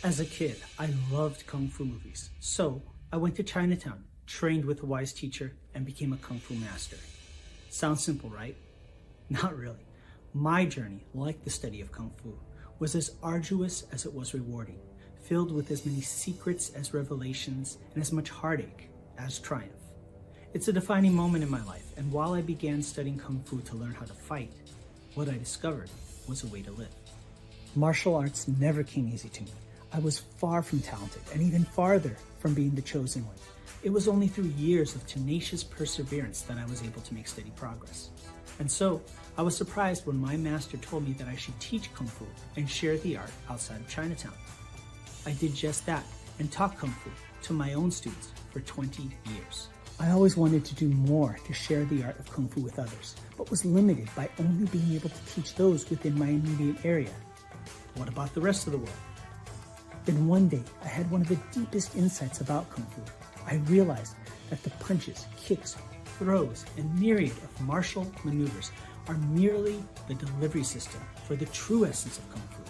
As a kid, I loved Kung Fu movies. So I went to Chinatown, trained with a wise teacher, and became a Kung Fu master. Sounds simple, right? Not really. My journey, like the study of Kung Fu, was as arduous as it was rewarding, filled with as many secrets as revelations and as much heartache as triumph. It's a defining moment in my life, and while I began studying Kung Fu to learn how to fight, what I discovered was a way to live. Martial arts never came easy to me. I was far from talented, and even farther from being the chosen one. It was only through years of tenacious perseverance that I was able to make steady progress. And so, I was surprised when my master told me that I should teach Kung Fu and share the art outside of Chinatown. I did just that and taught Kung Fu to my own students for 20 years. I always wanted to do more to share the art of Kung Fu with others, but was limited by only being able to teach those within my immediate area. What about the rest of the world? Then one day, I had one of the deepest insights about Kung Fu. I realized that the punches, kicks, throws, and myriad of martial maneuvers are merely the delivery system for the true essence of Kung Fu,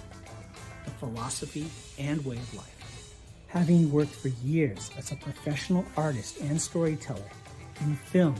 the philosophy and way of life. Having worked for years as a professional artist and storyteller in film,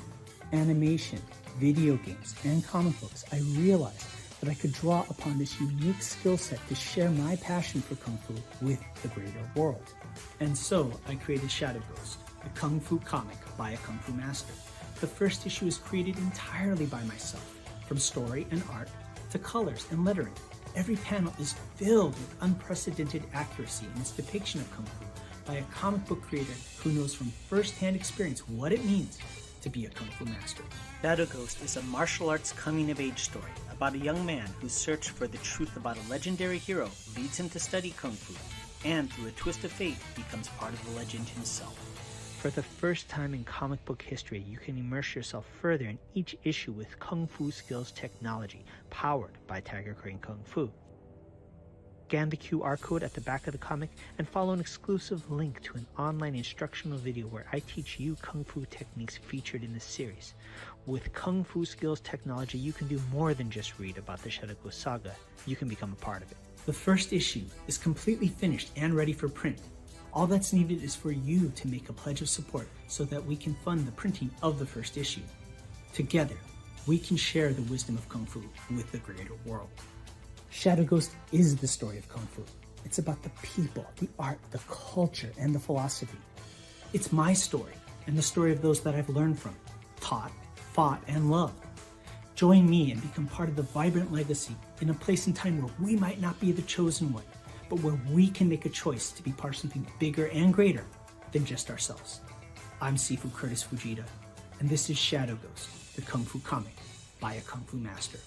animation, video games, and comic books, I realized that I could draw upon this unique skill set to share my passion for Kung Fu with the greater world. And so I created Shadow Ghost, a Kung Fu comic by a Kung Fu master. The first issue is created entirely by myself, from story and art to colors and lettering. Every panel is filled with unprecedented accuracy in its depiction of Kung Fu by a comic book creator who knows from first-hand experience what it means to be a Kung Fu master. Shadow Ghost is a martial arts coming-of-age story about a young man whose search for the truth about a legendary hero leads him to study Kung Fu, and through a twist of fate becomes part of the legend himself. For the first time in comic book history, you can immerse yourself further in each issue with Kung Fu skills technology, powered by Tiger Crane Kung Fu. Scan the QR code at the back of the comic and follow an exclusive link to an online instructional video where I teach you Kung Fu techniques featured in this series. With Kung Fu skills technology, you can do more than just read about the Shadow Ghost saga. You can become a part of it. The first issue is completely finished and ready for print. All that's needed is for you to make a pledge of support so that we can fund the printing of the first issue. Together, we can share the wisdom of Kung Fu with the greater world. Shadow Ghost is the story of Kung Fu. It's about the people, the art, the culture, and the philosophy. It's my story and the story of those that I've learned from, taught, fought, and loved. Join me and become part of the vibrant legacy in a place and time where we might not be the chosen one, but where we can make a choice to be part of something bigger and greater than just ourselves. I'm Sifu Curtis Fujita, and this is Shadow Ghost, the Kung Fu comic by a Kung Fu master.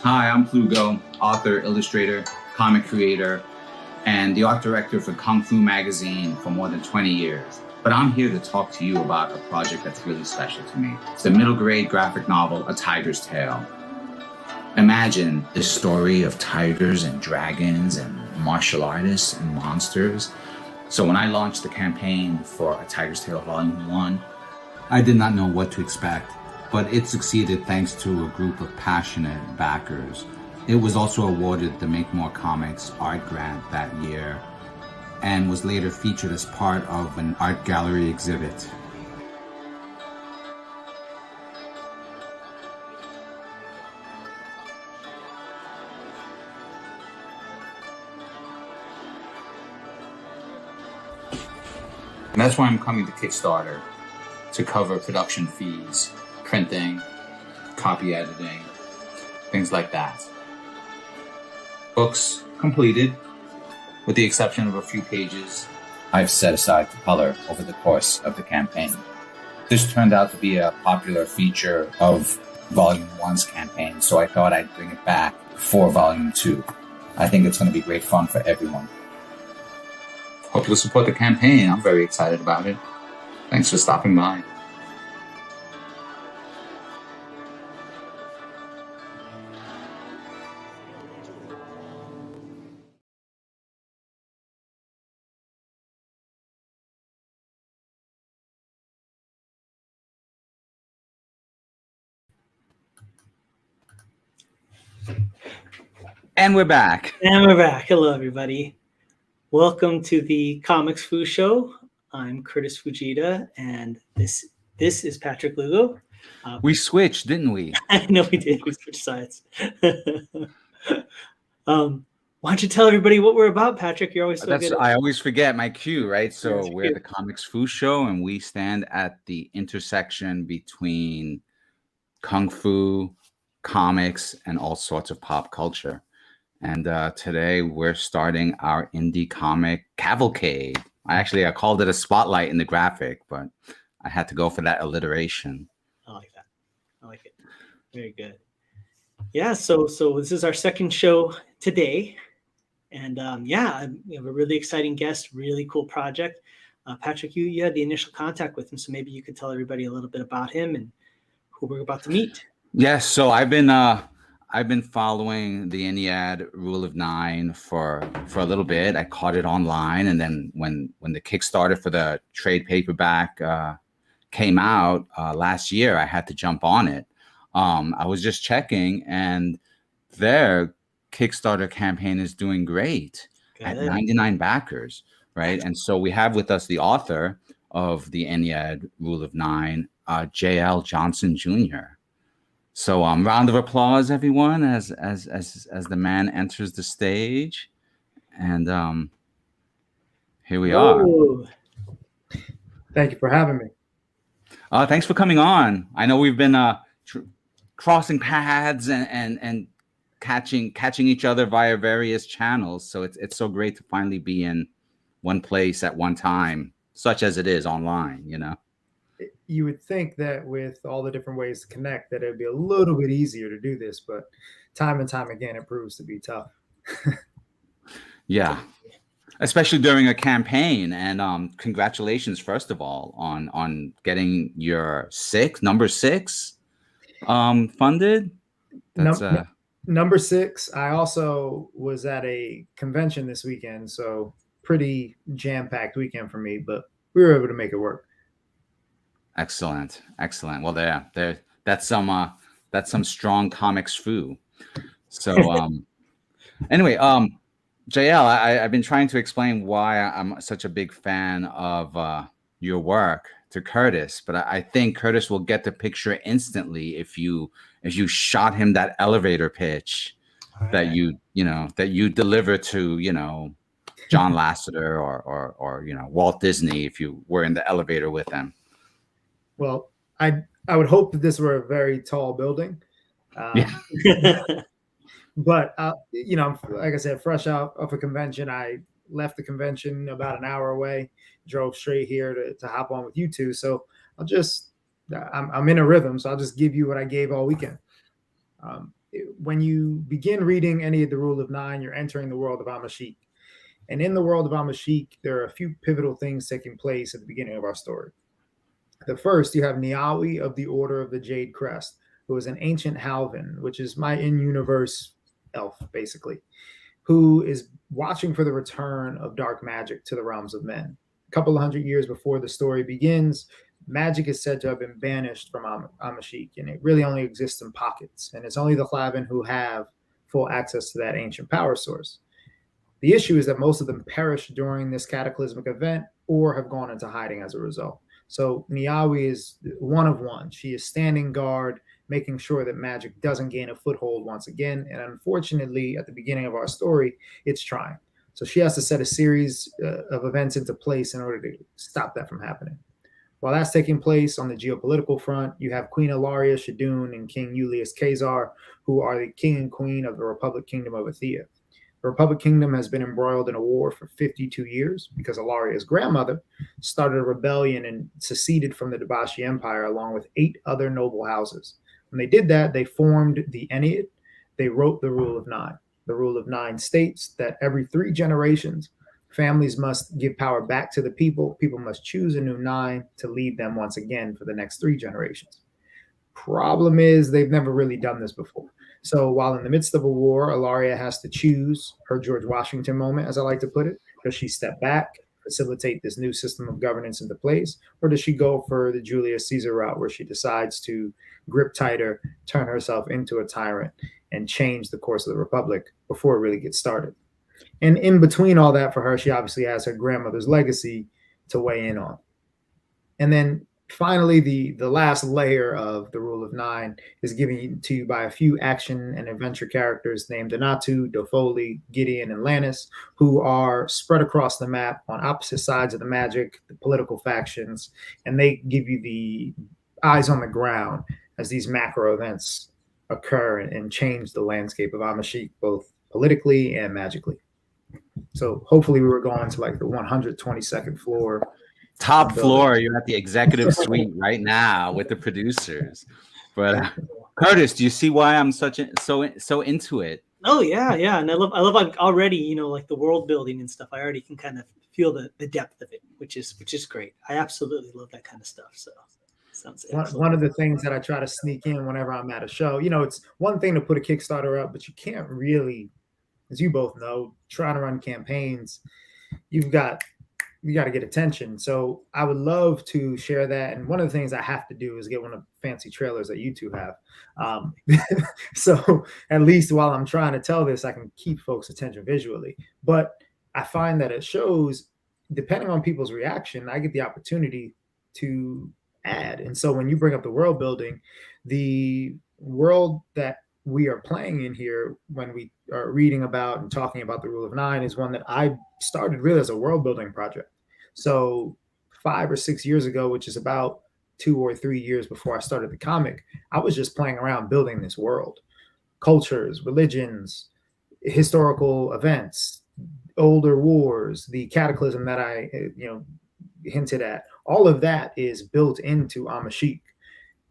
Hi, I'm Plugo, author, illustrator, comic creator, and the art director for Kung Fu magazine for more than 20 years. But I'm here to talk to you about a project that's really special to me. It's the middle grade graphic novel, A Tiger's Tale. Imagine the story of tigers and dragons and martial artists and monsters. So when I launched the campaign for A Tiger's Tale Volume 1, I did not know what to expect. But it succeeded thanks to a group of passionate backers. It was also awarded the Make More Comics art grant that year and was later featured as part of an art gallery exhibit. And that's why I'm coming to Kickstarter, to cover production fees, printing, copy editing, things like that. Books completed, with the exception of a few pages I've set aside for color over the course of the campaign. This turned out to be a popular feature of Volume 1's campaign, so I thought I'd bring it back for Volume 2. I think it's going to be great fun for everyone. Hope you'll support the campaign. I'm very excited about it. Thanks for stopping by. And we're back. Hello, everybody. Welcome to the Comics Foo Show. I'm Curtis Fujita, and this is Patrick Lugo. We switched, didn't we? I know we did. We switched sides. Why don't you tell everybody what we're about, Patrick? You're always so good. I always forget my cue, right? So we're the Comics Foo Show, and we stand at the intersection between Kung Fu, comics, and all sorts of pop culture. And today we're starting our indie comic cavalcade. I called it a spotlight in the graphic, but I had to go for that alliteration. I like that. I like it. Very good. Yeah, so this is our second show today. And we have a really exciting guest, really cool project. Patrick, you had the initial contact with him, so maybe you could tell everybody a little bit about him and who we're about to meet. Yes, so I've been following the Ennead Rule of 9 for a little bit. I caught it online, and then when the Kickstarter for the trade paperback came out last year, I had to jump on it. I was just checking, and their Kickstarter campaign is doing great at 99 backers, right? And so we have with us the author of the Ennead Rule of 9, J.L. Johnson Jr. So round of applause, everyone, as the man enters the stage. And here we are. Thank you for having me. Thanks for coming on. I know we've been crossing paths and catching each other via various channels. So it's so great to finally be in one place at one time, such as it is online, you know. You would think that with all the different ways to connect that it'd be a little bit easier to do this, but time and time again, it proves to be tough. Yeah, especially during a campaign. And congratulations, first of all, on getting your number six funded. That's number 6. I also was at a convention this weekend, so pretty jam-packed weekend for me, but we were able to make it work. Excellent. Well, that's some strong comics foo. So anyway, JL, I've been trying to explain why I'm such a big fan of your work to Curtis, but I think Curtis will get the picture instantly if you shot him that elevator pitch that you deliver to John Lasseter or Walt Disney if you were in the elevator with him. Well, I would hope that this were a very tall building. But, like I said, fresh out of a convention, I left the convention about an hour away, drove straight here to hop on with you two. So I'm in a rhythm, so I'll just give you what I gave all weekend. When you begin reading any of the Rule of 9, you're entering the world of Amashik. And in the world of Amashik, there are a few pivotal things taking place at the beginning of our story. The first, you have Niawi of the Order of the Jade Crest, who is an ancient Halvin, which is my in-universe elf, basically, who is watching for the return of dark magic to the realms of men. A couple of hundred years before the story begins, magic is said to have been banished from Amashik, and it really only exists in pockets, and it's only the Hlavin who have full access to that ancient power source. The issue is that most of them perished during this cataclysmic event or have gone into hiding as a result. So Niawi is one of one. She is standing guard, making sure that magic doesn't gain a foothold once again. And unfortunately, at the beginning of our story, it's trying. So she has to set a series of events into place in order to stop that from happening. While that's taking place on the geopolitical front, you have Queen Ilaria Shadun and King Julius Caesar, who are the king and queen of the Republic Kingdom of Athea. The Republic Kingdom has been embroiled in a war for 52 years because Ilaria's grandmother started a rebellion and seceded from the Debashi Empire along with 8 other noble houses. When they did that, they formed the Ennead. They wrote the Rule of Nine. The Rule of Nine states that every 3 generations, families must give power back to the people. People must choose a new 9 to lead them once again for the next 3 generations. Problem is, they've never really done this before. So while in the midst of a war, Ilaria has to choose her George Washington moment, as I like to put it. Does she step back, facilitate this new system of governance into place, or does she go for the Julius Caesar route where she decides to grip tighter, turn herself into a tyrant, and change the course of the Republic before it really gets started? And in between all that for her, she obviously has her grandmother's legacy to weigh in on. And then finally, the last layer of the Rule of Nine is given to you by a few action and adventure characters named Donatu, Dofoli, Gideon, and Lannis, who are spread across the map on opposite sides of the magic, the political factions, and they give you the eyes on the ground as these macro events occur and change the landscape of Amashik, both politically and magically. So hopefully we were going to like the 122nd floor. Top floor, you're at the executive suite right now with the producers. But Curtis, do you see why I'm so into it? Oh yeah, and I love like already, like the world building and stuff. I already can kind of feel the depth of it, which is great. I absolutely love that kind of stuff. So sounds one of the things that I try to sneak in whenever I'm at a show. It's one thing to put a Kickstarter up, but you can't really, as you both know, trying to run campaigns, you got to get attention. So I would love to share that. And one of the things I have to do is get one of the fancy trailers that you two have. So at least while I'm trying to tell this, I can keep folks' attention visually. But I find that it shows, depending on people's reaction, I get the opportunity to add. And so when you bring up the world building, the world that we are playing in here when we are reading about and talking about the Rule of Nine is one that I started really as a world building project. So 5 or 6 years ago, which is about 2 or 3 years before I started the comic, I was just playing around building this world, cultures, religions, historical events, older wars, the cataclysm that I hinted at. All of that is built into Amashik.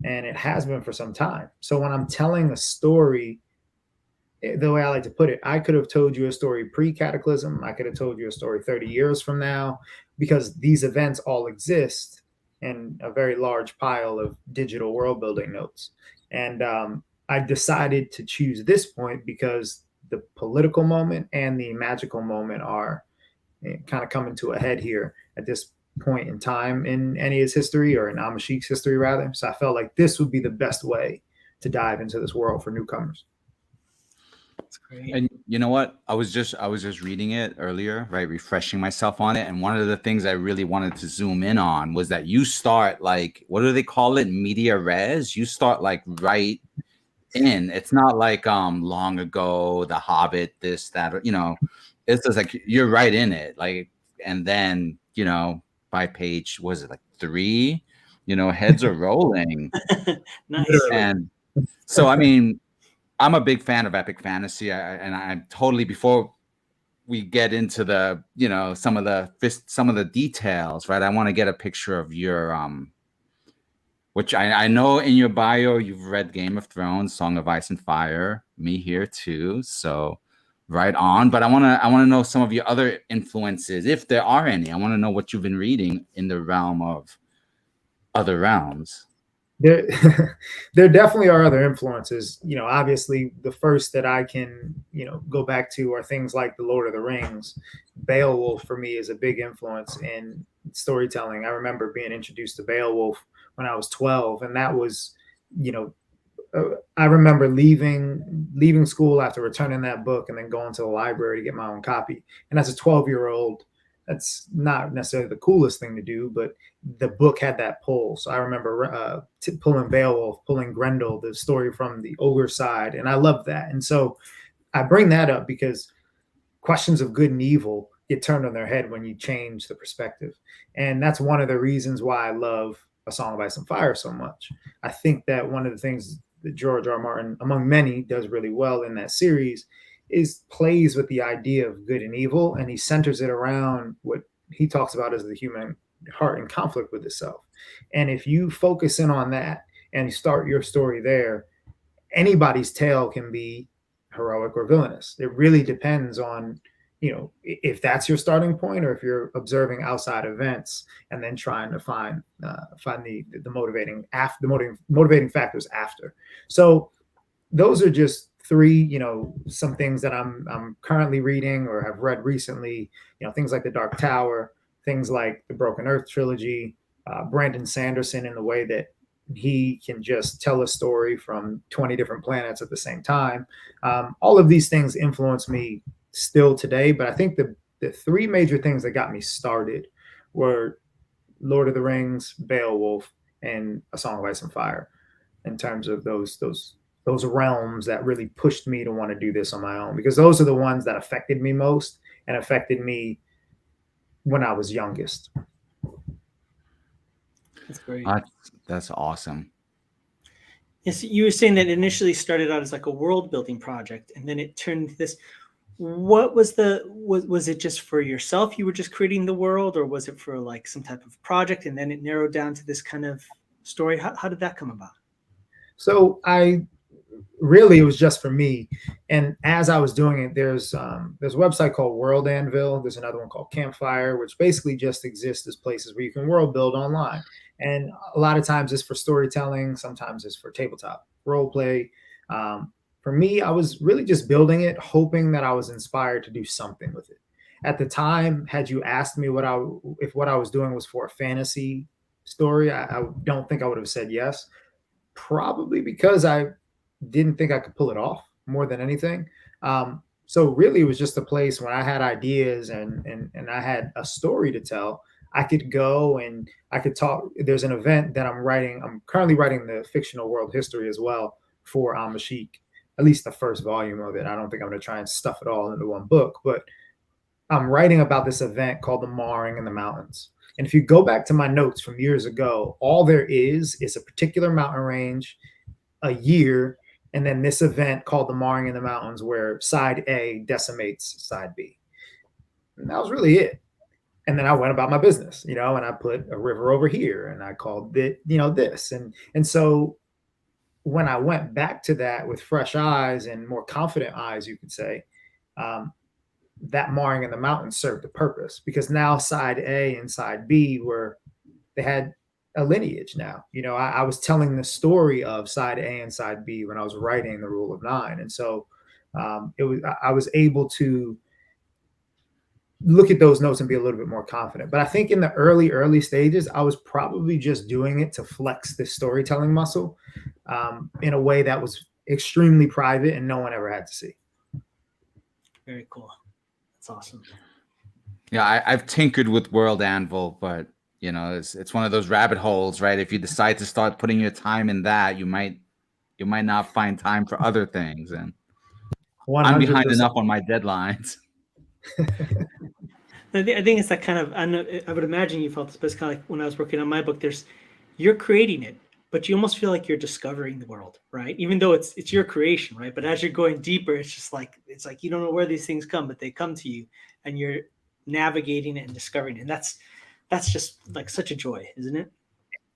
And it has been for some time. So when I'm telling a story, the way I like to put it, I could have told you a story pre-cataclysm. I could have told you a story 30 years from now, because these events all exist in a very large pile of digital world building notes. And I decided to choose this point because the political moment and the magical moment are kind of coming to a head here at this point in time in Ennead's history, or in Amashik's history rather. So I felt like this would be the best way to dive into this world for newcomers. That's great. And you know what? I was just reading it earlier, right? Refreshing myself on it. And one of the things I really wanted to zoom in on was that you start like, what do they call it? Media res. You start like right in. It's not like long ago, The Hobbit, this, that, it's just like you're right in it. Like, and then, by page, was it like 3? Heads are rolling. Nice. And so, I mean, I'm a big fan of epic fantasy, and I'm totally, before we get into the, some of the details, right? I want to get a picture of your, which I know in your bio you've read Game of Thrones, Song of Ice and Fire, me here too. So right on. But I want to know some of your other influences, if there are any. I want to know what you've been reading in the realm of other realms. There definitely are other influences. Obviously the first that I can, go back to are things like The Lord of the Rings. Beowulf for me is a big influence in storytelling. I remember being introduced to Beowulf when I was 12, and that was, I remember leaving school after returning that book and then going to the library to get my own copy. And as a 12-year-old, that's not necessarily the coolest thing to do, but the book had that pull. So I remember pulling Beowulf, pulling Grendel, the story from the ogre side, and I loved that. And so I bring that up because questions of good and evil get turned on their head when you change the perspective. And that's one of the reasons why I love A Song of Ice and Fire so much. I think that one of the things that George R. R. Martin, among many, does really well in that series is plays with the idea of good and evil, and he centers it around what he talks about as the human heart in conflict with itself. And if you focus in on that and you start your story there, anybody's tale can be heroic or villainous. It really depends on, you know, if that's your starting point, or if you're observing outside events and then trying to find the motivating factors after. So those are just three, you know, some things that I'm currently reading or have read recently. You know, things like The Dark Tower, things like the Broken Earth trilogy, Brandon Sanderson, in the way that he can just tell a story from 20 different planets at the same time. All of these things influence me still today, but I think the three major things that got me started were Lord of the Rings, Beowulf, and A Song of Ice and Fire, in terms of those realms that really pushed me to want to do this on my own, because those are the ones that affected me most and affected me when I was youngest. That's great. That's awesome. Yes, you were saying that initially started out as like a world building project, and then it turned into this. What was was it just for yourself? You were just creating the world, or was it for like some type of project, and then it narrowed down to this kind of story? How did that come about? So it was just for me. And as I was doing it, there's a website called World Anvil. There's another one called Campfire, which basically just exists as places where you can world build online. And a lot of times it's for storytelling. Sometimes it's for tabletop role play. For me, I was really just building it, hoping that I was inspired to do something with it. At the time, had you asked me if what I was doing was for a fantasy story, I don't think I would have said yes. Probably because I didn't think I could pull it off more than anything. So really, it was just a place when I had ideas and I had a story to tell. I could go and I could talk. There's an event that I'm writing. I'm currently writing the fictional world history as well for Amashik, at least the first volume of it. I don't think I'm going to try and stuff it all into one book, but I'm writing about this event called the Marring in the Mountains. And if you go back to my notes from years ago, all there is a particular mountain range, a year, and then this event called the Marring in the Mountains, where side A decimates side B. And that was really it. And then I went about my business, you know, and I put a river over here and I called it, you know, this. And so when I went back to that with fresh eyes and more confident eyes, you could say, that Marring in the Mountains served a purpose, because now side A and side B they had a lineage now. You know, I was telling the story of side A and side B when I was writing The Rule of Nine. And so I was able to look at those notes and be a little bit more confident. But I think in the early stages, I was probably just doing it to flex this storytelling muscle in a way that was extremely private and no one ever had to see. Very cool. That's awesome. Yeah, I've tinkered with World Anvil, but you know, it's one of those rabbit holes, right? If you decide to start putting your time in that, you might not find time for other things. And 100%. I'm behind enough on my deadlines. I think it's that kind of, I would imagine you felt this, but it's kind of like when I was working on my book, you're creating it, but you almost feel like you're discovering the world, right? Even though it's your creation, right? But as you're going deeper, it's like you don't know where these things come, but they come to you and you're navigating it and discovering it. And that's just like such a joy, isn't it?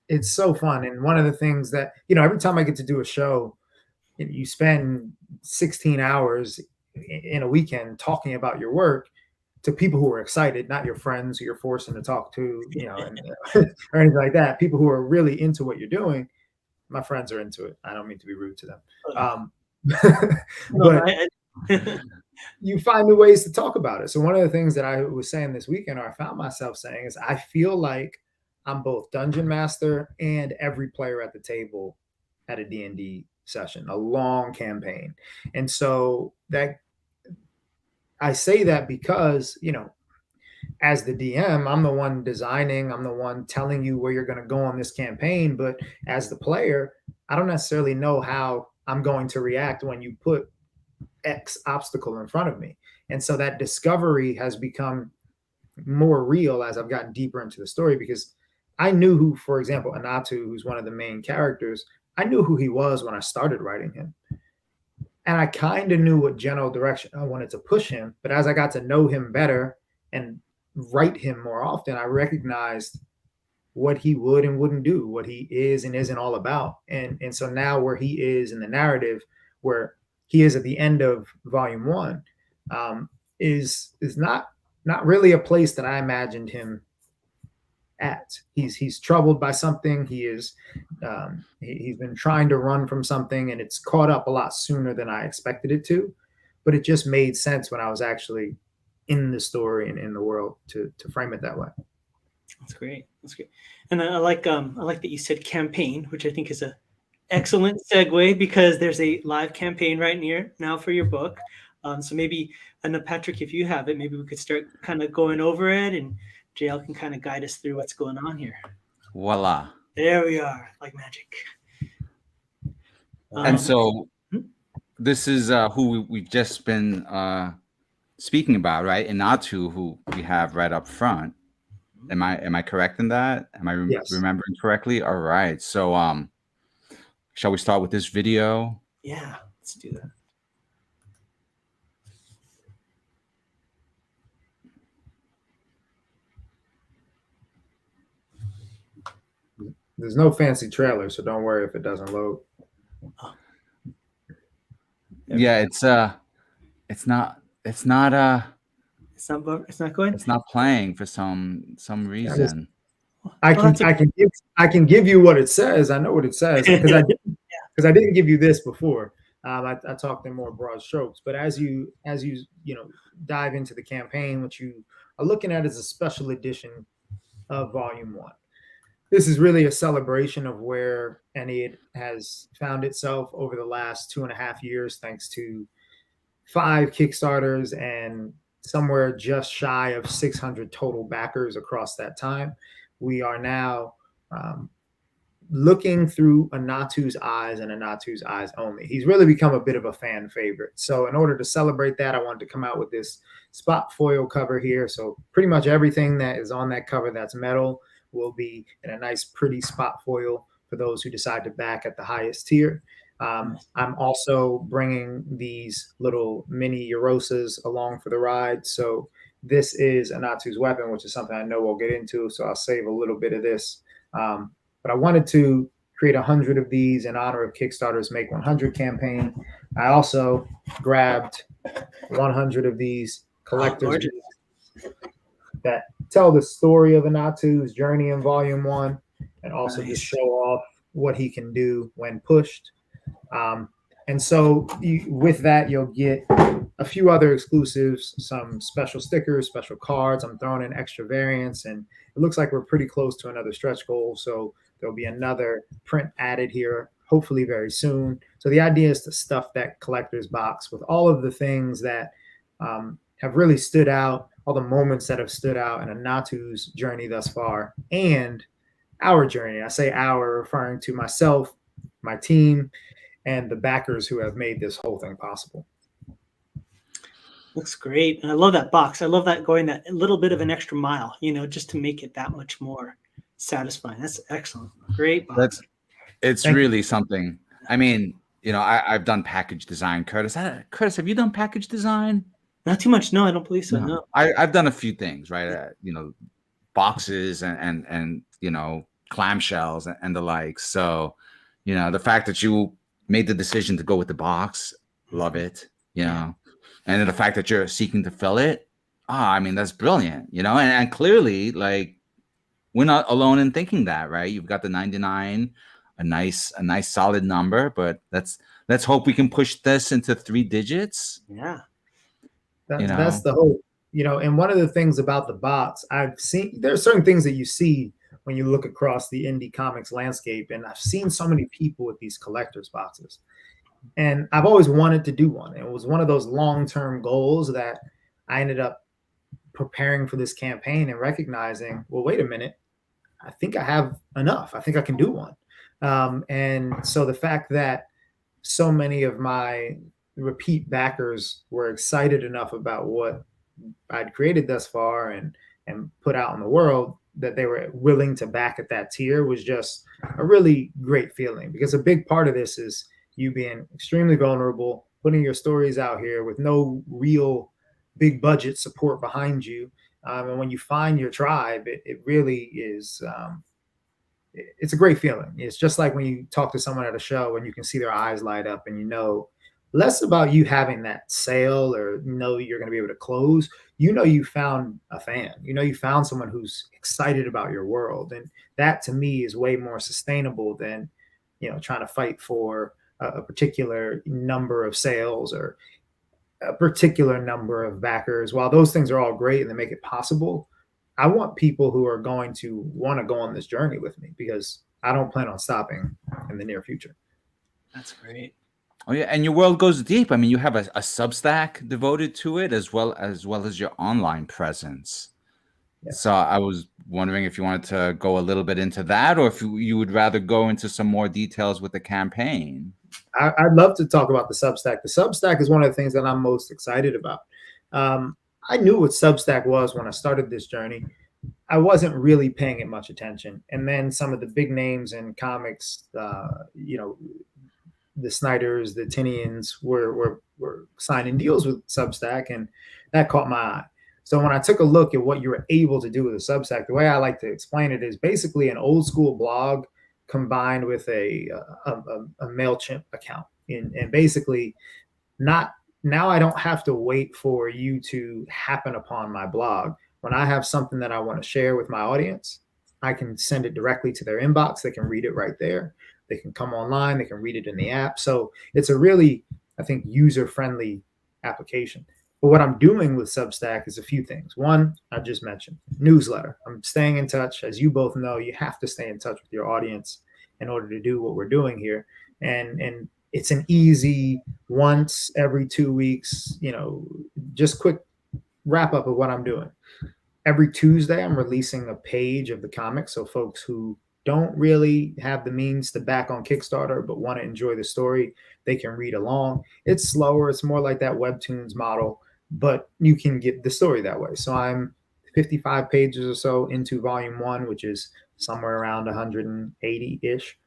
It's so fun. And one of the things that, you know, every time I get to do a show, you spend 16 hours in a weekend talking about your work to people who are excited, not your friends who you're forcing to talk to, you know, or anything like that. People who are really into what you're doing. My friends are into it. I don't mean to be rude to them. But you find new ways to talk about it. So one of the things that I was saying this weekend, or I found myself saying, is I feel like I'm both dungeon master and every player at the table at a D&D session, a long campaign. And so that I say that because, you know, as the DM, I'm the one designing, I'm the one telling you where you're going to go on this campaign. But as the player, I don't necessarily know how I'm going to react when you put X obstacle in front of me. And so that discovery has become more real as I've gotten deeper into the story, because I knew who, for example, Anatu, who's one of the main characters, I knew who he was when I started writing him. And I kind of knew what general direction I wanted to push him. But as I got to know him better and write him more often, I recognized what he would and wouldn't do, what he is and isn't all about. And so now where he is in the narrative, where he is at the end of volume 1, is not really a place that I imagined him at. He's troubled by something. He's been trying to run from something, and it's caught up a lot sooner than I expected it to. But it just made sense when I was actually in the story and in the world to frame it that way. That's great. That's great. And I like that you said campaign, which I think is a excellent segue, because there's a live campaign right now for your book. So maybe, I know, Patrick, if you have it, maybe we could start kind of going over it, and JL can kind of guide us through what's going on here. Voila. There we are, like magic. And so this is who we've just been speaking about, right? Inatu, who we have right up front. Am I correct in that? Am I Yes. remembering correctly? All right. So shall we start with this video? Yeah, let's do that. There's no fancy trailer, so don't worry if it doesn't load. Yeah, it's not going. It's not playing for some reason. I can give you what it says. I know what it says because I didn't give you this before. I talked in more broad strokes, but as you dive into the campaign, what you are looking at is a special edition of Volume 1. This is really a celebration of where Ennead has found itself over the last 2.5 years, thanks to 5 Kickstarters and somewhere just shy of 600 total backers across that time. We are now looking through Anatu's eyes and Anatu's eyes only. He's really become a bit of a fan favorite. So in order to celebrate that, I wanted to come out with this spot foil cover here. So pretty much everything that is on that cover that's metal will be in a nice, pretty spot foil for those who decide to back at the highest tier. I'm also bringing these little mini Eurosas along for the ride. So this is Anatu's weapon, which is something I know we'll get into. So I'll save a little bit of this. But I wanted to create 100 of these in honor of Kickstarter's Make 100 campaign. I also grabbed 100 of these collectors that tell the story of Anatu's journey in Volume 1, and also just show off what he can do when pushed. And so with that, you'll get a few other exclusives, some special stickers, special cards. I'm throwing in extra variants, and it looks like we're pretty close to another stretch goal. So there'll be another print added here, hopefully very soon. So the idea is to stuff that collector's box with all of the things that have really stood out, all the moments that have stood out in Anatu's journey thus far, and our journey. I say our, referring to myself, my team, and the backers who have made this whole thing possible. Looks great. And I love that box. I love that going that little bit of an extra mile, just to make it that much more satisfying. That's excellent. Great box. It's really something. I mean, I've done package design. Curtis, have you done package design? Not too much. No, I don't believe so. No. I've done a few things, right? Boxes and clamshells and the like. So, the fact that you made the decision to go with the box, love it, and then the fact that you're seeking to fill it, I mean, that's brilliant, and clearly, like, we're not alone in thinking that, right? You've got the 99, a nice solid number, but let's hope we can push this into 3 digits. Yeah. That's the hope, and one of the things about the box, I've seen, there are certain things that you see when you look across the indie comics landscape, and I've seen so many people with these collector's boxes, and I've always wanted to do one. It was one of those long-term goals that I ended up preparing for this campaign and recognizing, well, wait a minute, I think I have enough. I think I can do one. And so the fact that so many of my repeat backers were excited enough about what I'd created thus far and put out in the world that they were willing to back at that tier was just a really great feeling, because a big part of this is you being extremely vulnerable, putting your stories out here with no real big budget support behind you. And when you find your tribe, it really is, it's a great feeling. It's just like when you talk to someone at a show and you can see their eyes light up, and less about you having that sale or you're going to be able to close. You found a fan. You found someone who's excited about your world, and that to me is way more sustainable than trying to fight for a particular number of sales or a particular number of backers. While those things are all great and they make it possible, I want people who are going to want to go on this journey with me, because I don't plan on stopping in the near future. That's great. Oh yeah, and your world goes deep. I mean, you have a Substack devoted to it, as well as your online presence. Yeah. So I was wondering if you wanted to go a little bit into that, or if you would rather go into some more details with the campaign. I'd love to talk about the Substack. The Substack is one of the things that I'm most excited about. I knew what Substack was when I started this journey. I wasn't really paying it much attention. And then some of the big names in comics, the Snyders, the Tinians were signing deals with Substack, and that caught my eye. So when I took a look at what you were able to do with a Substack, the way I like to explain it is basically an old school blog combined with a MailChimp account. And basically now I don't have to wait for you to happen upon my blog. When I have something that I want to share with my audience, I can send it directly to their inbox. They can read it right there. They can come online. They can read it in the app. So it's a really, I think, user-friendly application. But what I'm doing with Substack is a few things. One, I just mentioned, newsletter. I'm staying in touch. As you both know, you have to stay in touch with your audience in order to do what we're doing here. And it's an easy once every 2 weeks, just quick wrap up of what I'm doing. Every Tuesday, I'm releasing a page of the comic. So folks who don't really have the means to back on Kickstarter but want to enjoy the story, they can read along. It's slower. It's more like that Webtoons model, but you can get the story that way. So I'm 55 pages or so into volume 1, which is somewhere around 180-ish.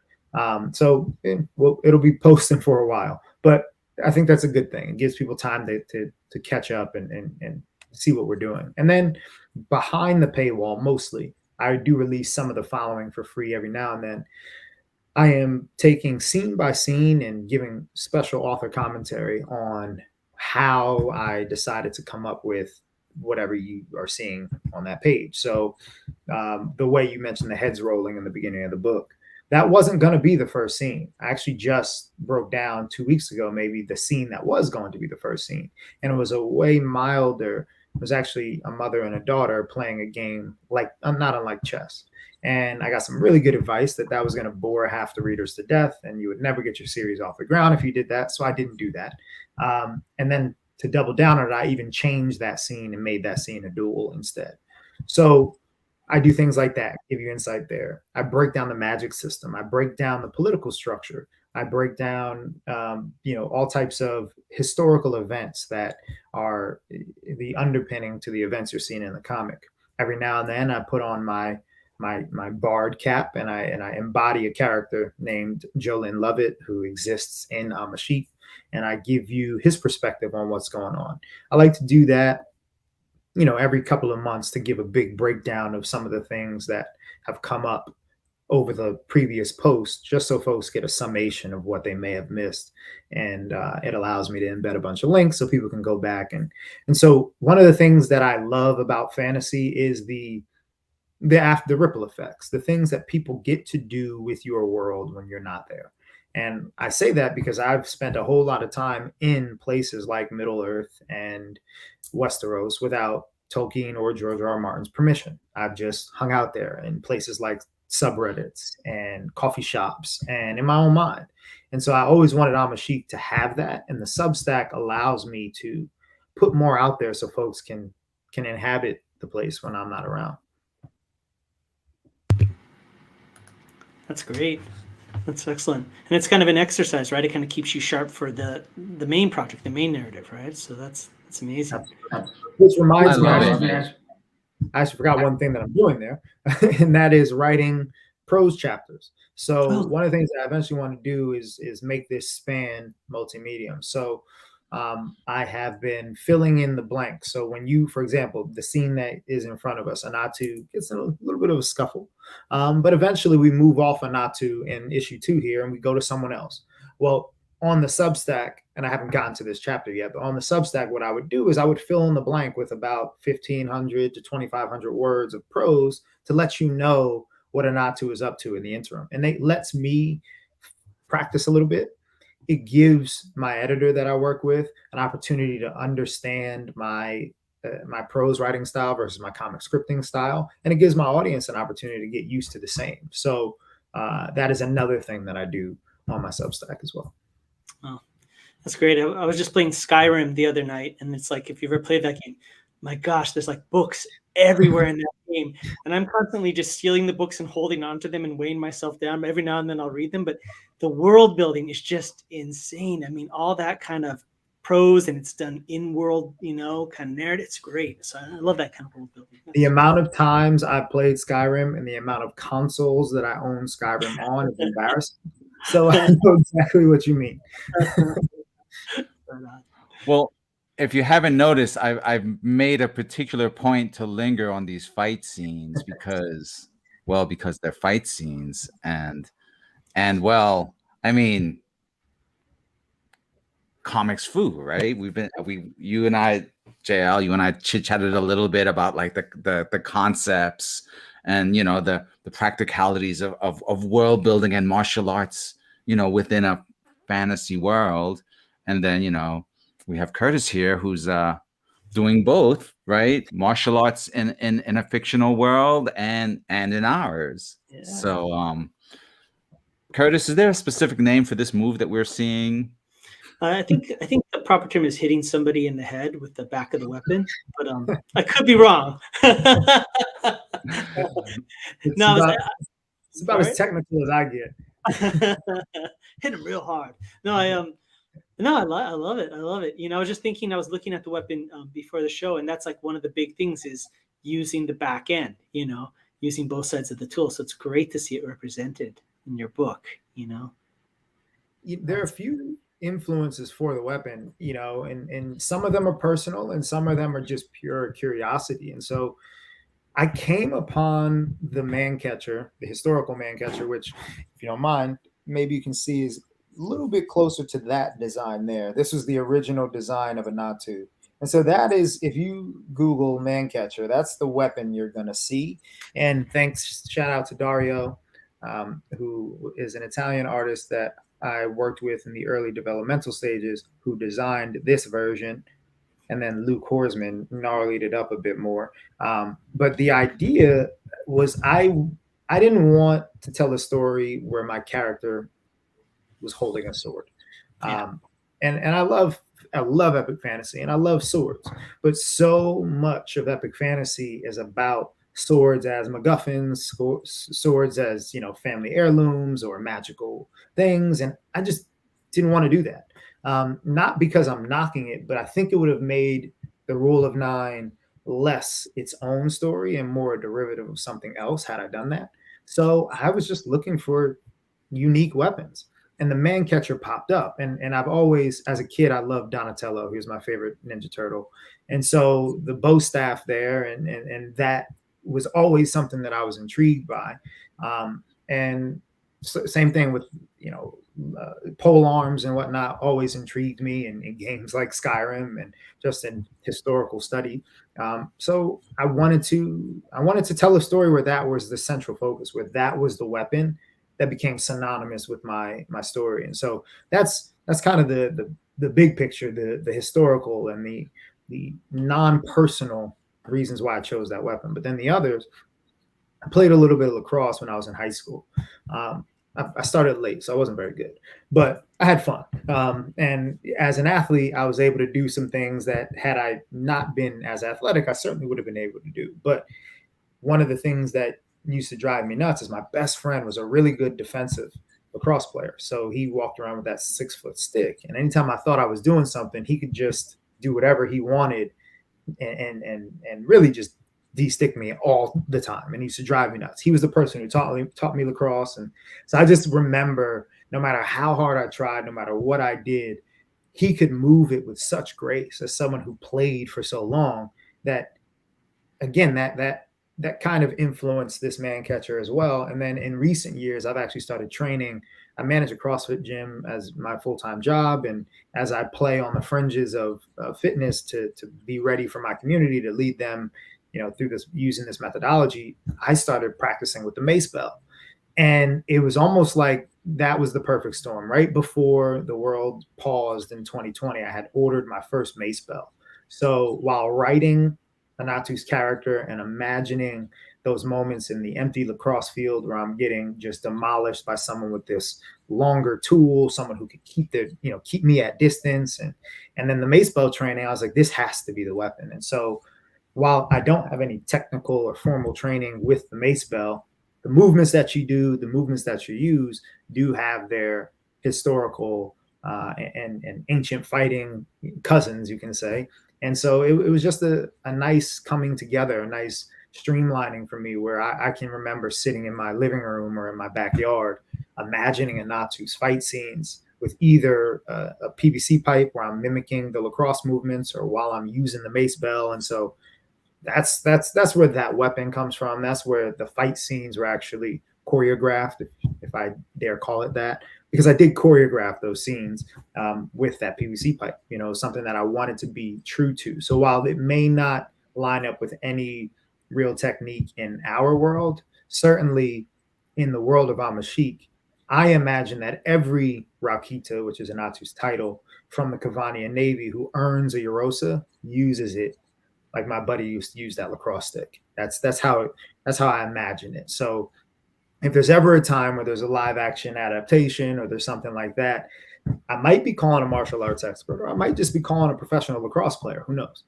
So it'll be posting for a while, but I think that's a good thing. It gives people time to catch up and see what we're doing. And then behind the paywall, mostly, I do release some of the following for free every now and then. I am taking scene by scene and giving special author commentary on how I decided to come up with whatever you are seeing on that page. So the way you mentioned the heads rolling in the beginning of the book, that wasn't going to be the first scene. I actually just broke down 2 weeks ago, maybe, the scene that was going to be the first scene. And it was a way milder. It was actually a mother and a daughter playing a game like not unlike chess. And I got some really good advice that was going to bore half the readers to death, and you would never get your series off the ground if you did that. So I didn't do that. And then to double down on it, I even changed that scene and made that scene a duel instead. So I do things like that, give you insight there. I break down the magic system. I break down the political structure. I break down, all types of historical events that are the underpinning to the events you're seeing in the comic. Every now and then I put on my bard cap and I embody a character named Jolyn Lovett, who exists in Amashik, and I give you his perspective on what's going on. I like to do that, every couple of months, to give a big breakdown of some of the things that have come up over the previous post, just so folks get a summation of what they may have missed. And it allows me to embed a bunch of links so people can go back. And so one of the things that I love about fantasy is the ripple effects, the things that people get to do with your world when you're not there. And I say that because I've spent a whole lot of time in places like Middle Earth and Westeros without Tolkien or George R. R. Martin's permission. I've just hung out there in places like subreddits and coffee shops and in my own mind. And so I always wanted Amashik to have that. And the Substack allows me to put more out there so folks can inhabit the place when I'm not around. That's great. That's excellent. And it's kind of an exercise, right? It kind of keeps you sharp for the main project, the main narrative, right? So that's amazing. Which reminds me, love I actually forgot one thing that I'm doing there, and that is writing prose chapters. So one of the things that I eventually want to do is make this span multimedia. So I have been filling in the blanks. So when you, for example, the scene that is in front of us, Anatu gets in a little bit of a scuffle, but eventually we move off Anatu in issue 2 here, and we go to someone else. Well, on the Substack, and I haven't gotten to this chapter yet, but on the Substack, what I would do is I would fill in the blank with about 1,500 to 2,500 words of prose to let you know what Anatu is up to in the interim. And it lets me practice a little bit. It gives my editor that I work with an opportunity to understand my prose writing style versus my comic scripting style. And it gives my audience an opportunity to get used to the same. So that is another thing that I do on my Substack as well. Oh, that's great. I was just playing Skyrim the other night, and it's like, if you ever played that game, my gosh, there's like books everywhere in that game. And I'm constantly just stealing the books and holding on to them and weighing myself down. But every now and then I'll read them. But the world building is just insane. I mean, all that kind of prose, and it's done in world, kind of narrative. It's great. So I love that kind of world building. The amount of times I've played Skyrim and the amount of consoles that I own Skyrim on is embarrassing. So I know exactly what you mean. Well, if you haven't noticed, I've made a particular point to linger on these fight scenes because they're fight scenes, and well, I mean, comics foo, right? You and I, JL, you and I chit-chatted a little bit about like the concepts and the practicalities of world building and martial arts, within a fantasy world. And then we have Curtis here who's doing both, right? Martial arts in a fictional world and in ours. Yeah. So Curtis, is there a specific name for this move that we're seeing? I think the proper term is hitting somebody in the head with the back of the weapon, but I could be wrong. It's about as technical as I get. Hit him real hard. I love it. I love it. I was just thinking, I was looking at the weapon before the show, and that's like one of the big things is using the back end, using both sides of the tool. So it's great to see it represented in your book, There are a few influences for the weapon, and some of them are personal and some of them are just pure curiosity. And so I came upon the man catcher, the historical man catcher, which, if you don't mind, maybe you can see is a little bit closer to that design there. This was the original design of Anatu. And so that is, if you Google man catcher, that's the weapon you're going to see. And shout out to Dario, who is an Italian artist that I worked with in the early developmental stages, who designed this version. And then Luke Horsman gnarlied it up a bit more. But the idea was I didn't want to tell a story where my character was holding a sword. And I love epic fantasy and I love swords, but so much of epic fantasy is about swords as MacGuffins, swords as, family heirlooms or magical things. And I just didn't want to do that. Not because I'm knocking it, but I think it would have made the Rule of Nine less its own story and more a derivative of something else had I done that. So I was just looking for unique weapons. And the man catcher popped up. And I've always, as a kid, I loved Donatello. He was my favorite Ninja Turtle. And so the bow staff there and that was always something that I was intrigued by. And so, same thing with, pole arms and whatnot always intrigued me in games like Skyrim and just in historical study. So I wanted to tell a story where that was the central focus, where that was the weapon that became synonymous with my story. And so that's kind of the big picture, the historical and the non-personal reasons why I chose that weapon. But then the others, I played a little bit of lacrosse when I was in high school. I started late, so I wasn't very good, but I had fun. And as an athlete, I was able to do some things that had I not been as athletic, I certainly would have been able to do. But one of the things that used to drive me nuts is my best friend was a really good defensive lacrosse player. So he walked around with that 6-foot stick. And anytime I thought I was doing something, he could just do whatever he wanted and really just de-stick me all the time. And he used to drive me nuts. He was the person who taught me lacrosse. And so I just remember, no matter how hard I tried, no matter what I did, he could move it with such grace as someone who played for so long that, again, that kind of influenced this man catcher as well. And then in recent years, I've actually started training. I manage a CrossFit gym as my full-time job. And as I play on the fringes of fitness to be ready for my community, to lead them, through this, using this methodology, I started practicing with the mace bell. And it was almost like that was the perfect storm. Right before the world paused in 2020, I had ordered my first mace bell. So while writing Anatu's character and imagining those moments in the empty lacrosse field where I'm getting just demolished by someone with this longer tool, someone who could keep me at distance, and then the mace bell training, I was like, this has to be the weapon. And so while I don't have any technical or formal training with the mace bell, the movements that you do, the movements that you use do have their historical and ancient fighting cousins, you can say. And so it was just a nice coming together, a nice streamlining for me, where I can remember sitting in my living room or in my backyard, imagining Anatu's fight scenes with either a PVC pipe where I'm mimicking the lacrosse movements, or while I'm using the mace bell. And so that's where that weapon comes from. That's where the fight scenes were actually choreographed, if I dare call it that, because I did choreograph those scenes with that PVC pipe, something that I wanted to be true to. So while it may not line up with any real technique in our world, certainly in the world of Amashik, I imagine that every Rakita, which is Anatu's title, from the Kavanian Navy, who earns a Yorosa, uses it like my buddy used to use that lacrosse stick. That's how I imagine it. So if there's ever a time where there's a live action adaptation or there's something like that, I might be calling a martial arts expert, or I might just be calling a professional lacrosse player. Who knows?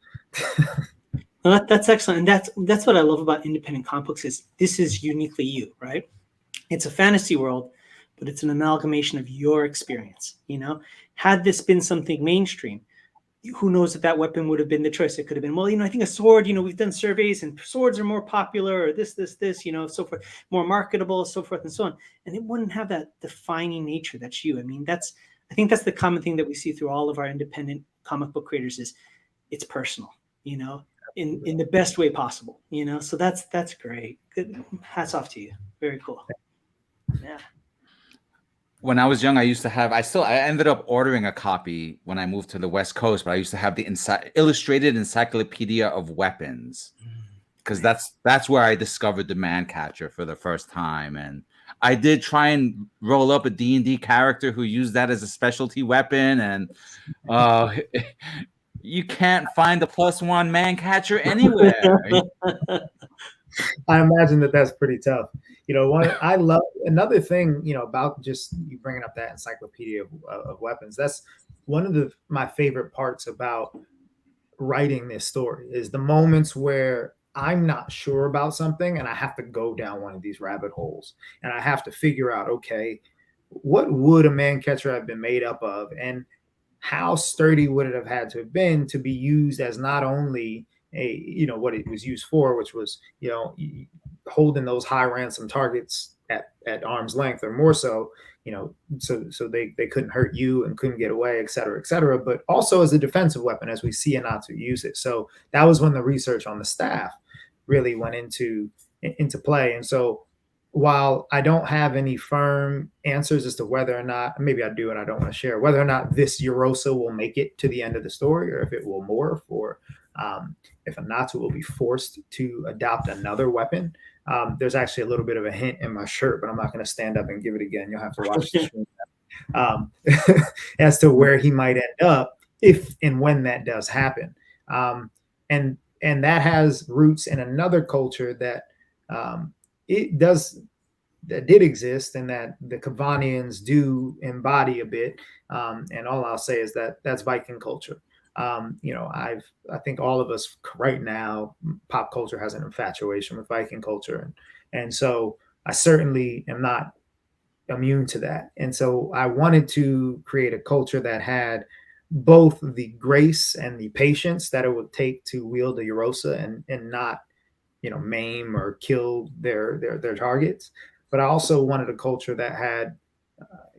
Well, that's excellent. And that's what I love about independent comic books, is this is uniquely you, right? It's a fantasy world, but it's an amalgamation of your experience. Had this been something mainstream, who knows if that weapon would have been the choice. It could have been, well, I think a sword, we've done surveys and swords are more popular, or this, so forth, more marketable, so forth and so on. And it wouldn't have that defining nature that's you. I think that's the common thing that we see through all of our independent comic book creators, is it's personal, in the best way possible, so that's great. Good. Hats off to you. Very cool. Yeah. When I was young, I ended up ordering a copy when I moved to the West Coast, but I used to have the illustrated encyclopedia of weapons, because that's where I discovered the man catcher for the first time. And I did try and roll up a D&D character who used that as a specialty weapon. And you can't find the +1 man catcher anywhere. I imagine that's pretty tough. I love another thing, about just you bringing up that encyclopedia of weapons. That's one of my favorite parts about writing this story, is the moments where I'm not sure about something and I have to go down one of these rabbit holes and I have to figure out, okay, what would a man catcher have been made up of, and how sturdy would it have had to have been to be used as not only what it was used for, which was, holding those high ransom targets at arm's length, or more so, so they couldn't hurt you and couldn't get away, et cetera, but also as a defensive weapon, as we see Anatu use it. So that was when the research on the staff really went into play. And so while I don't have any firm answers as to whether or not, maybe I do and I don't want to share, whether or not this Yorosa will make it to the end of the story, or if it will morph, or if Anatu will be forced to adopt another weapon. There's actually a little bit of a hint in my shirt, but I'm not going to stand up and give it again. You'll have to watch the stream as to where he might end up if and when that does happen. And that has roots in another culture that that did exist, and that the Kavanians do embody a bit. And all I'll say is that that's Viking culture. I think all of us right now, pop culture has an infatuation with Viking culture. And so I certainly am not immune to that. And so I wanted to create a culture that had both the grace and the patience that it would take to wield a Yorusa and not, maim or kill their targets. But I also wanted a culture that had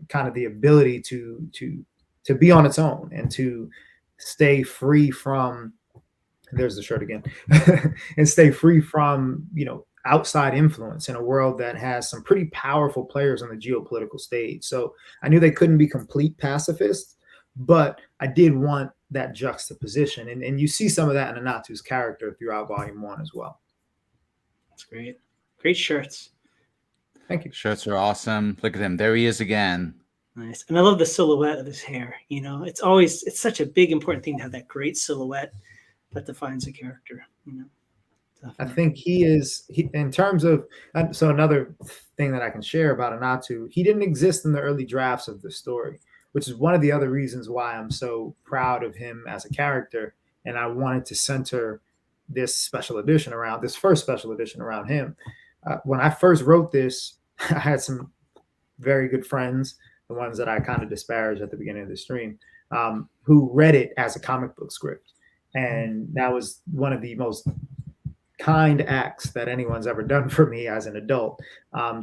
kind of the ability to be on its own and to stay free from, there's the shirt again, and stay free from, outside influence in a world that has some pretty powerful players on the geopolitical stage. So I knew they couldn't be complete pacifists, but I did want that juxtaposition. And you see some of that in Anatu's character throughout volume 1 as well. That's great. Great shirts. Thank you. Shirts are awesome. Look at him. There he is again. Nice. And I love the silhouette of his hair. It's such a big, important thing to have that great silhouette that defines a character. Definitely. I think he in terms of, so another thing that I can share about Anatu, he didn't exist in the early drafts of the story, which is one of the other reasons why I'm so proud of him as a character. And I wanted to center this first special edition around him. When I first wrote this, I had some very good friends, the ones that I kind of disparaged at the beginning of the stream, who read it as a comic book script. And that was one of the most kind acts that anyone's ever done for me as an adult,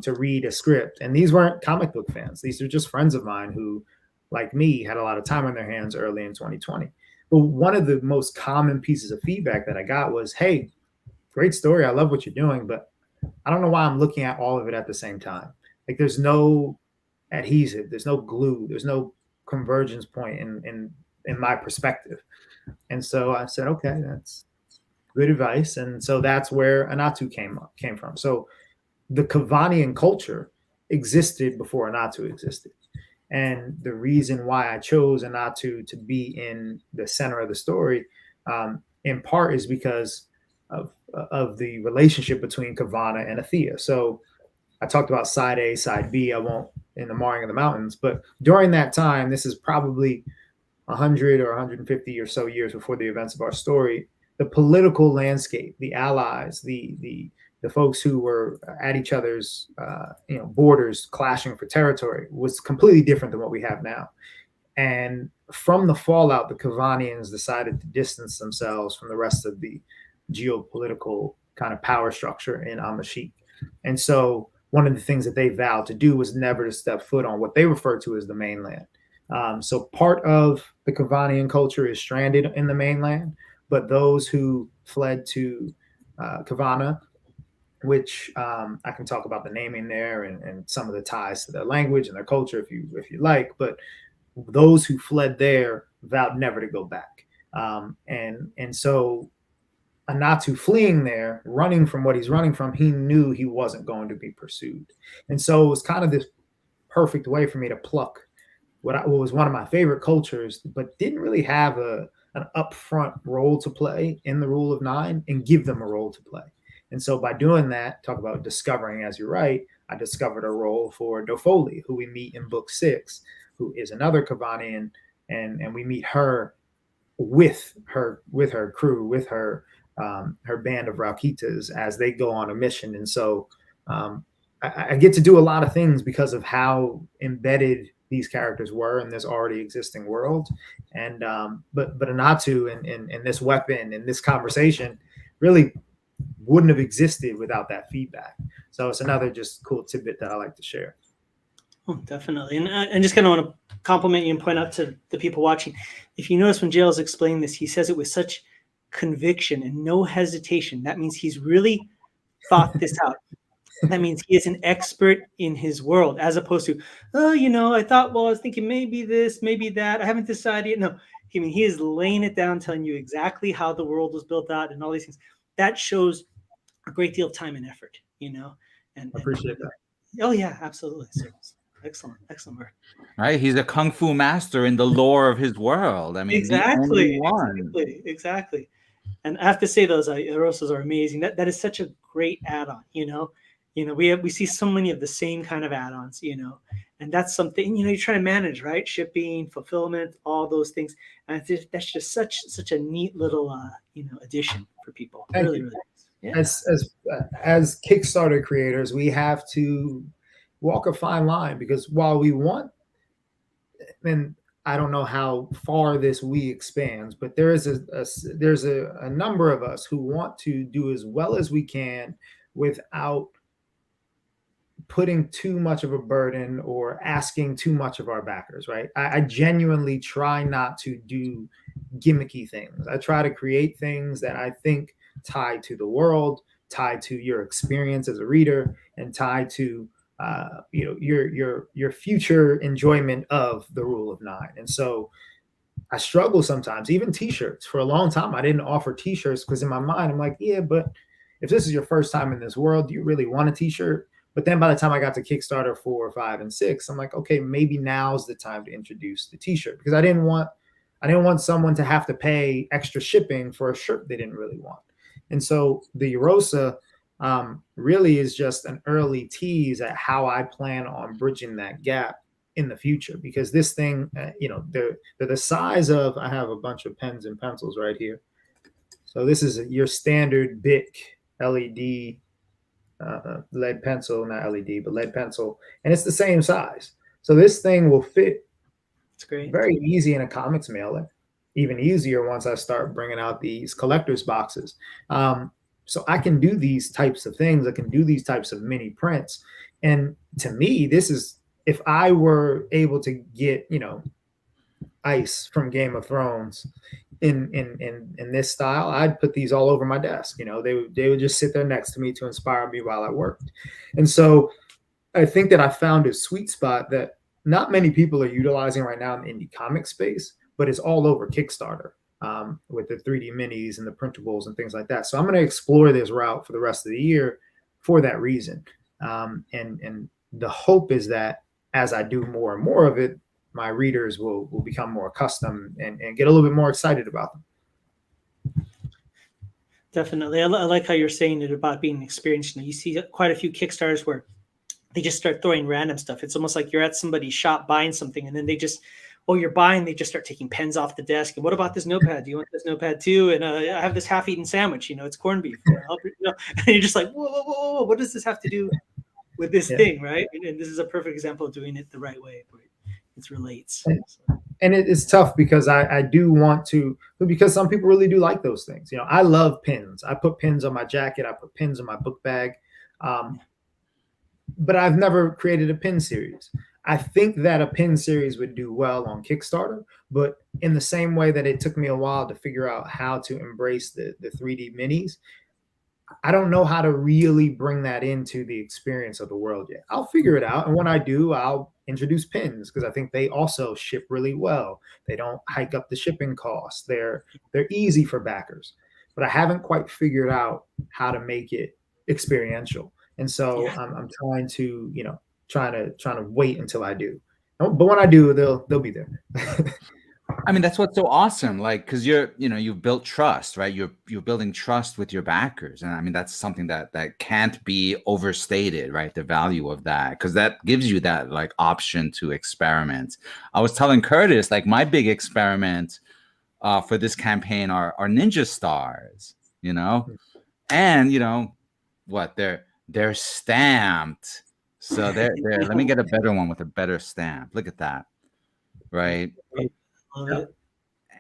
to read a script. And these weren't comic book fans. These are just friends of mine who, like me, had a lot of time on their hands early in 2020. But one of the most common pieces of feedback that I got was, hey, great story. I love what you're doing, but I don't know why I'm looking at all of it at the same time. Like, there's no adhesive, there's no glue, there's no convergence point in my perspective. And so I said, okay, that's good advice. And so that's where Anatu came from. So the Kavanian culture existed before Anatu existed. And the reason why I chose Anatu to be in the center of the story, in part, is because of the relationship between Kavana and Athea. So I talked about side A, side B. I won't in the Marring of the Mountains, but during that time, this is probably 100 or 150 or so years before the events of our story, the political landscape, the allies, the folks who were at each other's borders, clashing for territory, was completely different than what we have now. And from the fallout, the Kavanians decided to distance themselves from the rest of the geopolitical kind of power structure in Amashik. And so one of the things that they vowed to do was never to step foot on what they refer to as the mainland. So part of the Kavanian culture is stranded in the mainland, but those who fled to Kavana, which I can talk about the naming there and some of the ties to their language and their culture if you like, but those who fled there vowed never to go back. And so Anatu fleeing there, running from what he's running from, he knew he wasn't going to be pursued. And so it was kind of this perfect way for me to pluck what was one of my favorite cultures, but didn't really have an upfront role to play in the Rule of Nine, and give them a role to play. And so by doing that, talk about discovering as you write, I discovered a role for Dofoli, who we meet in book 6, who is another Kavanian, and we meet her with her crew, with her band of Raukitas as they go on a mission. And so I get to do a lot of things because of how embedded these characters were in this already existing world. And but Anatu and this weapon and this conversation really wouldn't have existed without that feedback. So it's another just cool tidbit that I like to share. Oh, definitely. And just kind of want to compliment you and point out to the people watching, if you notice when Jail's explaining this, he says it with such conviction and no hesitation. That means he's really thought this out. That means he is an expert in his world, as opposed to, I was thinking maybe this, maybe that. I haven't decided. No, he is laying it down, telling you exactly how the world was built out and all these things. That shows a great deal of time and effort, And I appreciate that. Oh yeah, absolutely. So, excellent work. Right, he's a kung fu master in the lore of his world. I mean, exactly. And I have to say, those Erosas are amazing. That is such a great add-on. We see so many of the same kind of add-ons. And that's something you're trying to manage, right? Shipping, fulfillment, all those things. And that's just such a neat little addition for people. Really, really. Yeah. As Kickstarter creators, we're walk a fine line, because while we want, and I don't know how far this we expands, but there is there's a number of us who want to do as well as we can without putting too much of a burden or asking too much of our backers, right? I genuinely try not to do gimmicky things. I try to create things that I think tie to the world, tie to your experience as a reader, and tie to your future enjoyment of the Rule of Nine. And so I struggle sometimes, even t-shirts. For a long time, I didn't offer t-shirts because in my mind, I'm like, yeah, but if this is your first time in this world, do you really want a t-shirt? But then by the time I got to Kickstarter 4, 5, and 6, I'm like, okay, maybe now's the time to introduce the t-shirt, because I didn't want someone to have to pay extra shipping for a shirt they didn't really want. And so the Eurosa really is just an early tease at how I plan on bridging that gap in the future, because this thing, they're the size of, I have a bunch of pens and pencils right here. So this is your standard Bic LED lead pencil, not LED, but lead pencil, and it's the same size. So this thing will fit. It's great. Very easy in a comics mailer, even easier once I start bringing out these collector's boxes. So I can do these types of things. I can do these types of mini prints. And to me, this is, if I were able to get, Ice from Game of Thrones in this style, I'd put these all over my desk. They would just sit there next to me to inspire me while I worked. And so I think that I found a sweet spot that not many people are utilizing right now in the indie comic space, but it's all over Kickstarter with the 3D minis and the printables and things like that. So I'm going to explore this route for the rest of the year for that reason. And the hope is that as I do more and more of it, my readers will become more accustomed and get a little bit more excited about them. Definitely. I like how you're saying it about being experienced. You see quite a few Kickstarters where they just start throwing random stuff. It's almost like you're at somebody's shop buying something, and then they just, you're buying, they just start taking pens off the desk. And what about this notepad? Do you want this notepad too? And I have this half-eaten sandwich, it's corned beef. And you're just like, whoa, what does this have to do with this thing, right? And this is a perfect example of doing it the right way, where it relates. And it's tough because I do want to, because some people really do like those things. I love pins. I put pins on my jacket. I put pins on my book bag. But I've never created a pin series. I think that a pin series would do well on Kickstarter, but in the same way that it took me a while to figure out how to embrace the 3D minis, I don't know how to really bring that into the experience of the world yet. I'll figure it out. And when I do, I'll introduce pins, because I think they also ship really well. They don't hike up the shipping costs. They're easy for backers, but I haven't quite figured out how to make it experiential. And so I'm trying to, trying to wait until I do. But when I do, they'll be there. I mean, that's what's so awesome. Like, because you've built trust, right? You're building trust with your backers, and I mean that's something that can't be overstated, right? The value of that, because that gives you that like option to experiment. I was telling Curtis, like my big experiment for this campaign are ninja stars, and what they're stamped. So they're let me get a better one with a better stamp. Look at that, right?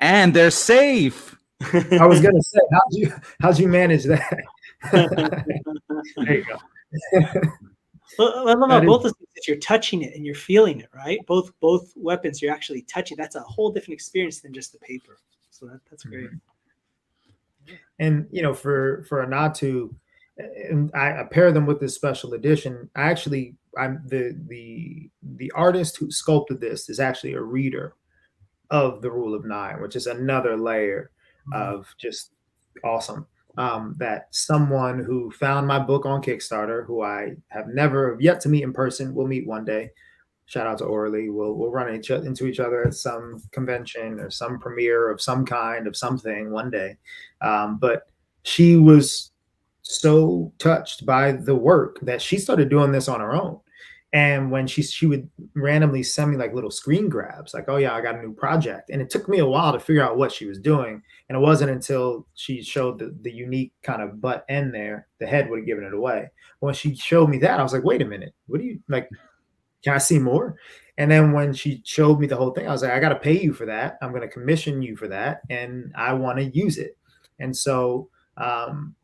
And they're safe. I was gonna say, how'd you manage that? There you go. Well, I love about both of things that you're touching it and you're feeling it, right? Both weapons you're actually touching. That's a whole different experience than just the paper. So that's great. And for a nod to, and I pair them with this special edition. I'm the artist who sculpted this is actually a reader of the Rule of Nine, which is another layer of just awesome. That someone who found my book on Kickstarter, who I have never yet to meet in person, will meet one day. Shout out to Orly. We'll run into each other at some convention or some premiere of some kind of something one day. But she was so touched by the work that she started doing this on her own. And when she would randomly send me like little screen grabs, like, oh yeah, I got a new project. And it took me a while to figure out what she was doing. And it wasn't until she showed the unique kind of butt end there, the head would have given it away. When she showed me that, I was like, wait a minute, what do you like? can I see more? And then when she showed me the whole thing, I was like, I got to pay you for that. I'm going to commission you for that. And I want to use it. And so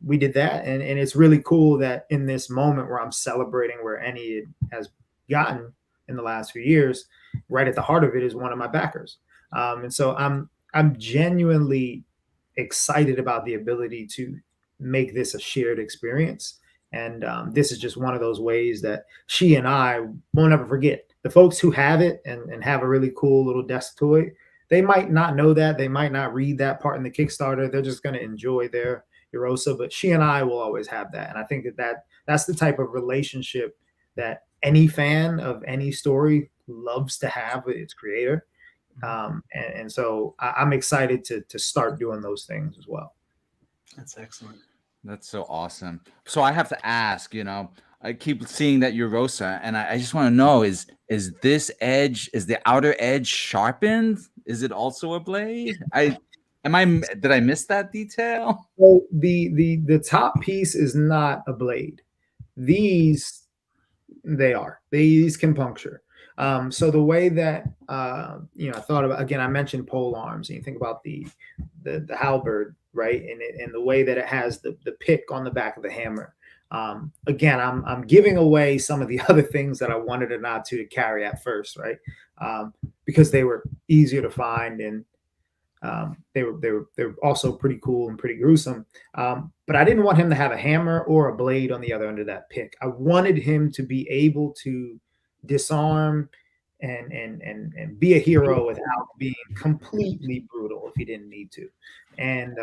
we did that. And it's really cool that in this moment where I'm celebrating where Ennead has gotten in the last few years, right at the heart of it is one of my backers. And so I'm genuinely excited about the ability to make this a shared experience. And this is just one of those ways that she and I won't ever forget. The folks who have it and have a really cool little desk toy, they might not know that. They might not read that part in the Kickstarter. They're just going to enjoy their Erosa. But she and I will always have that. And I think that's the type of relationship that any fan of any story loves to have with its creator. And so I'm excited to start doing those things as well. That's excellent. That's so awesome. So I have to ask, I keep seeing that Erosa, and I just want to know, is the outer edge sharpened? Is it also a blade? Did I miss that detail? Well, the top piece is not a blade. These can puncture. So the way that I thought about, again, I mentioned pole arms, and you think about the halberd, right? And the way that it has the pick on the back of the hammer. Again, I'm giving away some of the other things that I wanted Ennead to carry at first, right? Because they were easier to find, and they were also pretty cool and pretty gruesome. But I didn't want him to have a hammer or a blade on the other end of that pick. I wanted him to be able to disarm and be a hero without being completely brutal if he didn't need to. And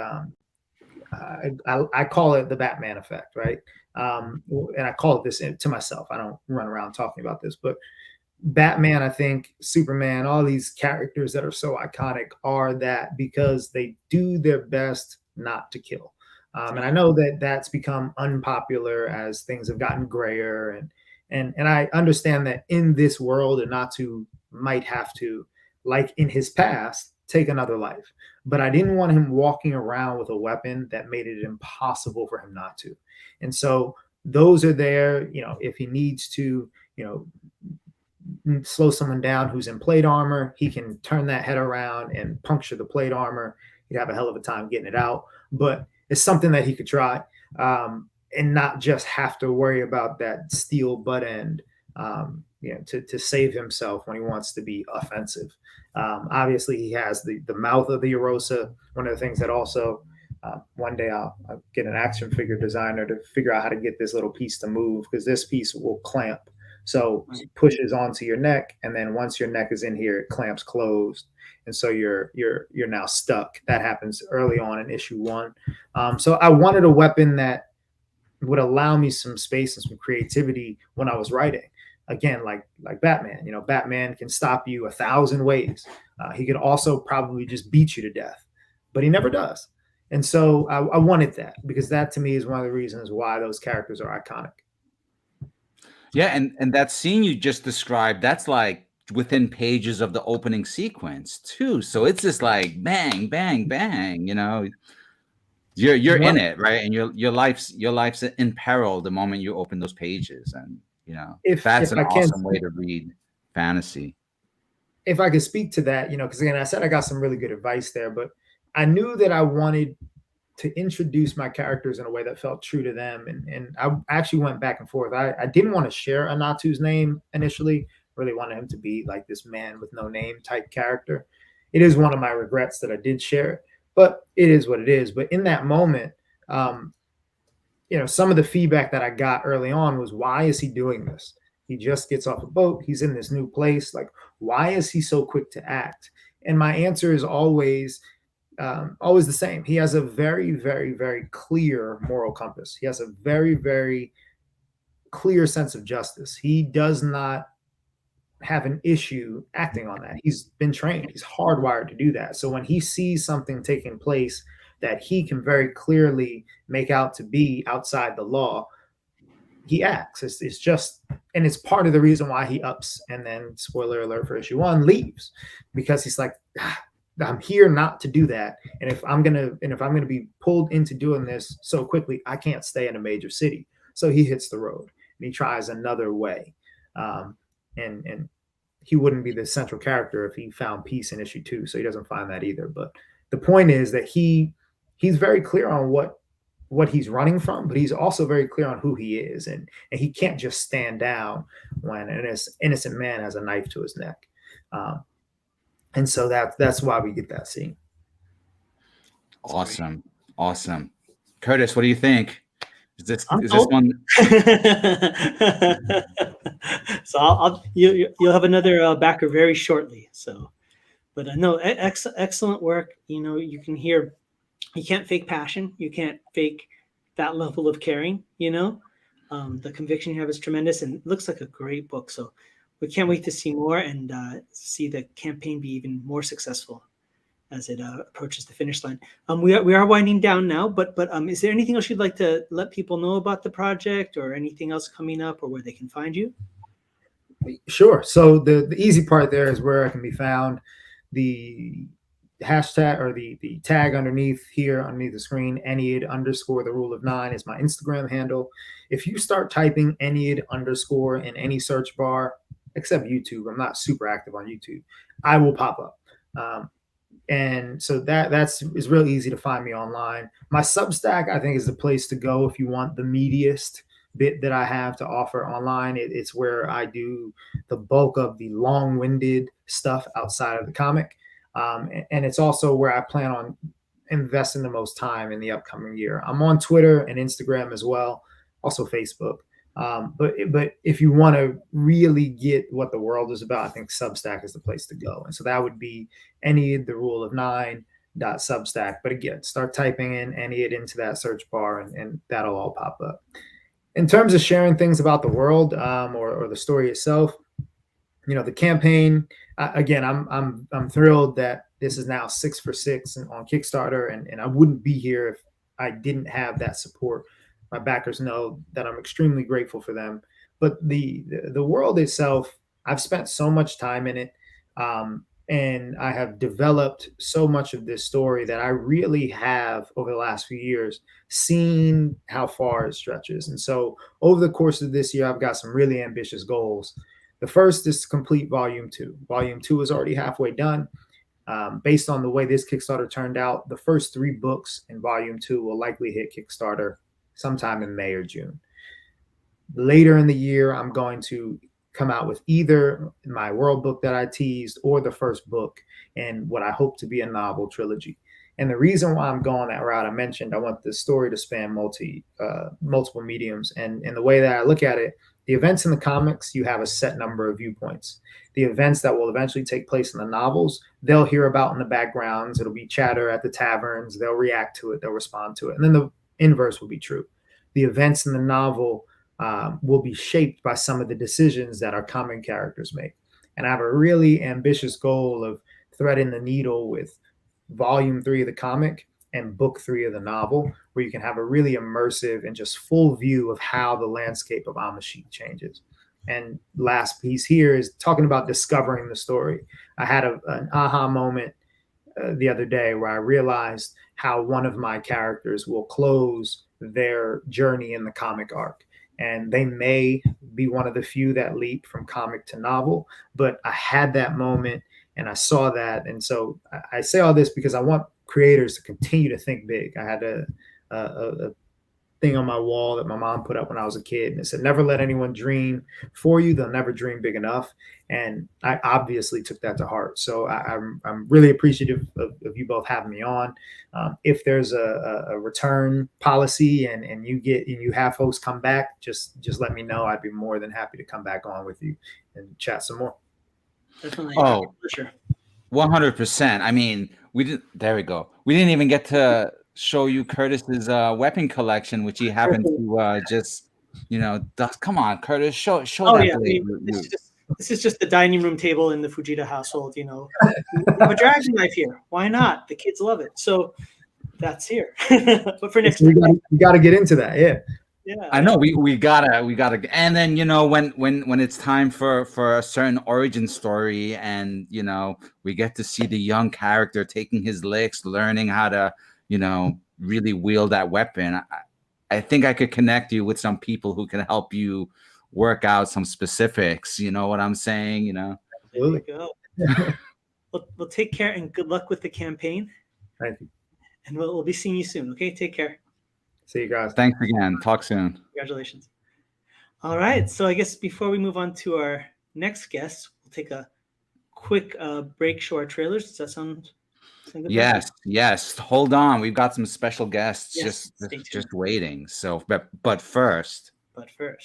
I call it the Batman effect, right? And I call it this to myself. I don't run around talking about this, but Batman, I think, Superman, all these characters that are so iconic are that because they do their best not to kill. And I know that that's become unpopular as things have gotten grayer, and I understand that in this world, Ennead might have to, like in his past, take another life. But I didn't want him walking around with a weapon that made it impossible for him not to. And so those are there, if he needs to, slow someone down who's in plate armor, he can turn that head around and puncture the plate armor. He'd have a hell of a time getting it out, but it's something that he could try, and not just have to worry about that steel butt end, to save himself when he wants to be offensive. Obviously, he has the mouth of the Erosa. One of the things that also, one day I'll get an action figure designer to figure out how to get this little piece to move, because this piece will clamp. So it pushes onto your neck, and then once your neck is in here, it clamps closed, and so you're now stuck. That happens early on in issue 1. So I wanted a weapon that would allow me some space and some creativity when I was writing. Again, like Batman. Batman can stop you 1,000 ways. He could also probably just beat you to death, but he never does. And so I wanted that, because that to me is one of the reasons why those characters are iconic. Yeah, and that scene you just described, that's like within pages of the opening sequence too. So it's just like bang, bang, bang. You're in it, right? And your life's in peril the moment you open those pages, and that's an awesome way to read fantasy. If I could speak to that, because again, I said I got some really good advice there, but I knew that I wanted to introduce my characters in a way that felt true to them. And I actually went back and forth. I didn't want to share Ennead's name initially. Really wanted him to be like this man with no name type character. It is one of my regrets that I did share it, but it is what it is. But in that moment, some of the feedback that I got early on was, why is he doing this? He just gets off a boat. He's in this new place. Like, why is he so quick to act? And my answer is always the same. He has a very, very, very clear moral compass. He has a very, very clear sense of justice. He does not have an issue acting on that. He's been trained. He's hardwired to do that. So when he sees something taking place that he can very clearly make out to be outside the law, he acts. It's just, and it's part of the reason why he ups and then, spoiler alert for issue 1, leaves, because he's like, I'm here not to do that. And if I'm gonna be pulled into doing this so quickly, I can't stay in a major city. So he hits the road and he tries another way. and he wouldn't be the central character if he found peace in issue 2. So he doesn't find that either. But the point is that he's very clear on what he's running from, but he's also very clear on who he is, and he can't just stand down when an innocent man has a knife to his neck. And so that's why we get that scene. Awesome. Curtis, what do you think? Is this one? So you'll have another backer very shortly. So, but no, excellent work. You know, you can hear, you can't fake passion. You can't fake that level of caring. You know, the conviction you have is tremendous, and it looks like a great book. So we can't wait to see more and see the campaign be even more successful as it approaches the finish line. We are winding down now, but is there anything else you'd like to let people know about the project, or anything else coming up, or where they can find you? Sure. So the easy part there is where I can be found. The hashtag or the tag underneath the screen, Ennead _ the rule of 9 is my Instagram handle. If you start typing Ennead _ in any search bar, except YouTube, I'm not super active on YouTube, I will pop up. And so that's real easy to find me online. My Substack, I think, is the place to go if you want the meatiest bit that I have to offer online. It's where I do the bulk of the long-winded stuff outside of the comic. And it's also where I plan on investing the most time in the upcoming year. I'm on Twitter and Instagram as well, also Facebook. But if you want to really get what the world is about, I think Substack is the place to go. And so that would be Ennead the rule of 9.substack. But again, start typing in Ennead into that search bar, and that'll all pop up. In terms of sharing things about the world, or the story itself, you know, the campaign, again, I'm thrilled that this is now 6 for 6 on Kickstarter, and I wouldn't be here if I didn't have that support. My backers know that I'm extremely grateful for them. But the world itself, I've spent so much time in it, and I have developed so much of this story that I really have, over the last few years, seen how far it stretches. And so over the course of this year, I've got some really ambitious goals. The first is to complete Volume 2. Volume 2 is already halfway done. Based on the way this Kickstarter turned out, the first 3 books in Volume 2 will likely hit Kickstarter sometime in May or June. Later in the year, I'm going to come out with either my world book that I teased or the first book in what I hope to be a novel trilogy. And the reason why I'm going that route, I mentioned I want the story to span multiple mediums. And the way that I look at it, the events in the comics, you have a set number of viewpoints. The events that will eventually take place in the novels, they'll hear about in the backgrounds. It'll be chatter at the taverns. They'll react to it. They'll respond to it. And then the inverse will be true. The events in the novel will be shaped by some of the decisions that our comic characters make. And I have a really ambitious goal of threading the needle with Volume 3 of the comic and Book 3 of the novel, where you can have a really immersive and just full view of how the landscape of Amashik changes. And last piece here is talking about discovering the story. I had an aha moment the other day where I realized how one of my characters will close their journey in the comic arc. And they may be one of the few that leap from comic to novel, but I had that moment and I saw that. And so I say all this because I want creators to continue to think big. I had a thing on my wall that my mom put up when I was a kid, and it said, never let anyone dream for you. They'll never dream big enough. And I obviously took that to heart. So I'm really appreciative of you both having me on. If there's a return policy and you have folks come back, just let me know. I'd be more than happy to come back on with you and chat some more. Definitely. Oh, for sure. 100%. I mean, there we go. We didn't even get to show you Curtis's weapon collection, which he happened to just, come on, Curtis, show that. Yeah, blade. This is just the dining room table in the Fujita household, We have a dragon knife here. Why not? The kids love it. So that's here. But for next time. We got to get into that. Yeah. Yeah. I know we gotta, and then when it's time for a certain origin story, and we get to see the young character taking his licks, learning how to really wield that weapon. I think I could connect you with some people who can help you work out some specifics. You know what I'm saying? You know. There you go. Well, take care and good luck with the campaign. Thank you. And we'll be seeing you soon. Okay, take care. See you guys. Thanks again. Talk soon. Congratulations. All right. So I guess before we move on to our next guest, we'll take a quick break, show our trailers. Does that sound good? Yes. Hold on. We've got some special guests just waiting. So, but first. Okay.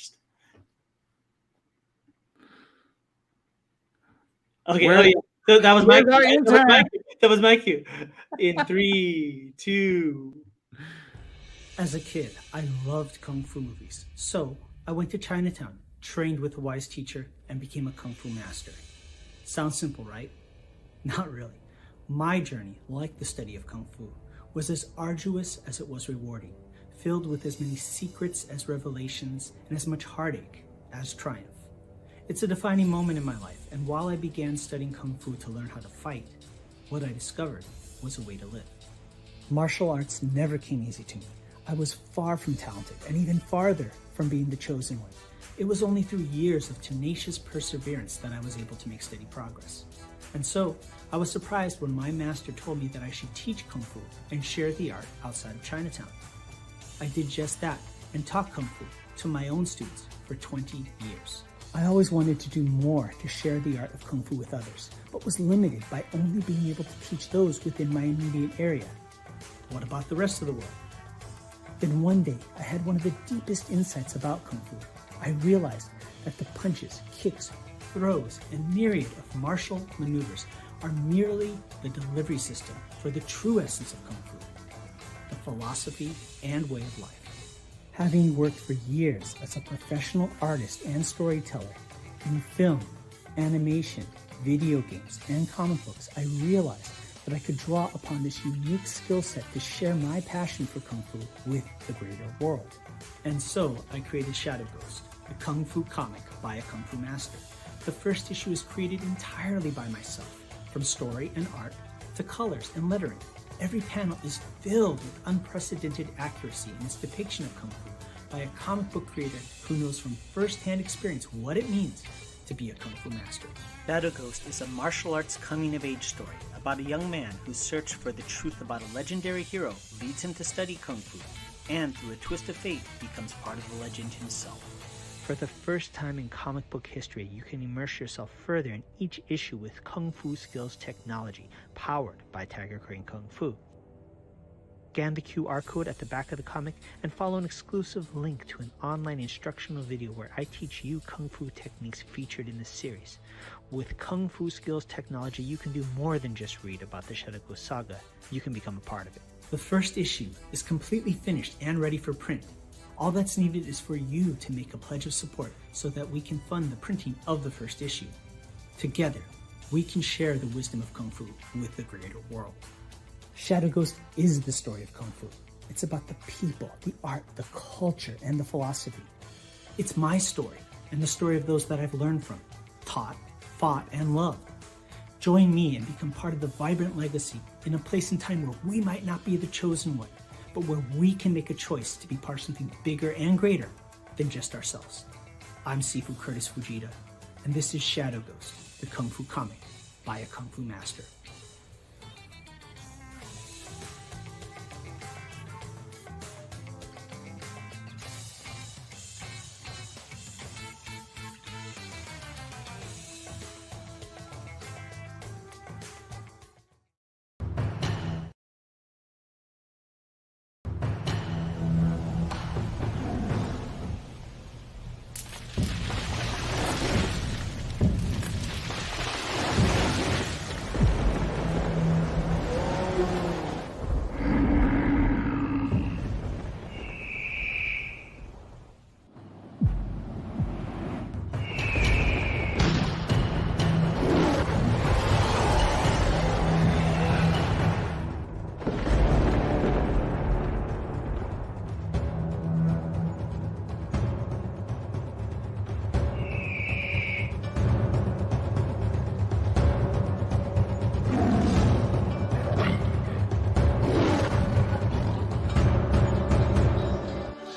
So that was my cue. In 3, 2. As a kid, I loved Kung Fu movies. So I went to Chinatown, trained with a wise teacher, and became a Kung Fu master. Sounds simple, right? Not really. My journey, like the study of Kung Fu, was as arduous as it was rewarding, filled with as many secrets as revelations and as much heartache as triumph. It's a defining moment in my life, and while I began studying Kung Fu to learn how to fight, what I discovered was a way to live. Martial arts never came easy to me. I was far from talented, and even farther from being the chosen one. It was only through years of tenacious perseverance that I was able to make steady progress. And so, I was surprised when my master told me that I should teach Kung Fu and share the art outside of Chinatown. I did just that and taught Kung Fu to my own students for 20 years. I always wanted to do more to share the art of Kung Fu with others, but was limited by only being able to teach those within my immediate area. What about the rest of the world? Then one day, I had one of the deepest insights about Kung Fu. I realized that the punches, kicks, throws, and myriad of martial maneuvers are merely the delivery system for the true essence of Kung Fu, the philosophy and way of life. Having worked for years as a professional artist and storyteller in film, animation, video games, and comic books, I realized that I could draw upon this unique skill set to share my passion for Kung Fu with the greater world. And so I created Shadow Ghost, a Kung Fu comic by a Kung Fu master. The first issue is created entirely by myself, from story and art to colors and lettering. Every panel is filled with unprecedented accuracy in its depiction of Kung Fu by a comic book creator who knows from first-hand experience what it means to be a Kung Fu master. Shadow Ghost is a martial arts coming-of-age story about a young man whose search for the truth about a legendary hero leads him to study Kung Fu, and through a twist of fate becomes part of the legend himself. For the first time in comic book history, you can immerse yourself further in each issue with Kung Fu skills technology, powered by Tiger Crane Kung Fu. Scan the QR code at the back of the comic and follow an exclusive link to an online instructional video where I teach you Kung Fu techniques featured in this series. With Kung Fu skills technology, you can do more than just read about the Shadow Ghost saga. You can become a part of it. The first issue is completely finished and ready for print. All that's needed is for you to make a pledge of support so that we can fund the printing of the first issue. Together, we can share the wisdom of Kung Fu with the greater world. Shadow Ghost is the story of Kung Fu. It's about the people, the art, the culture, and the philosophy. It's my story and the story of those that I've learned from, taught, fought, and loved. Join me and become part of the vibrant legacy in a place and time where we might not be the chosen one, but where we can make a choice to be part of something bigger and greater than just ourselves. I'm Sifu Curtis Fujita, and this is Shadow Ghost, the Kung Fu comic by a Kung Fu master.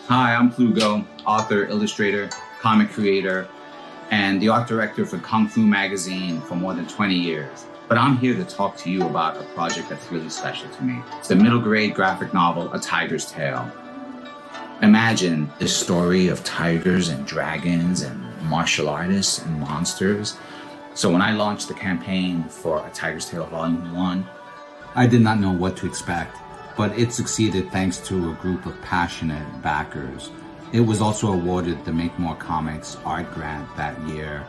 Hi, I'm Plugo, author, illustrator, comic creator, and the art director for Kung Fu magazine for more than 20 years. But I'm here to talk to you about a project that's really special to me. It's the middle grade graphic novel, A Tiger's Tale. Imagine the story of tigers and dragons and martial artists and monsters. So when I launched the campaign for A Tiger's Tale Volume 1, I did not know what to expect, but it succeeded thanks to a group of passionate backers. It was also awarded the Make More Comics art grant that year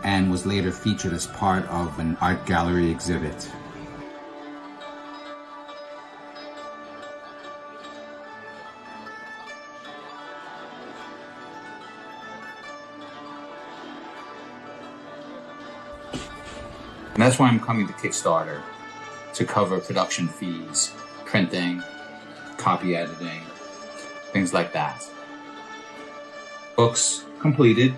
and was later featured as part of an art gallery exhibit. And that's why I'm coming to Kickstarter, to cover production fees, printing, copy editing, things like that. Books completed,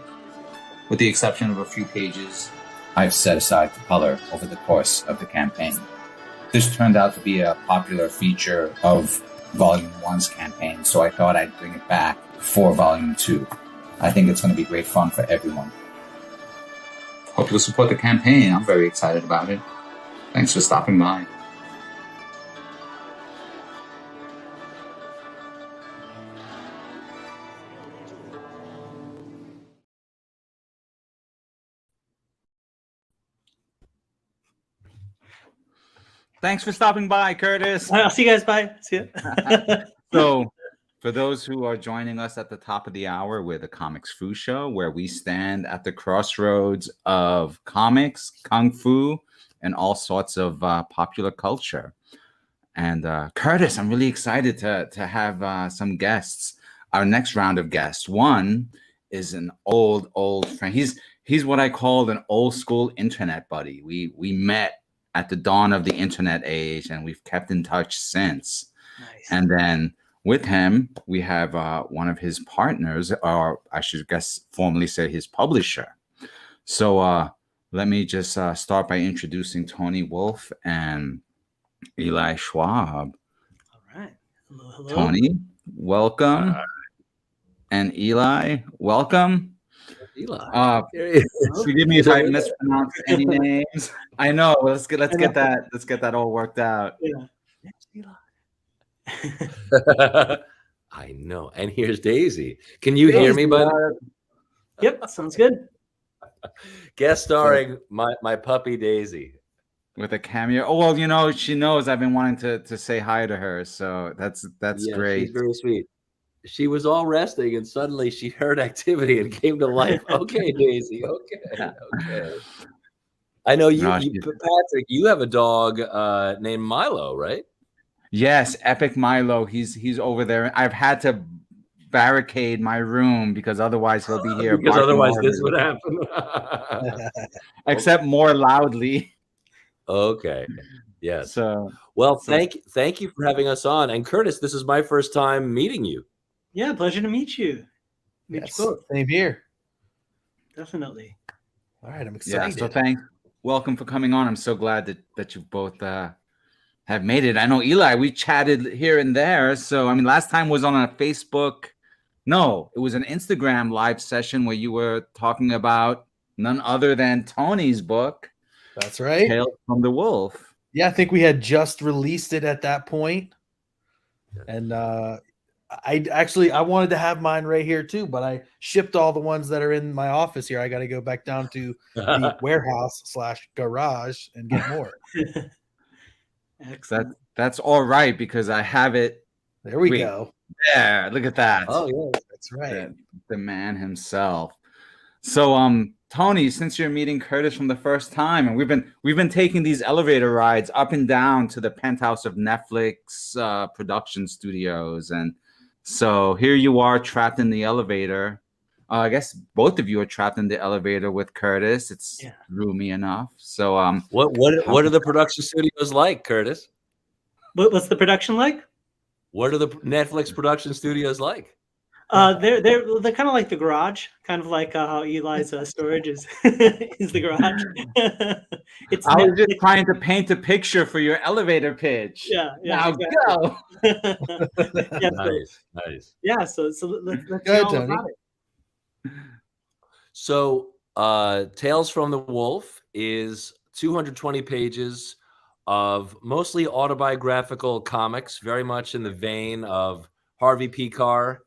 with the exception of a few pages I've set aside for color over the course of the campaign. This turned out to be a popular feature of Volume 1's campaign, so I thought I'd bring it back for Volume 2. I think it's going to be great fun for everyone. Hope you'll support the campaign. I'm very excited about it. Thanks for stopping by. Thanks for stopping by, Curtis. I'll see you guys. Bye. See ya. So, for those who are joining us at the top of the hour, we're the Comics Fu Show, where we stand at the crossroads of comics, kung fu, and all sorts of popular culture. And Curtis, I'm really excited to have some guests. Our next round of guests. One is an old friend. He's what I call an old school internet buddy. We met at the dawn of the internet age, and we've kept in touch since. Nice. And then with him, we have one of his partners, or I should guess formally say his publisher. So let me just start by introducing Tony Wolf and Eli Schwab. All right. Hello. Tony, welcome. And Eli, welcome. Eli. Forgive me if I mispronounce any names. I know. Let's get that all worked out. Yeah. I know. And here's Daisy. Can you hear me, buddy? Yep, sounds good. Guest starring my puppy Daisy. With a cameo. Oh, well, you know, she knows I've been wanting to say hi to her, so that's great. She's very sweet. She was all resting, and suddenly she heard activity and came to life. Okay, Daisy. Okay. I know Patrick. You have a dog named Milo, right? Yes, Epic Milo. He's over there. I've had to barricade my room because otherwise he'll be here. Because otherwise this would happen. Except more loudly. Okay. Yes. So thank you for having us on. And Curtis, this is my first time meeting you. Yeah, pleasure to meet you. Yes, same here. Definitely. All right, I'm excited. Yeah, so welcome for coming on. I'm so glad that you both have made it. I know, Eli, we chatted here and there. So, I mean, last time was on a Facebook. No, it was an Instagram live session where you were talking about none other than Tony's book. That's right. Tales from the Wolf. Yeah, I think we had just released it at that point. And I wanted to have mine right here too, but I shipped all the ones that are in my office here. I got to go back down to the warehouse/garage and get more. Excellent. That's all right because I have it. There we go. There, look at that. Oh yeah, that's right. The man himself. So Tony, since you're meeting Curtis from the first time, and we've been taking these elevator rides up and down to the penthouse of Netflix production studios, and so here you are trapped in the elevator. I guess both of you are trapped in the elevator with Curtis. It's roomy enough. So what are the production studios like, Curtis? What's the production like? What are the Netflix production studios like? They're kind of like the garage, kind of like how Eli's storage is is the garage. I was just trying to paint a picture for your elevator pitch. Yeah. Now exactly. go. Nice. Yeah, so let's Go ahead, all Tony. about it. So Tales from the Wolf is 220 pages of mostly autobiographical comics, very much in the vein of Harvey P. Carr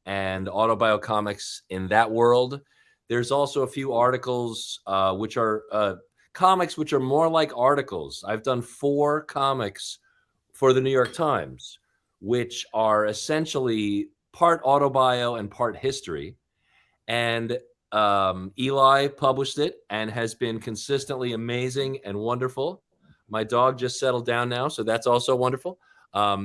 and autobio-comics in that world. There's also a few articles which are comics which are more like articles. I've done 4 comics for the New York Times, which are essentially part autobio and part history. And Eli published it and has been consistently amazing and wonderful. My dog just settled down now, so that's also wonderful.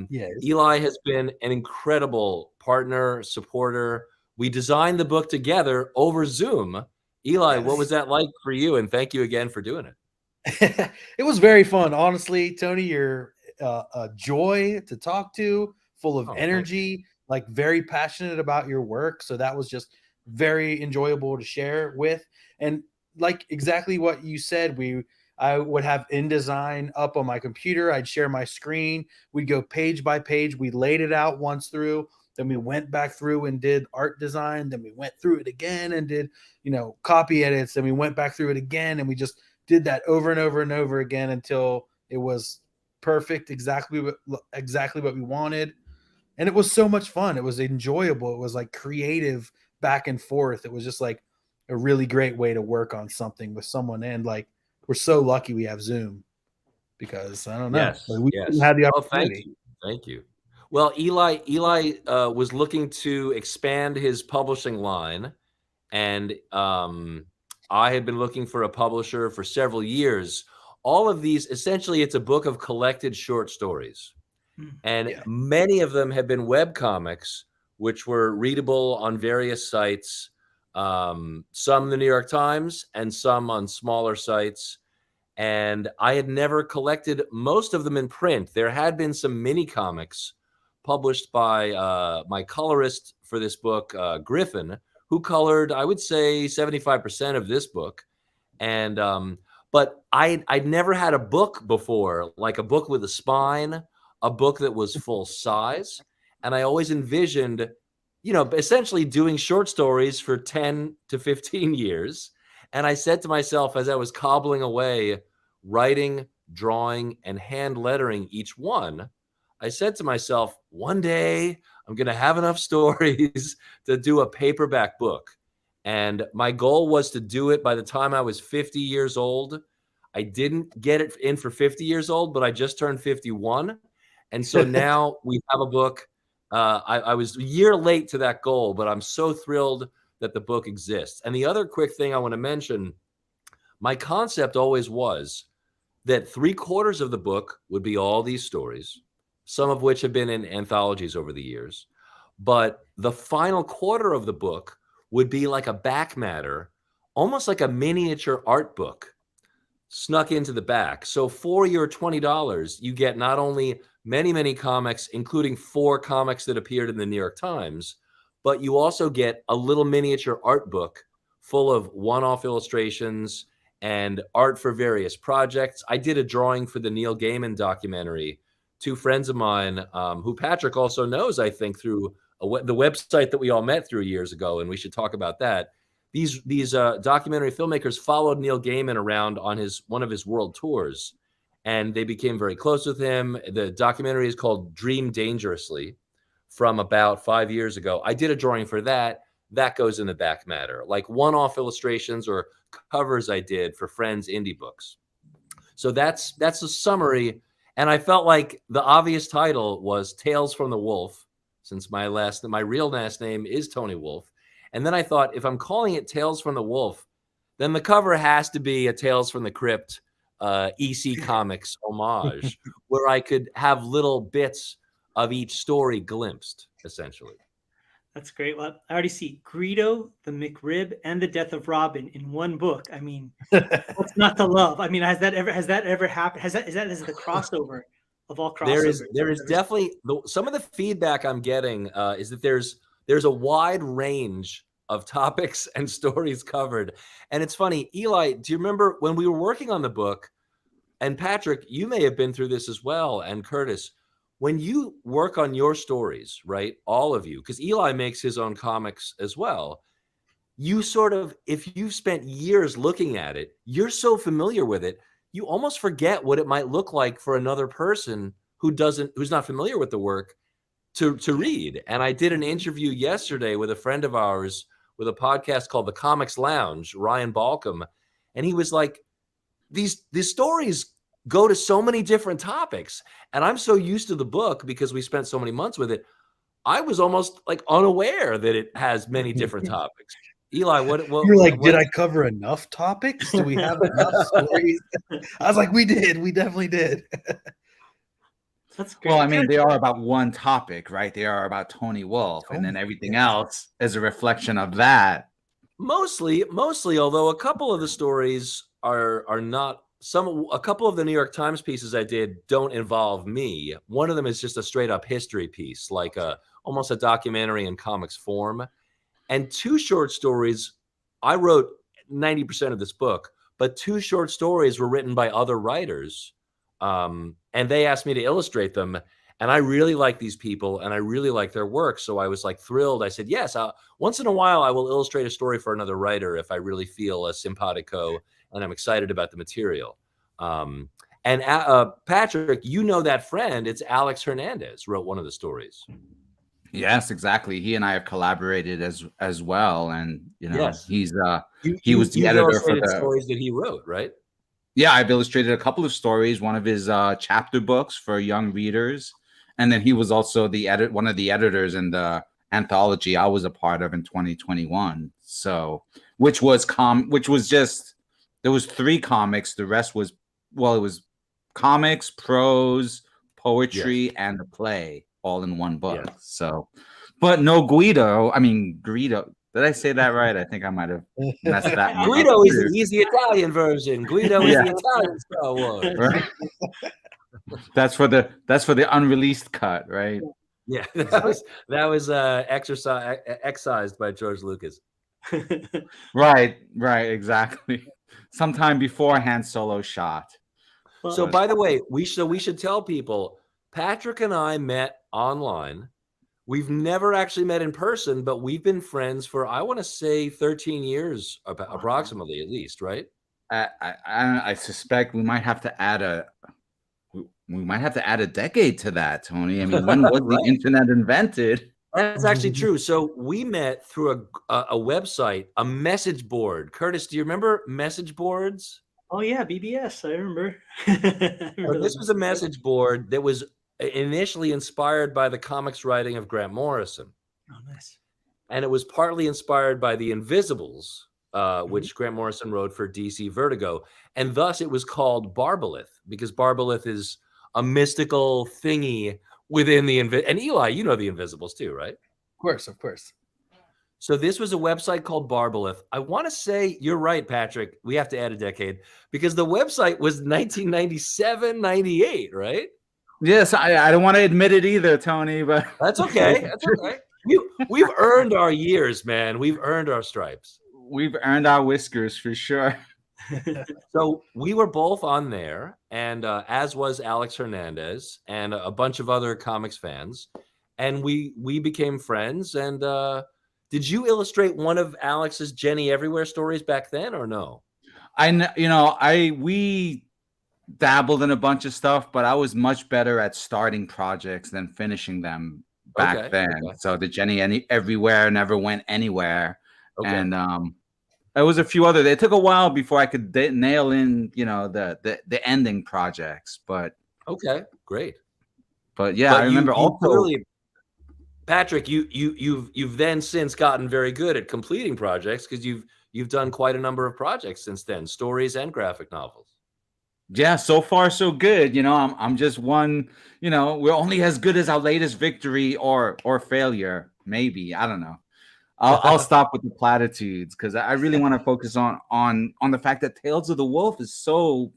Yes. Eli has been an incredible partner, supporter. We designed the book together over Zoom. Eli, Yes. what was that like for you? And thank you again for doing it. It was very fun. Honestly, Tony, you're a joy to talk to, full of energy, like very passionate about your work. So that was just very enjoyable to share with. And like exactly what you said, I would have InDesign up on my computer. I'd share my screen. We'd go page by page. We laid it out once through. Then we went back through and did art design. Then we went through it again and did, copy edits. Then we went back through it again. And we just did that over and over and over again until it was perfect, exactly what we wanted. And it was so much fun. It was enjoyable. It was like creative back and forth. It was just like a really great way to work on something with someone. And like, we're so lucky we have Zoom because I don't know. Yes, we yes. had the opportunity. Thank you. Well, Eli was looking to expand his publishing line, and I had been looking for a publisher for several years. All of these, essentially, it's a book of collected short stories. And many of them have been web comics, which were readable on various sites, some in the New York Times and some on smaller sites. And I had never collected most of them in print. There had been some mini comics published by my colorist for this book, Griffin, who colored, I would say, 75% of this book. And but I'd never had a book before, like a book with a spine, a book that was full size. And I always envisioned, essentially doing short stories for 10 to 15 years. And I said to myself, as I was cobbling away, writing, drawing, and hand lettering each one, I said to myself, one day I'm going to have enough stories to do a paperback book. And my goal was to do it by the time I was 50 years old. I didn't get it in for 50 years old, but I just turned 51. And so now we have a book. I was a year late to that goal, but I'm so thrilled that the book exists. And the other quick thing I want to mention, my concept always was that 3/4 of the book would be all these stories, some of which have been in anthologies over the years. But the final quarter of the book would be like a back matter, almost like a miniature art book snuck into the back. So for your $20, you get not only many, many comics, including 4 comics that appeared in the New York Times, but you also get a little miniature art book full of one-off illustrations and art for various projects. I did a drawing for the Neil Gaiman documentary. 2 friends of mine, who Patrick also knows, I think, through the website that we all met through years ago, and we should talk about that. These documentary filmmakers followed Neil Gaiman around on one of his world tours, and they became very close with him. The documentary is called Dream Dangerously, from about 5 years ago. I did a drawing for that. That goes in the back matter, like one-off illustrations or covers I did for friends' indie books. So that's a summary. And I felt like the obvious title was Tales from the Wolf, since my real last name is Tony Wolf. And then I thought, if I'm calling it Tales from the Wolf, then the cover has to be a Tales from the Crypt EC Comics homage, where I could have little bits of each story glimpsed, essentially. That's great. Well, I already see Greedo, the McRib, and the Death of Robin in one book. I mean, what's not to love? I mean, has that ever happened? Is that the crossover of all crossovers? There is definitely some of the feedback I'm getting is that there's a wide range of topics and stories covered. And it's funny, Eli, do you remember when we were working on the book? And Patrick, you may have been through this as well, and Curtis. When you work on your stories, right, all of you, because Eli makes his own comics as well, you sort of, if you've spent years looking at it, you're so familiar with it, you almost forget what it might look like for another person who's not familiar with the work to read. And I did an interview yesterday with a friend of ours with a podcast called The Comics Lounge, Ryan Balcom, and he was like, these stories go to so many different topics, and I'm so used to the book because we spent so many months with it. I was almost like unaware that it has many different topics. Eli, what you're like, did I cover enough topics? Do we have enough stories? I was like, we did. We definitely did. That's great. Well, I mean, they are about one topic, right? They are about Tony Wolf, and then everything else is a reflection of that. Mostly, although a couple of the stories are not. A couple of the New York Times pieces I did don't involve me. One of them is just a straight up history piece, like almost a documentary in comics form. And 2 short stories, I wrote 90% of this book, but 2 short stories were written by other writers. And they asked me to illustrate them. And I really like these people and I really like their work. So I was like thrilled. I said, yes, once in a while, I will illustrate a story for another writer if I really feel a simpatico and I'm excited about the material. And Patrick, you know that friend, it's Alex Hernandez wrote one of the stories. Yes, exactly. He and I have collaborated as well. And, you know, yes. he was the editor for the stories that he wrote, right? Yeah, I've illustrated a couple of stories, one of his chapter books for young readers. And then he was also one of the editors in the anthology I was a part of in 2021. So, which was just, there was 3 comics. The rest was, it was comics, prose, poetry, and the play all in one book. Yes. So, but no Guido. Did I say that right? I think I might have messed that up. Guido is the Italian version. Guido is the Italian Star Wars. Right? That's for the unreleased cut, right? Yeah, that was excised by George Lucas. Right, exactly. Sometime before Han Solo shot. So, by the way, we should tell people Patrick and I met online. We've never actually met in person, but we've been friends for, I want to say, 13 years, approximately, at least, right? I suspect we might have to add a decade to that, Tony. I mean, when was right? The internet invented? That's actually true. So we met through a website, a message board. Curtis, do you remember message boards? Oh yeah, BBS. I remember. This was a message board that was initially inspired by the comics writing of Grant Morrison. Oh, nice. And it was partly inspired by The Invisibles, which Grant Morrison wrote for DC Vertigo. And thus it was called Barbalith, because Barbalith is a mystical thingy within the and Eli, you know The Invisibles too, right? Of course. So this was a website called Barbalith. I want to say you're right, Patrick. We have to add a decade because the website was 1997, 98, right? Yes, I don't want to admit it either, Tony, but that's okay. That's okay. We've earned our years, man. We've earned our stripes. We've earned our whiskers for sure. So we were both on there, and as was Alex Hernandez and a bunch of other comics fans, and we became friends. And did you illustrate one of Alex's Jenny Everywhere stories back then, or no? We dabbled in a bunch of stuff, but I was much better at starting projects than finishing them back then. Okay. So the Jenny Everywhere never went anywhere, and there was a few other. It took a while before I could nail in, the ending projects. But okay, great. But yeah, I remember also. Patrick, you've then since gotten very good at completing projects because you've done quite a number of projects since then, stories and graphic novels. Yeah, so far so good. I'm just one. We're only as good as our latest victory or failure. Maybe, I don't know. I'll stop with the platitudes because I really want to focus on the fact that Tales of the Wolf is so,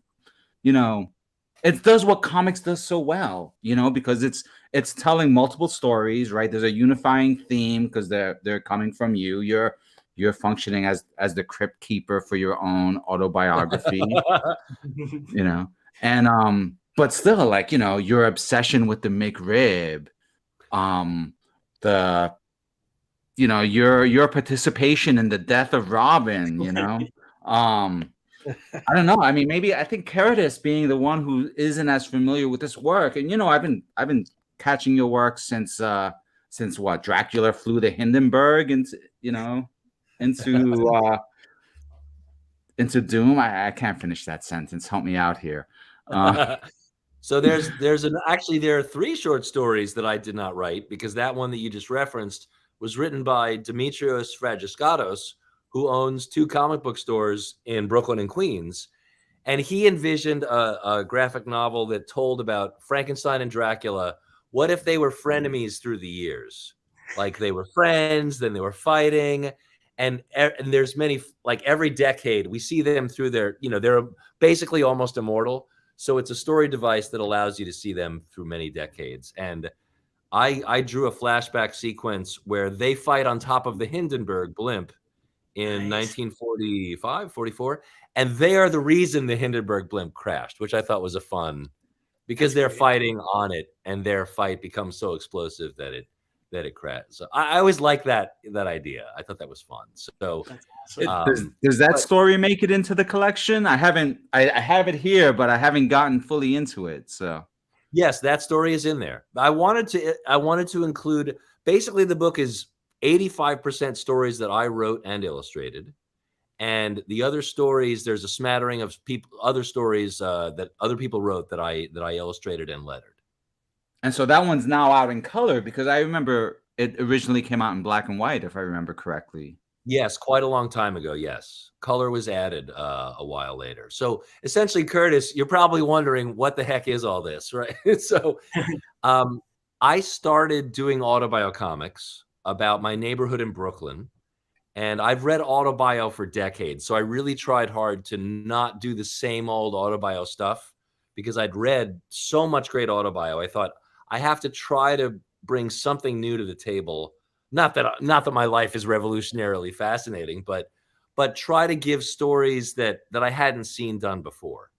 it does what comics does so well, because it's telling multiple stories, right? There's a unifying theme because they're coming from you. You're functioning as the crypt keeper for your own autobiography, and but still, your obsession with the McRib, your participation in the death of Robin, I don't know. I mean, maybe I think Curtis being the one who isn't as familiar with this work, and I've been catching your work since what, Dracula flew to Hindenburg into into Doom. I can't finish that sentence. Help me out here. So there are 3 short stories that I did not write, because that one that you just referenced was written by Dimitrios Fragiskatos, who owns 2 comic book stores in Brooklyn and Queens. And he envisioned a graphic novel that told about Frankenstein and Dracula. What if they were frenemies through the years? Like, they were friends, then they were fighting. And there's many, like, every decade we see them through they're basically almost immortal. So it's a story device that allows you to see them through many decades. And I drew a flashback sequence where they fight on top of the Hindenburg blimp in 1945, 44. And they are the reason the Hindenburg blimp crashed, which I thought was because they're fighting on it, and their fight becomes so explosive that it crashed. So I always liked that idea. I thought that was fun. So does that story make it into the collection? I have it here, but I haven't gotten fully into it. So yes, that story is in there. I wanted to include, basically the book is 85% stories that I wrote and illustrated. And the other stories, there's a smattering of other stories that other people wrote that I illustrated and lettered. And so that one's now out in color, because I remember it originally came out in black and white, if I remember correctly. Yes, quite a long time ago. Yes. Color was added a while later. So essentially, Curtis, you're probably wondering, what the heck is all this, right? So I started doing autobio-comics about my neighborhood in Brooklyn. And I've read autobio for decades. So I really tried hard to not do the same old autobio stuff, because I'd read so much great autobio. I thought, I have to try to bring something new to the table. Not that my life is revolutionarily fascinating, but try to give stories that I hadn't seen done before.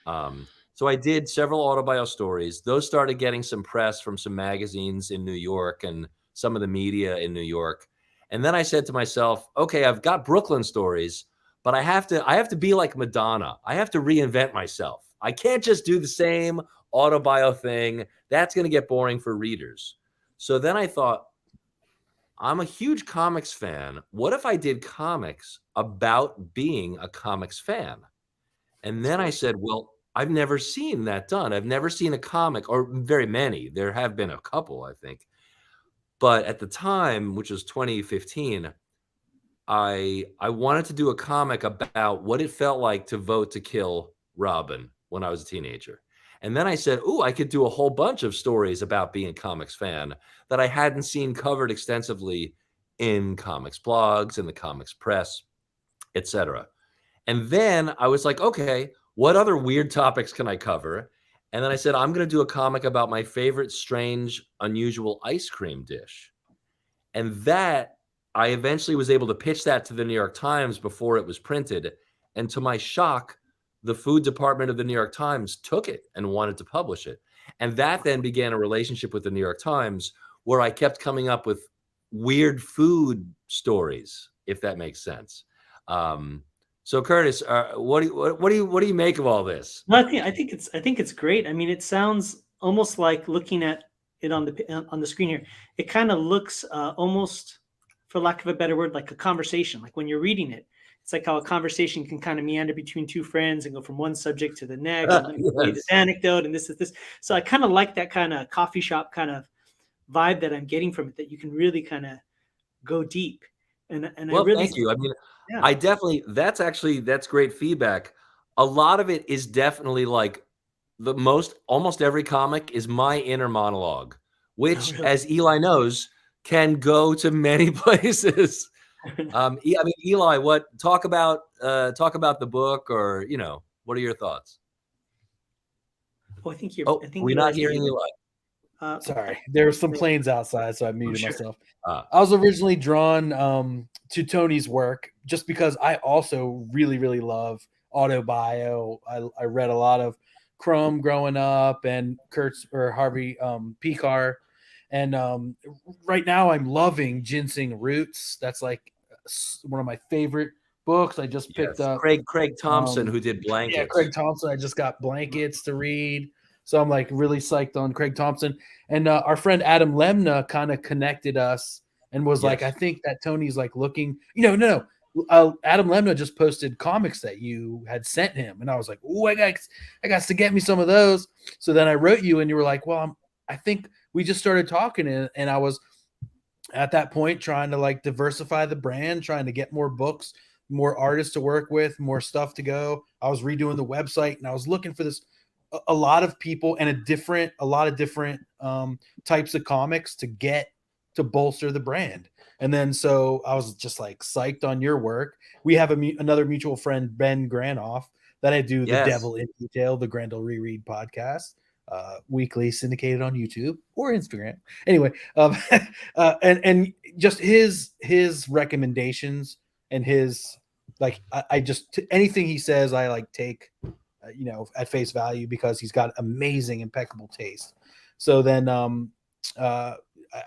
So I did several autobio stories. Those started getting some press from some magazines in New York and some of the media in New York. And then I said to myself, okay, I've got Brooklyn stories, but I have to be like Madonna. I have to reinvent myself. I can't just do the same autobio thing. That's going to get boring for readers. So then I thought, I'm a huge comics fan. What if I did comics about being a comics fan? And then I said, well, I've never seen that done. I've never seen a comic, or very many. There have been a couple, I think. But at the time, which was 2015, I wanted to do a comic about what it felt like to vote to kill Robin when I was a teenager. And then I said, ooh, I could do a whole bunch of stories about being a comics fan that I hadn't seen covered extensively in comics blogs, in the comics press, etc. And then I was like, okay, what other weird topics can I cover? And then I said, I'm going to do a comic about my favorite strange, unusual ice cream dish. And that, I eventually was able to pitch that to the New York Times before it was printed. And to my shock, the food department of the New York Times took it and wanted to publish it. And that then began a relationship with the New York Times, where I kept coming up with weird food stories, if that makes sense. So Curtis, what do you make of all this? Well, I think it's great. I mean, it sounds almost like, looking at it on the screen here, it kind of looks almost, for lack of a better word, like a conversation. Like when you're reading it, it's like how a conversation can kind of meander between two friends and go from one subject to the next. And then yes. This anecdote and this is this. So I kind of like that kind of coffee shop kind of vibe that I'm getting from it, that you can really kind of go deep. And well, I really thank you. I mean, yeah. I definitely, that's great feedback. A lot of it is definitely like almost every comic is my inner monologue, which, as Eli knows, can go to many places. I mean, Eli, talk about the book, or, what are your thoughts? Oh, I think we're not hearing Eli. Sorry, there were some planes outside, so I muted myself. I was originally drawn to Tony's work just because I also really, really love autobio. I read a lot of Crumb growing up, and Harvey Pekar, And right now I'm loving Ginseng Roots. That's like one of my favorite books. I just picked up Craig Thompson, who did Blankets. Yeah, Craig Thompson. I just got Blankets to read. So I'm like really psyched on Craig Thompson. And our friend Adam Lemna kind of connected us and was like, I think that Tony's like looking, no. Adam Lemna just posted comics that you had sent him. And I was like, oh, I got to get me some of those. So then I wrote you and you were like, well, I think we just started talking and I was at that point trying to like diversify the brand, trying to get more books, more artists to work with, more stuff to go. I was redoing the website and I was looking for a lot of people and a lot of different types of comics to bolster the brand. And then so I was just like psyched on your work. We have another mutual friend, Ben Granoff, that I do the Devil in Detail, the Grendel Reread podcast, weekly, syndicated on YouTube or Instagram. Anyway, and just his recommendations and his like I just anything he says I like take at face value because he's got amazing, impeccable taste. So then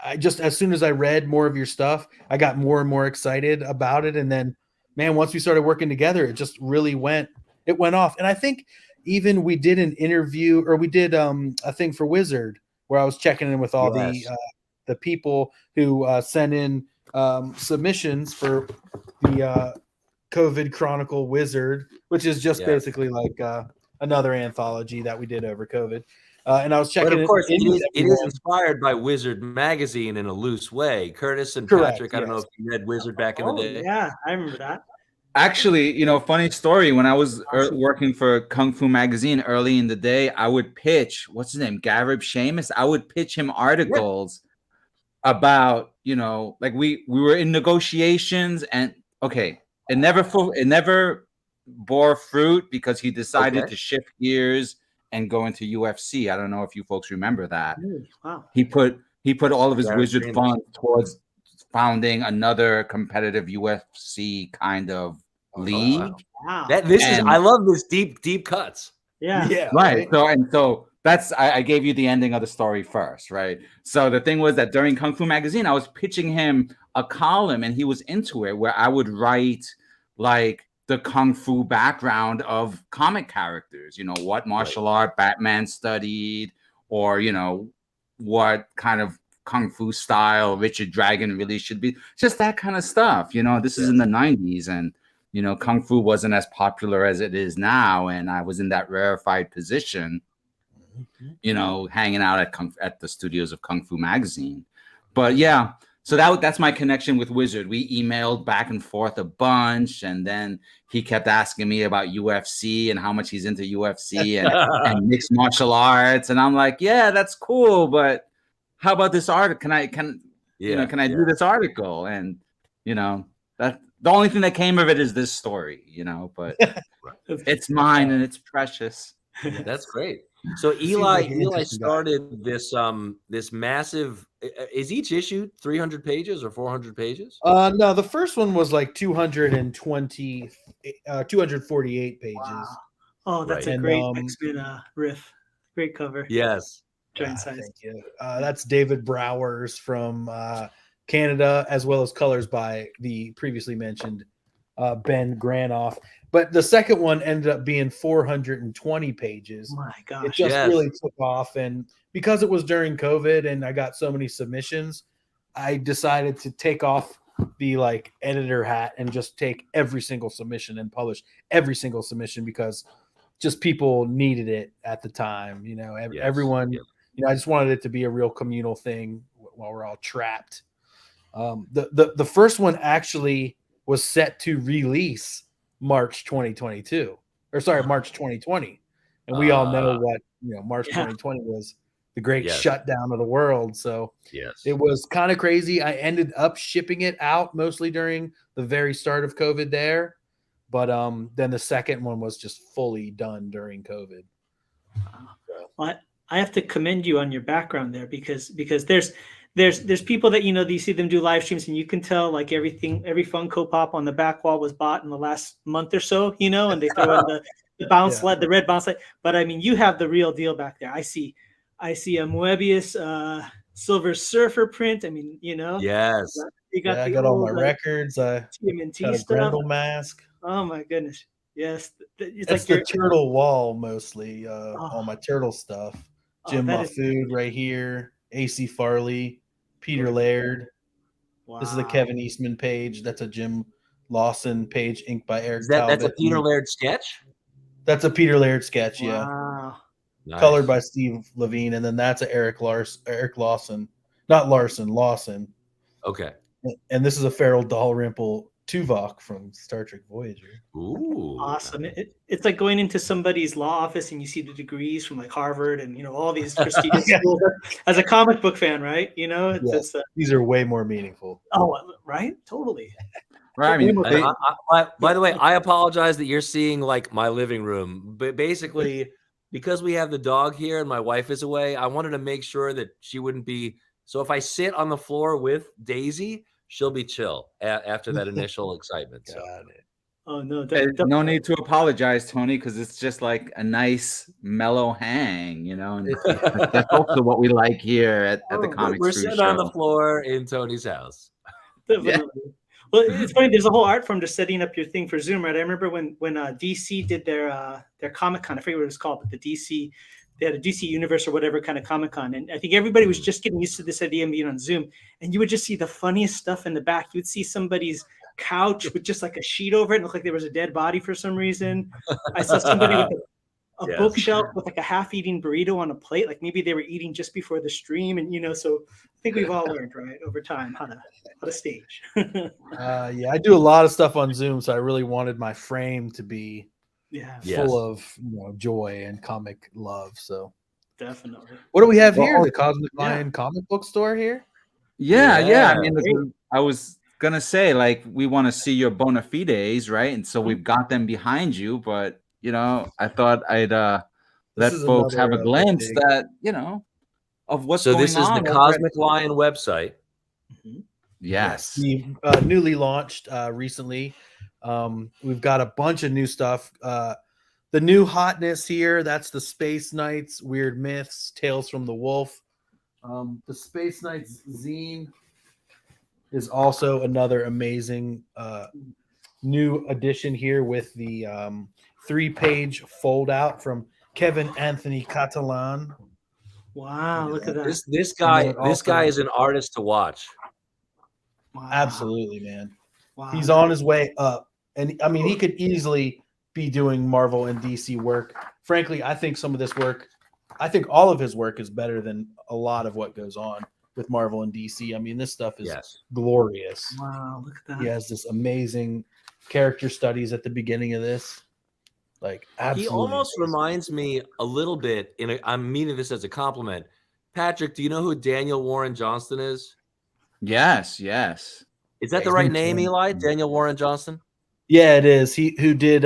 I just, as soon as I read more of your stuff, I got more and more excited about it. And then, man, once we started working together, it just really went off. And I think even we did an interview, or we did a thing for Wizard where I was checking in with all the people who sent in submissions for the COVID Chronicle Wizard, which is just basically like another anthology that we did over COVID. And I was checking. But of course, it is inspired by Wizard magazine in a loose way. Curtis and Patrick, I don't know if you read Wizard back in the day. Yeah, I remember that. Actually, funny story. When I was working for Kung Fu magazine early in the day, I would pitch, what's his name, Garib Sheamus. I would pitch him articles about, like we were in negotiations, and it never bore fruit because he decided to shift gears and go into UFC. I don't know if you folks remember that. Wow. He put all of his Wizard funds towards founding another competitive UFC kind of league. Wow. I love this deep cuts. Yeah. Right. So that's I gave you the ending of the story first, right? So the thing was that during Kung Fu magazine, I was pitching him a column and he was into it, where I would write like the Kung Fu background of comic characters, what martial art Batman studied, or, what kind of Kung Fu style Richard Dragon really should be. Just that kind of stuff. This is in the 90s, and, Kung Fu wasn't as popular as it is now. And I was in that rarefied position, hanging out at the studios of Kung Fu magazine. But yeah. So that's my connection with Wizard. We emailed back and forth a bunch, and then he kept asking me about UFC and how much he's into UFC and mixed martial arts. And I'm like, yeah, that's cool, but how about this article? Can I do this article? And that the only thing that came of it is this story, but it's mine and it's precious. That's great. So Eli started this massive. Is each issue 300 pages or 400 pages? No, the first one was like 248 pages. Wow. Oh, that's a great X-Men riff. Great cover. Yes. Giant size. Thank you. That's David Browers from Canada, as well as colors by the previously mentioned Ben Granoff. But the second one ended up being 420 pages. Oh my gosh. It just really took off. And because it was during COVID and I got so many submissions, I decided to take off the like editor hat and just take every single submission and publish every single submission, because just people needed it at the time. Everyone, I just wanted it to be a real communal thing while we're all trapped. The first one actually was set to release March 2020. And we all know what, March 2020 was the great shutdown of the world. So it was kind of crazy. I ended up shipping it out mostly during the very start of COVID there. But then the second one was just fully done during COVID. Well, I have to commend you on your background there, because there's people that, you see them do live streams and you can tell like every Funko Pop on the back wall was bought in the last month or so, and they throw in the bounce light, the red bounce light. But I mean, you have the real deal back there. I see a Moebius Silver Surfer print. I mean, Yes. you got I the got all old my records. I TMNT got a stuff. Grendel mask. Oh my goodness. Yes. It's That's like the turtle wall mostly. All my turtle stuff. Jim that is Mahfood right here. AC Farley, Peter Laird. wow. This is the Kevin Eastman page. That's a Jim Lawson page, inked by Eric That's a Talbot. Peter Laird sketch? That's a Peter Laird sketch, yeah. Wow. Nice. Colored by Steve Levine, and then that's a Eric Lawson. Not Larson, Lawson. Okay. And this is a Feral Dalrymple Tuvok from Star Trek Voyager. Ooh. Awesome. It's like going into somebody's law office and you see the degrees from like Harvard and all these prestigious schools. As a comic book fan, right? These are way more meaningful. Oh, right? Totally. Right. I mean, by the way, I apologize that you're seeing like my living room, but basically because we have the dog here and my wife is away, I wanted to make sure that she wouldn't be. So if I sit on the floor with Daisy, she'll be chill after that initial excitement. So. Got it. Oh no! No need to apologize, Tony, because it's just like a nice mellow hang, and that's also what we like here at the Comics We're Crew sitting show. on the floor in Tony's house. Definitely. Yeah. Well, it's funny. There's a whole art form to setting up your thing for Zoom, right? I remember when DC did their Comic Con. I forget what it was called, but they had a DC Universe or whatever kind of Comic Con, and I think everybody was just getting used to this idea of being on Zoom. And you would just see the funniest stuff in the back. You would see somebody's couch with just like a sheet over it, and looked like there was a dead body for some reason. I saw somebody with a bookshelf with like a half-eating burrito on a plate, like maybe they were eating just before the stream, and so I think we've all learned, right, over time how to stage. Yeah, I do a lot of stuff on Zoom, so I really wanted my frame to be full of joy and comic love. So definitely. What do we have here? The Cosmic Lion comic book store here? Yeah. I mean, I was gonna say, like, we want to see your bona fides, right? And so we've got them behind you, but I thought I'd let folks have a glimpse that of what's going on. So this is the Cosmic Lion website. Mm-hmm. Yes, we newly launched recently. We've got a bunch of new stuff. The new hotness here, that's the Space Knights, Weird Myths, Tales from the Wolf. The Space Knights zine is also another amazing new addition here with the 3-page fold out from Kevin Anthony Catalan. Wow, look at that. This guy is an artist to watch. Wow. Absolutely, man. Wow. He's on his way up. And I mean, he could easily be doing Marvel and DC work. Frankly, I think all of his work is better than a lot of what goes on with Marvel and DC. I mean, this stuff is glorious. Wow, look at that. He has this amazing character studies at the beginning of this. Like, absolutely. He almost reminds me a little bit, I'm meaning this as a compliment. Patrick, do you know who Daniel Warren Johnston is? Yes. Is that the right name, Eli? Daniel Warren Johnston? Yeah, it is. He did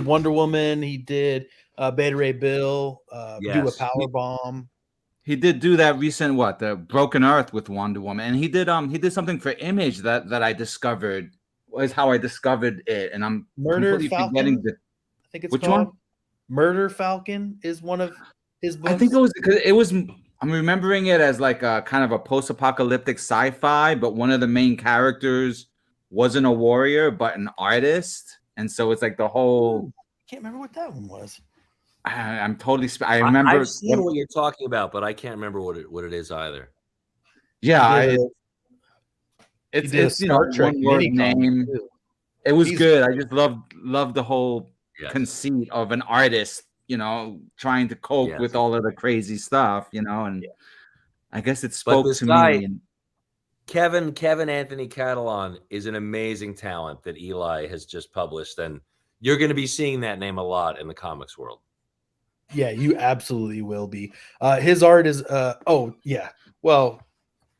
Wonder Woman. He did Beta Ray Bill, do a Power Bomb. He did do that recent the Broken Earth with Wonder Woman, and he did something for Image that I discovered was how I discovered it, and I'm Murder Falcon. Forgetting I think it's which called one? Murder Falcon is one of his books. I think it was. I'm remembering it as like a kind of a post-apocalyptic sci-fi, but one of the main characters wasn't a warrior but an artist, and so it's like the whole. I can't remember what that one was. I'm totally. I remember. I've seen what you're talking about, but I can't remember what it is either. Yeah, it's one word name. It was good. I just loved the whole conceit of an artist, trying to cope with all of the crazy stuff, and I guess it spoke to me. Kevin Anthony Catalan is an amazing talent that Eli has just published, and you're going to be seeing that name a lot in the comics world. Yeah, you absolutely will be. His art is well,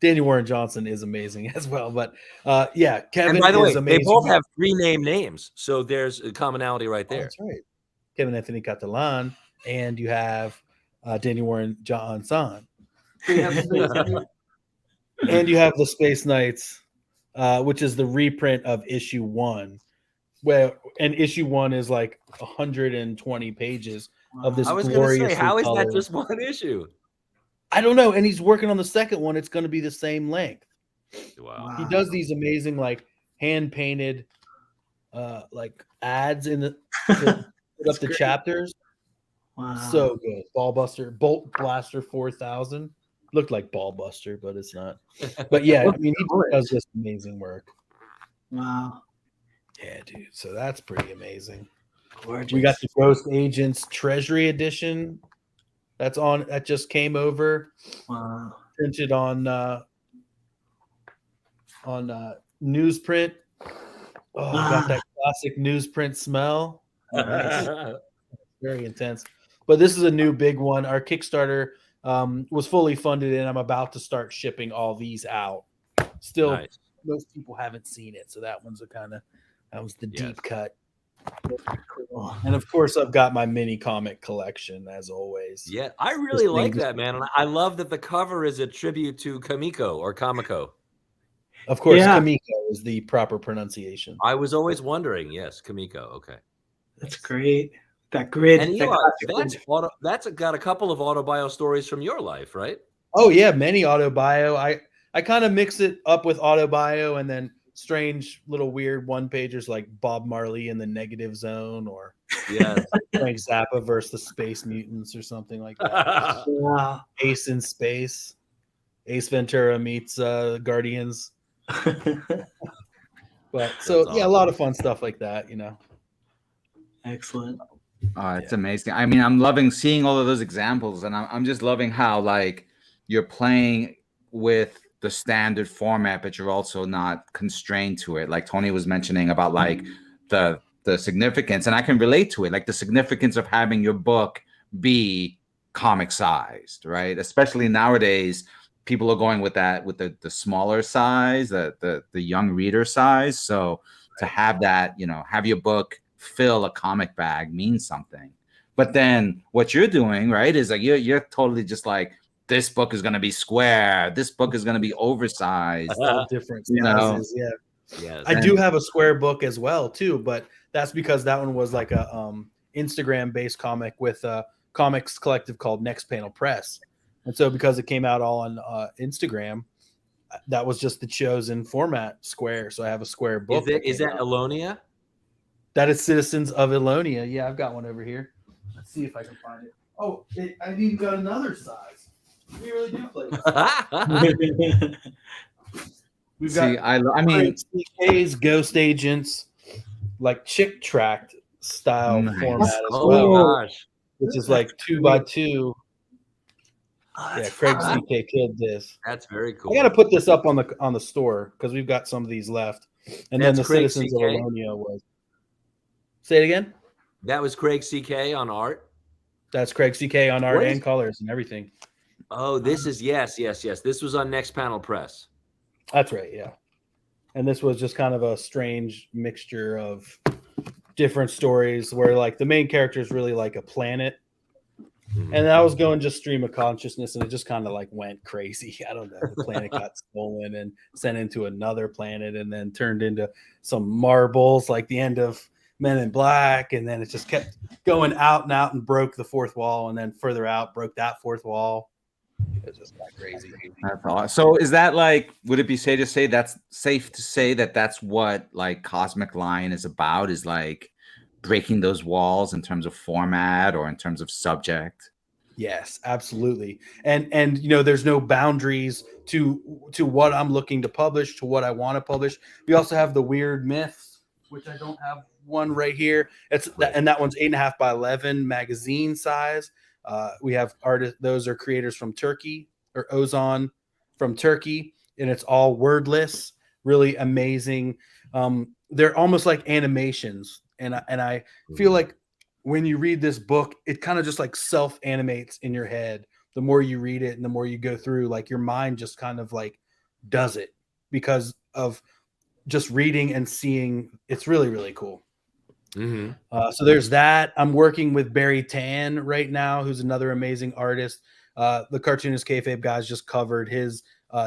Daniel Warren Johnson is amazing as well, but Kevin. And by the way, amazing. They both have 3 names, so there's a commonality right there. That's right. Kevin Anthony Catalan, and you have Daniel Warren Johnson. And you have the Space Knights, which is the reprint of issue 1. And issue 1 is like 120 pages of this. I was going to say, how is that just one issue? I don't know. And he's working on the second one. It's going to be the same length. Wow. He does these amazing, like hand painted, like ads in the to put up the chapters. Wow. So good. Ballbuster, Bolt Blaster 4000. Looked like Ballbuster, but it's not. But yeah, I mean, he does just amazing work. Wow. Yeah, dude. So that's pretty amazing. Gorgeous. We got the Ghost Agents Treasury Edition. That's on. That just came over. Wow. Printed on newsprint. Oh, got that classic newsprint smell. Nice. Very intense. But this is a new big one. Our Kickstarter was fully funded, and I'm about to start shipping all these out. Still, Nice. most people haven't seen it, so that one's that was the deep cut. Cool. And of course, I've got my mini comic collection as always. Yeah, I really like that, man. And I love that the cover is a tribute to Kamiko or Kamiko. Of course, Yeah. Kamiko is the proper pronunciation. I was always wondering. Yes, Kamiko. Okay. That's great. That grid. And that Eli, classic that's got a couple of autobio stories from your life, right? Oh yeah, many autobio. I kind of mix it up with autobio and then strange little weird one pagers like Bob Marley in the Negative Zone or Frank Zappa versus the Space Mutants or something like that. Wow. Ace in Space. Ace Ventura meets Guardians. But so That's yeah, a awesome. lot of fun stuff like that, you know. Excellent. It's amazing. I mean, I'm loving seeing all of those examples, and I'm just loving how like you're playing with the standard format, but you're also not constrained to it. Like Tony was mentioning about like the significance, and I can relate to it, like the significance of having your book be comic sized, right? Especially nowadays, people are going with that with the smaller size, the young reader size. So to have that, you know, have your book fill a comic bag means something. But then what you're doing, right, is like you're totally just like, this book is going to be square. This book is going to be oversized. All different You know? sizes, yeah. Yes. I do have a square book as well too, but that's because that one was like a Instagram based comic with a comics collective called Next Panel Press. And so because it came out all on Instagram, that was just the chosen format, square. So I have a square book. Is that Elonia? That is Citizens of Elonia. Yeah, I've got one over here. Let's see if I can find it. Oh, I've even got another size. We really do play this. We've got I mean, CK's Ghost Agents, like chick tract style format as Oh well, my gosh. which is like 2x2. Yeah, Craig fun. CK killed this. That's very cool. I got to put this up on the store because we've got some of these left. And then That's the Craig Citizens CK? of Elonia was. Say it again. That was Craig CK on art. That's Craig CK on art What is- and colors and everything. Oh, this is yes. This was on Next Panel Press. That's right, yeah. And this was just kind of a strange mixture of different stories where like the main character is really like a planet. And I was going just stream of consciousness and it just kind of like went crazy. I don't know. The planet got stolen and sent into another planet and then turned into some marbles like the end of Men in Black. And then it just kept going out and broke the fourth wall. And then further out, broke that fourth wall. It was just that crazy. that's all. So is that like, would it be safe to say that that's what like Cosmic Lion is about, is like breaking those walls in terms of format or in terms of subject? Yes, absolutely. And you know, there's no boundaries to what I'm looking to publish, to what I want to publish. We also have the weird myths, which I don't have one right here. And that one's 8.5 by 11 magazine size. We have artists; those are creators from Turkey, or Ozan from Turkey, and it's all wordless, really amazing. They're almost like animations, and I feel like when you read this book, it kind of just like self animates in your head. The more you read it and the more you go through, like your mind just kind of like does it because of just reading and seeing. It's really, really cool. So there's that. I'm working with Barry Tan right now, who's another amazing artist. The Cartoonist Kayfabe guys just covered his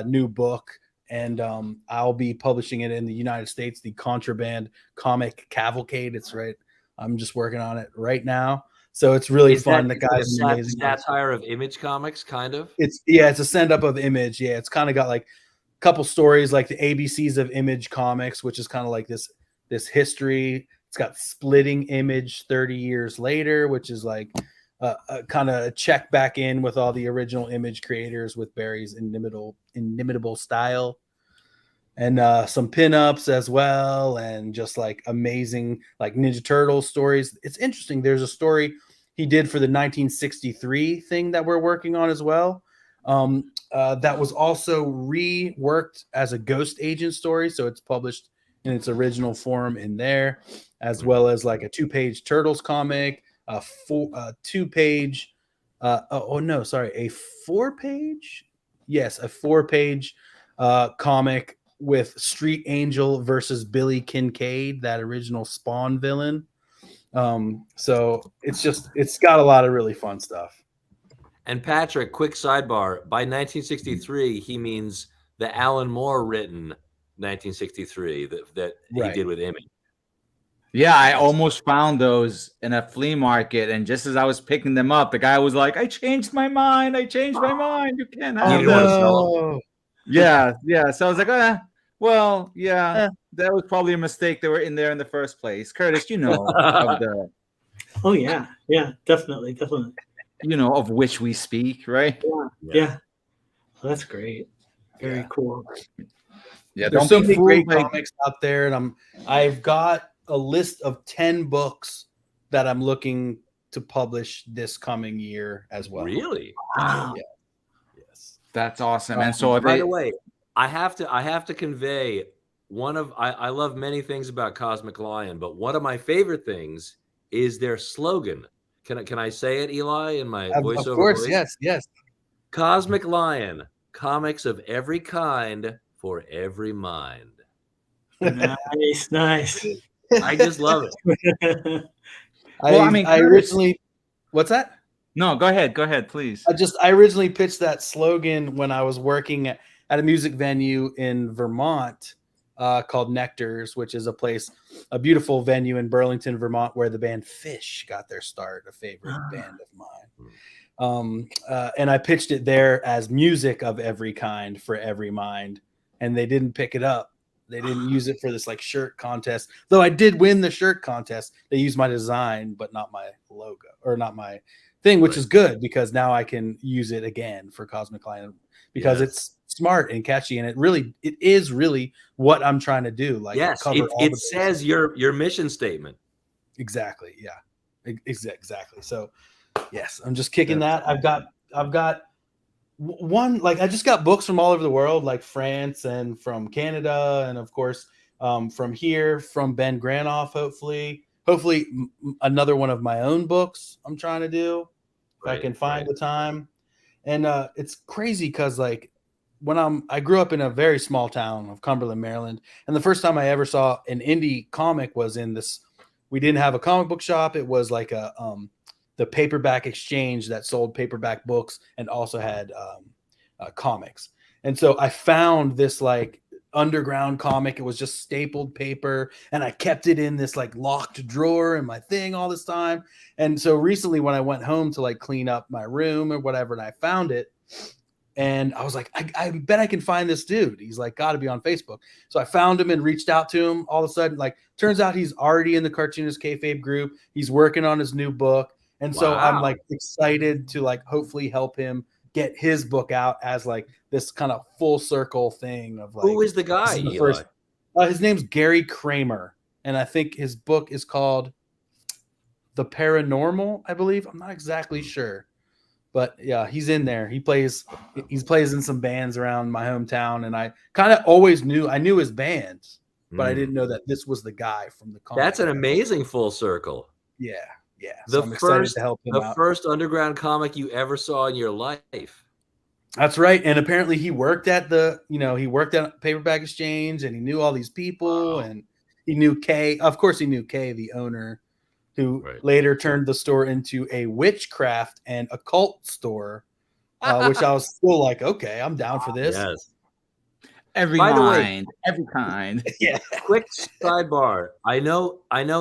new book, and I'll be publishing it in the United States, the Contraband Comic Cavalcade. It's right. I'm just working on it right now. So it's really Is fun. that The guy's an like a amazing satire of Image Comics, kind of? It's a send up of Image. Yeah, it's kind of got like a couple stories like the ABCs of Image Comics, which is kind of like this history. It's got Splitting Image 30 years later, which is like a kind of a check back in with all the original Image creators with Barry's inimitable style. And some pinups as well, and just like amazing like Ninja Turtles stories. It's interesting. There's a story he did for the 1963 thing that we're working on as well. That was also reworked as a Ghost Agent story, so it's published in its original form in there, as well as like a 2-page Turtles comic, a 4-page. A 4-page. Yes, a 4-page comic with Street Angel versus Billy Kincaid, that original Spawn villain. So it's got a lot of really fun stuff. And Patrick, quick sidebar, by 1963, he means the Alan Moore written 1963 that he did with Image. Yeah, I almost found those in a flea market, and just as I was picking them up, the guy was like, I changed my mind. You can't have You didn't want to sell them? Yeah. So I was like, that was probably a mistake. They were in there in the first place. Curtis, of the. Oh yeah, definitely. Of which we speak, right? Yeah. Well, that's great. Very cool. Yeah, there's so many great comics out there, and I've got a list of 10 books that I'm looking to publish this coming year as well. Really? Wow. Yeah. Yes. That's awesome. And so by the way, I have to convey I love many things about Cosmic Lion, but one of my favorite things is their slogan. Can I say it, Eli, in my voiceover? Of course, voice? yes. Cosmic Lion, comics of every kind for every mind. Nice. I just love it. I originally, what's that? No, go ahead, please. I originally pitched that slogan when I was working at a music venue in Vermont called Nectar's, which is a beautiful venue in Burlington, Vermont, where the band Fish got their start, a favorite band of mine. And I pitched it there as music of every kind for every mind, and they didn't pick it up. They didn't use it for this like shirt contest, though I did win the shirt contest. They used my design, but not my logo or not my thing, which is good because now I can use it again for Cosmic Lion because it's smart and catchy, and it is really what I'm trying to do. Like, it says your mission statement. Exactly. Yeah. Exactly. So yes, I'm just kicking that. I've got one, like I just got books from all over the world, like France and from Canada, and of course from here, from Ben Granoff. Hopefully another one of my own books I'm trying to do if I can find the time. And it's crazy because like I grew up in a very small town of Cumberland, Maryland, and the first time I ever saw an indie comic was in this. We didn't have a comic book shop. It was like the paperback exchange that sold paperback books and also had comics. And so I found this like underground comic. It was just stapled paper, and I kept it in this like locked drawer in my thing all this time. And so recently when I went home to like clean up my room or whatever, and I found it, and I was like, I bet I can find this dude. He's like got to be on Facebook. So I found him and reached out to him. All of a sudden, like, turns out he's already in the Cartoonist Kayfabe group. He's working on his new book. And so I'm like excited to like hopefully help him get his book out as like this kind of full circle thing of like, who is the guy? His name's Gary Kramer, and I think his book is called The Paranormal, I believe. I'm not exactly sure, but yeah, he's in there. He plays in some bands around my hometown, and I kind of always knew his bands, but I didn't know that this was the guy from the comic. That's an amazing full circle. Yeah. The so I'm excited to help him out. First underground comic you ever saw in your life. That's right. And apparently he worked at Paperback Exchange, and he knew all these people, and he knew Kay. Of course he knew Kay, the owner, who later turned the store into a witchcraft and occult store, which I was still like, okay, I'm down for this. Yes. Every kind. Yeah. Quick sidebar. I know,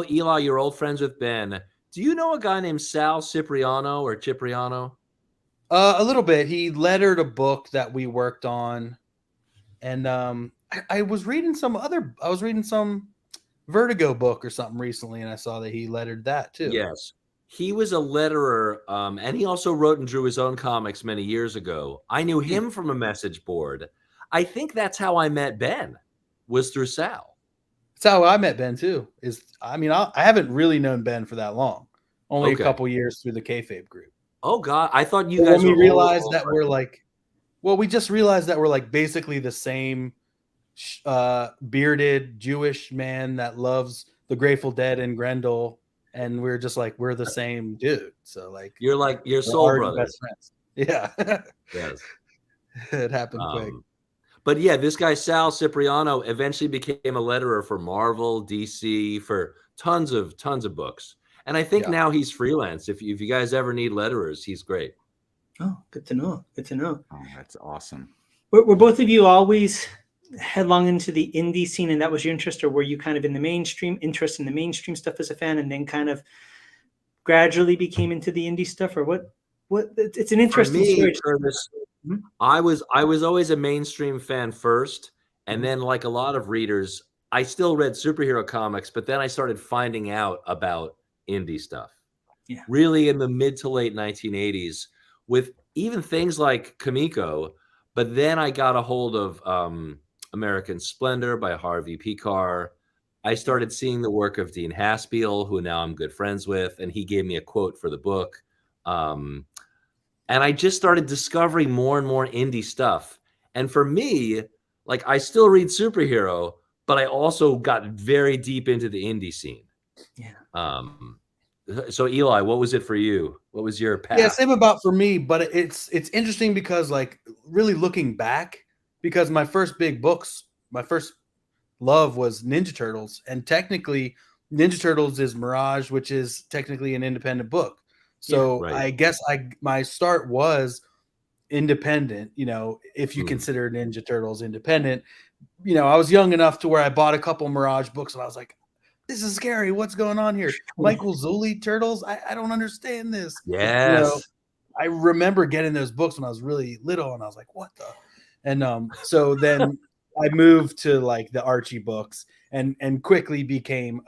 Eli, you're old friends with Ben. Do you know a guy named Sal Cipriano or Cipriano? A little bit. He lettered a book that we worked on, and I was reading some Vertigo book or something recently, and I saw that he lettered that too. Yes. He was a letterer, and he also wrote and drew his own comics many years ago. I knew him from a message board. I think that's how I met Ben, was through Sal. That's how I met Ben too. I haven't really known Ben for that long. Only a couple years through the kayfabe group. Oh God, I thought you guys. When we realized that we're like, we just realized that we're like basically the same bearded Jewish man that loves the Grateful Dead and Grendel. And we're just like, we're the same dude. So like, you're like your soul brothers. Best friends. Yeah. Yes. It happened quick. But yeah, this guy, Sal Cipriano, eventually became a letterer for Marvel, DC, for tons of books. And I think now he's freelance. If you guys ever need letterers, he's great. Oh, good to know. Good to know. Oh, that's awesome. Were both of you always headlong into the indie scene, and that was your interest, or were you kind of in the mainstream stuff as a fan, and then kind of gradually became into the indie stuff, or what? It's an interesting story. I was always a mainstream fan first, and then like a lot of readers, I still read superhero comics, but then I started finding out about indie stuff. Yeah, really in the mid to late 1980s, with even things like Kamiko. But then I got a hold of American Splendor by Harvey Pekar. I started seeing the work of Dean Haspiel, who now I'm good friends with, and he gave me a quote for the book. And I just started discovering more and more indie stuff. And for me, like, I still read superhero, but I also got very deep into the indie scene. Yeah. So Eli, what was it for you? What was your path? Yeah, same about for me, but it's interesting because like really looking back, because my first love was Ninja Turtles, and technically Ninja Turtles is Mirage, which is technically an independent book. So I guess my start was independent, if you consider Ninja Turtles independent. I was young enough to where I bought a couple Mirage books and I was like, this is scary. What's going on here? Michael Zulli Turtles? I don't understand this. Yes. I remember getting those books when I was really little and I was like, what the? And so then I moved to like the Archie books and quickly became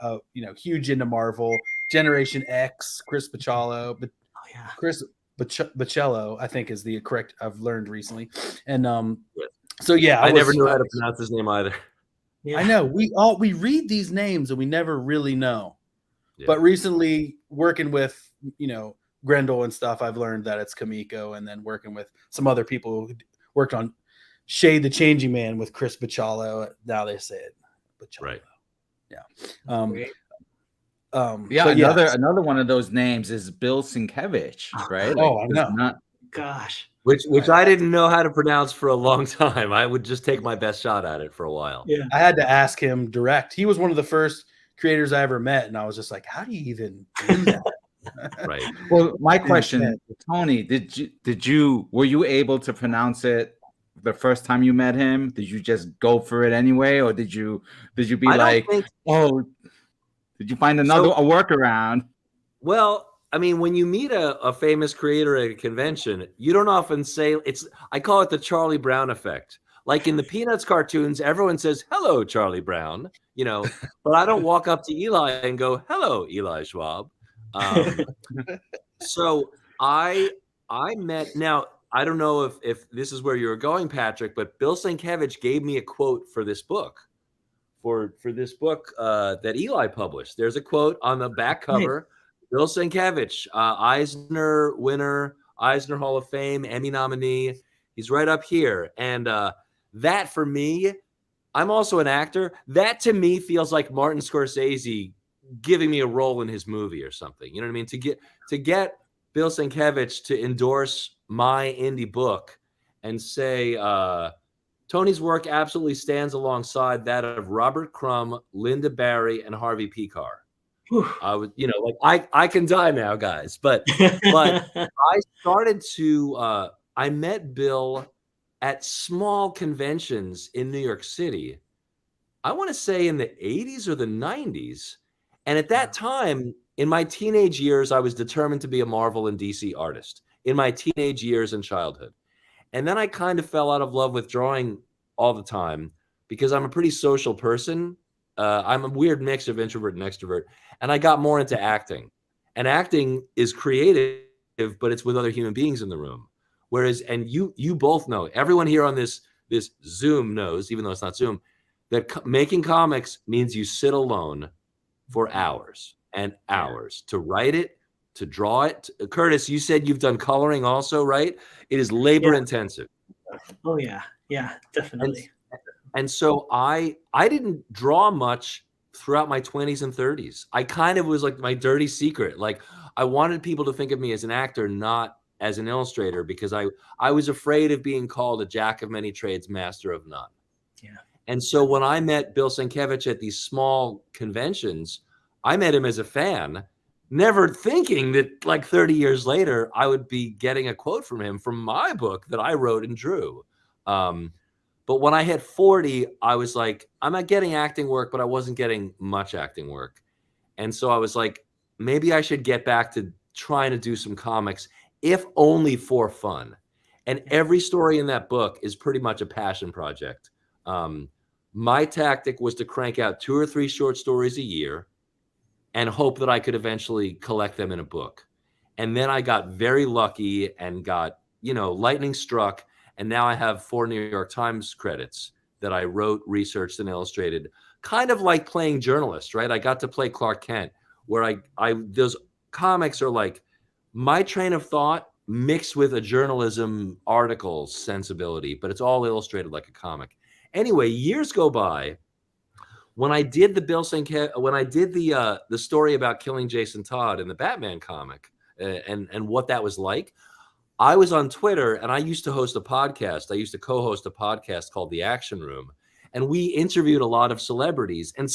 huge into Marvel. Generation X, Chris Bachalo, but Chris Baccello, I think is the correct I've learned recently. And I never knew how to pronounce his name either. Yeah. I know we read these names and we never really know. Yeah. But recently working with, Grendel and stuff, I've learned that it's Kamiko, and then working with some other people who worked on Shade the Changing Man with Chris Bachalo. Now they say it Bachalo. Right. Yeah. Another one of those names is Bill Sienkiewicz, right? Oh, I know. Gosh. Which I didn't know how to pronounce for a long time. I would just take my best shot at it for a while. Yeah. I had to ask him direct. He was one of the first creators I ever met, and I was just like, how do you even do that? Right. Well, my question, Tony, were you able to pronounce it the first time you met him? Did you just go for it anyway, or did you be did you find a workaround? Well, I mean, when you meet a famous creator at a convention, you don't often say I call it the Charlie Brown effect. Like in the Peanuts cartoons, everyone says, hello, Charlie Brown, but I don't walk up to Eli and go, hello, Eli Schwab. So I met, now, I don't know if this is where you were going, Patrick, but Bill Sienkiewicz gave me a quote for this book. For this book that Eli published. There's a quote on the back cover. Bill Sienkiewicz, Eisner winner, Eisner Hall of Fame, Emmy nominee. He's right up here. And that for me, I'm also an actor. That to me feels like Martin Scorsese giving me a role in his movie or something. You know what I mean? To get Bill Sienkiewicz to endorse my indie book and say, Tony's work absolutely stands alongside that of Robert Crumb, Linda Barry, and Harvey Pekar. I was, I can die now, guys. But I started to, I met Bill at small conventions in New York City. I want to say in the 80s or the 90s. And at that time, In my teenage years, I was determined to be a Marvel and DC artist in my teenage years and childhood. And then I kind of fell out of love with drawing all the time because I'm a pretty social person. I'm a weird mix of introvert and extrovert. And I got more into acting. And acting is creative, but it's with other human beings in the room. Whereas, and you both know, everyone here on this Zoom knows, even though it's not Zoom, that making comics means you sit alone for hours and hours to write it, to draw it. Curtis, you said you've done coloring also, right? It is labor intensive. Oh yeah, definitely. And so I didn't draw much throughout my 20s and 30s. I kind of was like my dirty secret. Like I wanted people to think of me as an actor, not as an illustrator, because I was afraid of being called a jack of many trades, master of none. Yeah. And so when I met Bill Sienkiewicz at these small conventions, I met him as a fan, never thinking that like 30 years later, I would be getting a quote from him from my book that I wrote and drew. But when I hit 40, I was like, I'm not getting acting work, but I wasn't getting much acting work. And so I was like, maybe I should get back to trying to do some comics, if only for fun. And every story in that book is pretty much a passion project. My tactic was to crank out 2 or 3 short stories a year and hope that I could eventually collect them in a book. And then I got very lucky and got, lightning struck. And now I have 4 New York Times credits that I wrote, researched, and illustrated, kind of like playing journalist, right? I got to play Clark Kent, where those comics are like my train of thought mixed with a journalism article sensibility, but it's all illustrated like a comic. Anyway, years go by. When I did the story about killing Jason Todd in the Batman comic and what that was like, I was on Twitter and I used to host a podcast. I used to co-host a podcast called The Action Room, and we interviewed a lot of celebrities. And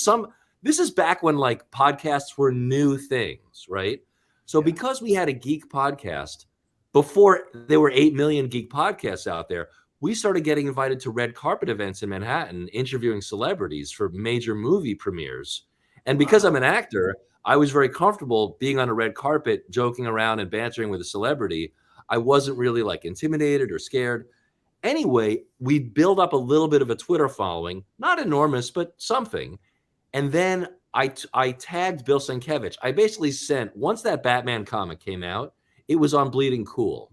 this is back when like podcasts were new things, right? So because we had a geek podcast before there were 8 million geek podcasts out there, we started getting invited to red carpet events in Manhattan, interviewing celebrities for major movie premieres. And because I'm an actor, I was very comfortable being on a red carpet, joking around and bantering with a celebrity. I wasn't really like intimidated or scared. Anyway, we built up a little bit of a Twitter following, not enormous, but something. And then I tagged Bill Sienkiewicz. I basically sent, once that Batman comic came out, it was on Bleeding Cool.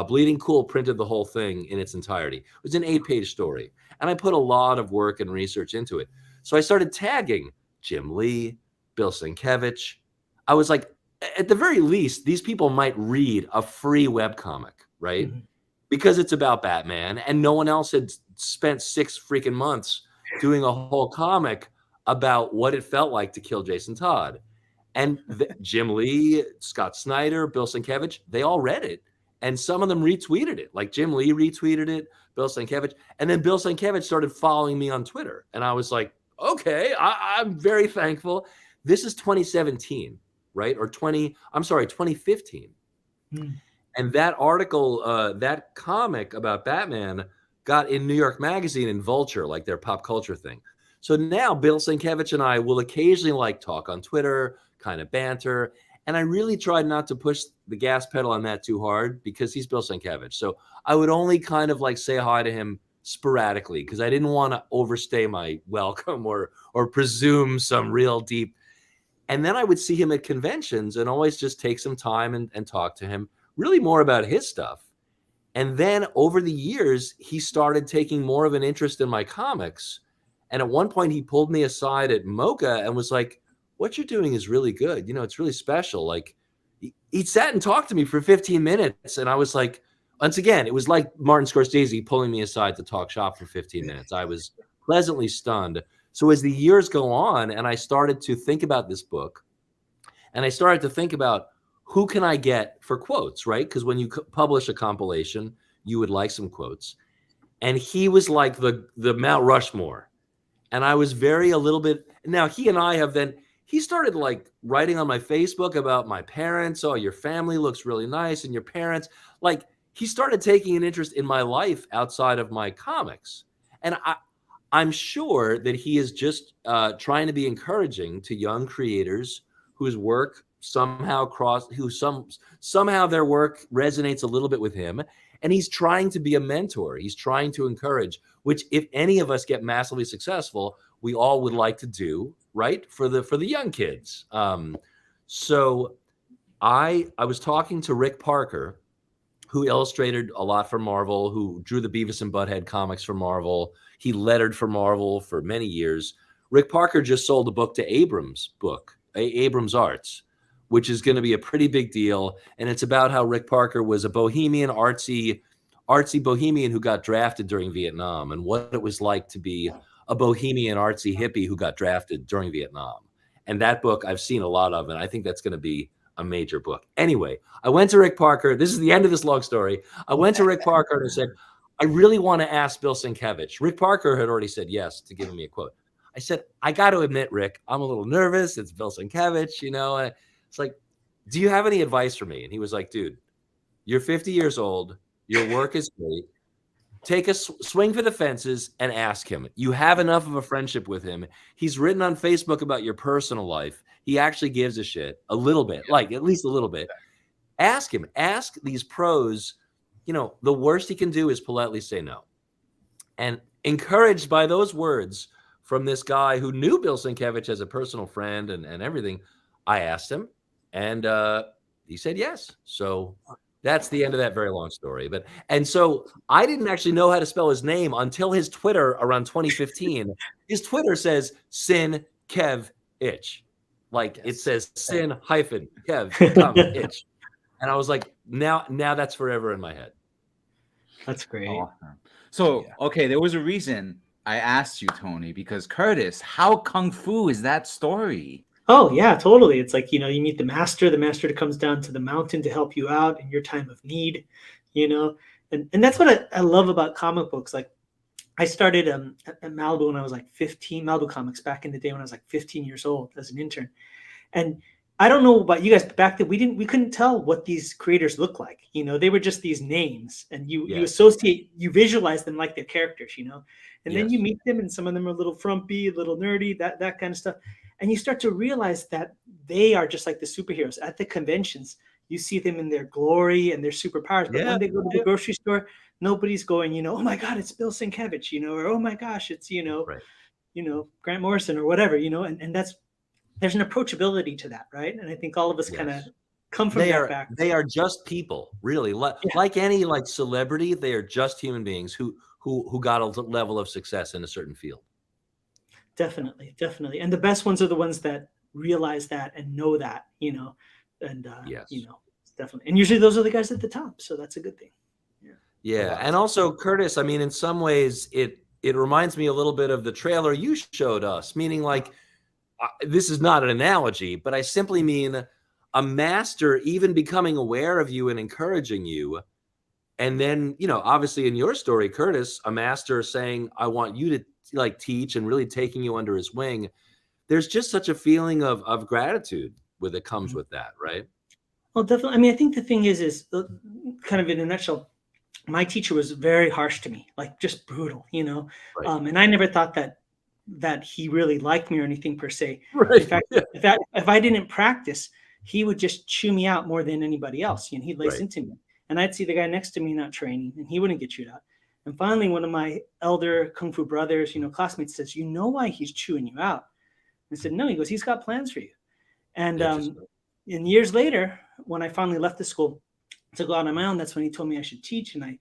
Bleeding Cool printed the whole thing in its entirety. It was an 8-page story. And I put a lot of work and research into it. So I started tagging Jim Lee, Bill Sienkiewicz. I was like, at the very least, these people might read a free webcomic, right? Mm-hmm. Because it's about Batman, and no one else had spent 6 freaking months doing a whole comic about what it felt like to kill Jason Todd. And Jim Lee, Scott Snyder, Bill Sienkiewicz, they all read it. And some of them retweeted it. Like Jim Lee retweeted it, Bill Sienkiewicz. And then Bill Sienkiewicz started following me on Twitter. And I was like, okay, I'm very thankful. This is 2017, right? 2015. And that article, that comic about Batman got in New York Magazine and Vulture, like their pop culture thing. So now Bill Sienkiewicz and I will occasionally like talk on Twitter, kind of banter. And I really tried not to push the gas pedal on that too hard because he's Bill Sienkiewicz. So I would only kind of like say hi to him sporadically because I didn't want to overstay my welcome or presume some real deep. And then I would see him at conventions and always just take some time and talk to him, really more about his stuff. And then over the years, he started taking more of an interest in my comics. And at one point, he pulled me aside at Mocha and was like, what you're doing is really good. It's really special. Like he sat and talked to me for 15 minutes. And I was like, once again, it was like Martin Scorsese pulling me aside to talk shop for 15 minutes. I was pleasantly stunned. So as the years go on and I started to think about this book and I started to think about who can I get for quotes, right? Because when you publish a compilation, you would like some quotes. And he was like the Mount Rushmore. And I was now he and I have then, he started like writing on my Facebook about my parents. Oh, your family looks really nice. And your parents, like he started taking an interest in my life outside of my comics. And I'm sure that he is just trying to be encouraging to young creators whose work somehow somehow their work resonates a little bit with him, and he's trying to be a mentor. He's trying to encourage, which if any of us get massively successful, we all would like to do, right? For the young kids. So I was talking to Rick Parker, who illustrated a lot for Marvel, who drew the Beavis and Butthead comics for Marvel. He lettered for Marvel for many years. Rick Parker just sold a book to Abrams Arts, which is going to be a pretty big deal. And it's about how Rick Parker was a bohemian, artsy bohemian who got drafted during Vietnam, and what it was like to be a bohemian, artsy hippie who got drafted during Vietnam. And that book I've seen a lot of, and I think that's going to be a major book. Anyway, I went to Rick Parker. This is the end of this long story. I went to Rick Parker and I said, I really want to ask Bill Sienkiewicz. Rick Parker had already said yes to giving me a quote. I said, I got to admit, Rick, I'm a little nervous. It's Bill Sienkiewicz, you know. And it's like, do you have any advice for me? And he was like, dude, you're 50 years old. Your work is great. Take a swing for the fences and ask him. You have enough of a friendship with him. He's written on Facebook about your personal life. He actually gives a shit a little bit, like at least a little bit. Ask him. Ask these pros. You know, the worst he can do is politely say no. And encouraged by those words from this guy who knew Bill Sienkiewicz as a personal friend and everything, I asked him, and he said yes. So that's the end of that very long story. And so I didn't actually know how to spell his name until his Twitter around 2015. His Twitter says Sin Kev Itch. Like it says Sin hyphen Kev Itch. And I was like, now that's forever in my head. That's great. Awesome. So, okay, there was a reason I asked you, Tony, because Curtis, how kung fu is that story? Oh, yeah, totally. It's like, you know, you meet the master that comes down to the mountain to help you out in your time of need, you know, and that's what I love about comic books. Like I started at Malibu when I was like 15, Malibu Comics back in the day when I was like 15 years old as an intern. And I don't know about you guys, but back then we couldn't tell what these creators look like. You know, they were just these names, and you visualize them like their characters, you know, and then you meet them, and some of them are a little frumpy, a little nerdy, that kind of stuff. And you start to realize that they are just like the superheroes at the conventions. You see them in their glory and their superpowers, but when they go to the grocery store, nobody's going, you know, oh my God, it's Bill Sienkiewicz, you know, or oh my gosh, it's, you know, Grant Morrison or whatever, you know, and there's an approachability to that, right? And I think all of us kind of come from that background. They are just people, really. Like any like celebrity, they are just human beings who got a level of success in a certain field. Definitely. And the best ones are the ones that realize that and know that, you know, and you know, definitely. And usually those are the guys at the top, so that's a good thing. Yeah, and also Curtis, I mean, in some ways, it reminds me a little bit of the trailer you showed us, meaning like. This is not an analogy, but I simply mean a master even becoming aware of you and encouraging you. And then, you know, obviously in your story, Curtis, a master saying, I want you to like teach and really taking you under his wing. There's just such a feeling of gratitude that comes with that, right? Well, definitely. I mean, I think the thing is kind of in a nutshell, my teacher was very harsh to me, like just brutal, you know, and I never thought that he really liked me or anything per se. Right. In fact, if I didn't practice, he would just chew me out more than anybody else. You know, he'd lace into me, and I'd see the guy next to me not training, and he wouldn't get chewed out. And finally, one of my elder kung fu brothers, you know, classmates says, "You know why he's chewing you out?" I said, "No." He goes, "He's got plans for you." And years later, when I finally left the school to go out on my own, that's when he told me I should teach. And I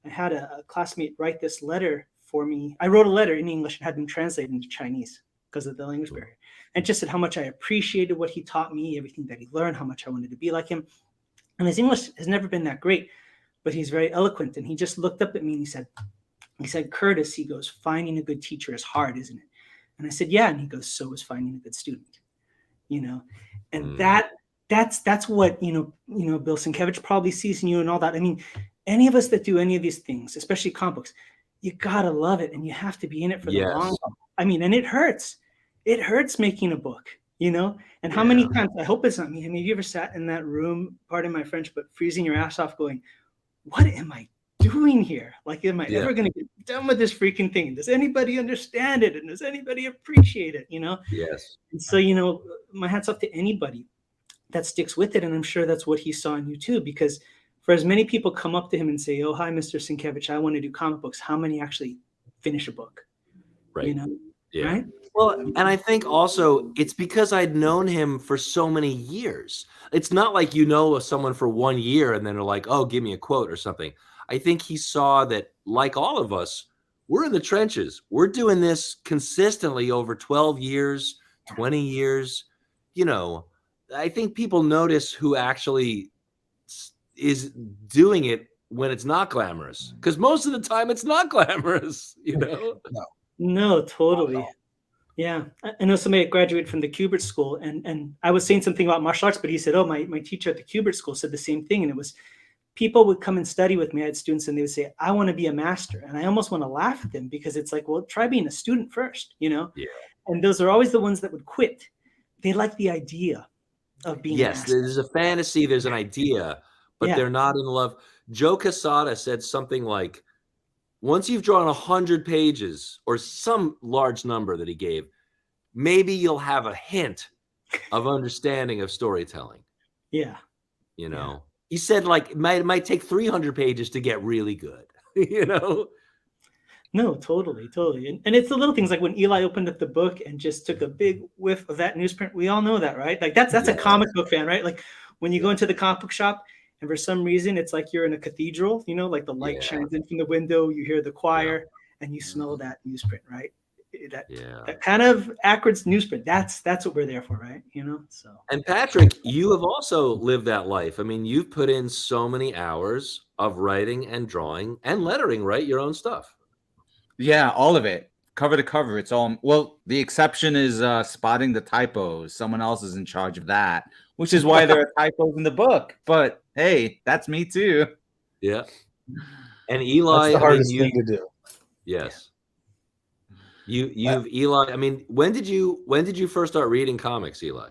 had a classmate write this letter for me. I wrote a letter in English and had them translated into Chinese because of the language barrier. And just said how much I appreciated what he taught me, everything that he learned, how much I wanted to be like him. And his English has never been that great, but he's very eloquent. And he just looked up at me and he said, Curtis, he goes, finding a good teacher is hard, isn't it? And I said, yeah. And he goes, so is finding a good student, you know? And that's what, you know, Bill Sienkiewicz probably sees in you and all that. I mean, any of us that do any of these things, especially comic books, you gotta love it, and you have to be in it for the long haul. I mean, and it hurts. It hurts making a book, you know. And how many times? I hope it's not me. I mean, have you ever sat in that room? Pardon my French, but freezing your ass off, going, "What am I doing here? Like, am I ever going to get done with this freaking thing? Does anybody understand it? And does anybody appreciate it? You know?" Yes. And so, you know, my hats off to anybody that sticks with it. And I'm sure that's what he saw in you too, because for as many people come up to him and say, "Oh, hi, Mr. Sienkiewicz, I want to do comic books," how many actually finish a book? Right. You know? Yeah. Right? Well, and I think also it's because I'd known him for so many years. It's not like you know someone for 1 year and then they're like, "Oh, give me a quote or something." I think he saw that, like all of us, we're in the trenches. We're doing this consistently over 12 years, 20 years. You know, I think people notice who actually is doing it when it's not glamorous, because most of the time it's not glamorous, you know? No, totally. Yeah. I know somebody graduated from the Kubert School, and I was saying something about martial arts, but he said, "Oh, my teacher at the Kubert School said the same thing." And it was, people would come and study with me. I had students and they would say, "I want to be a master." And I almost want to laugh at them, because it's like, well, try being a student first, you know? Yeah. And those are always the ones that would quit. They like the idea of being a Yes, master. there's a fantasy, there's an idea, but Yeah. they're not in love. Joe Quesada said something like, once you've drawn 100 pages or some large number that he gave, maybe you'll have a hint of understanding of storytelling. Yeah. You know, he said, like, it might take 300 pages to get really good, you know? No, totally. And it's the little things, like when Eli opened up the book and just took a big whiff of that newsprint. We all know that, right? Like that's a comic book fan, right? Like when you go into the comic book shop and for some reason it's like you're in a cathedral, you know, like the light shines in from the window, you hear the choir, and you smell that newsprint, right? That kind of Akron's newsprint. That's what we're there for, right? You know. So. And Patrick, you have also lived that life. I mean, you've put in so many hours of writing and drawing and lettering, right? Your own stuff. Yeah, all of it, cover to cover. It's all, well, the exception is spotting the typos. Someone else is in charge of that, which is why there are typos in the book. But hey, that's me too. Yeah. And Eli, that's the hardest thing to do. Yes. You've Eli. I mean, when did you first start reading comics, Eli?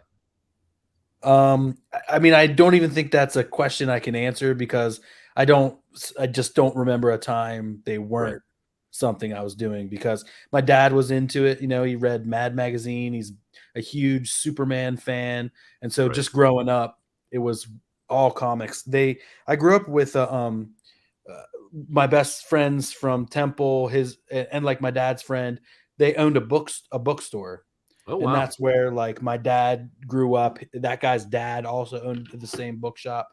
I mean, I don't even think that's a question I can answer, because I just don't remember a time they weren't something I was doing, because my dad was into it. You know, he read Mad Magazine. He's a huge Superman fan. And so just growing up, it was all comics. I grew up with my best friends from Temple, and like my dad's friend, they owned a bookstore. Oh, wow. And that's where, like, my dad grew up. That guy's dad also owned the same bookshop.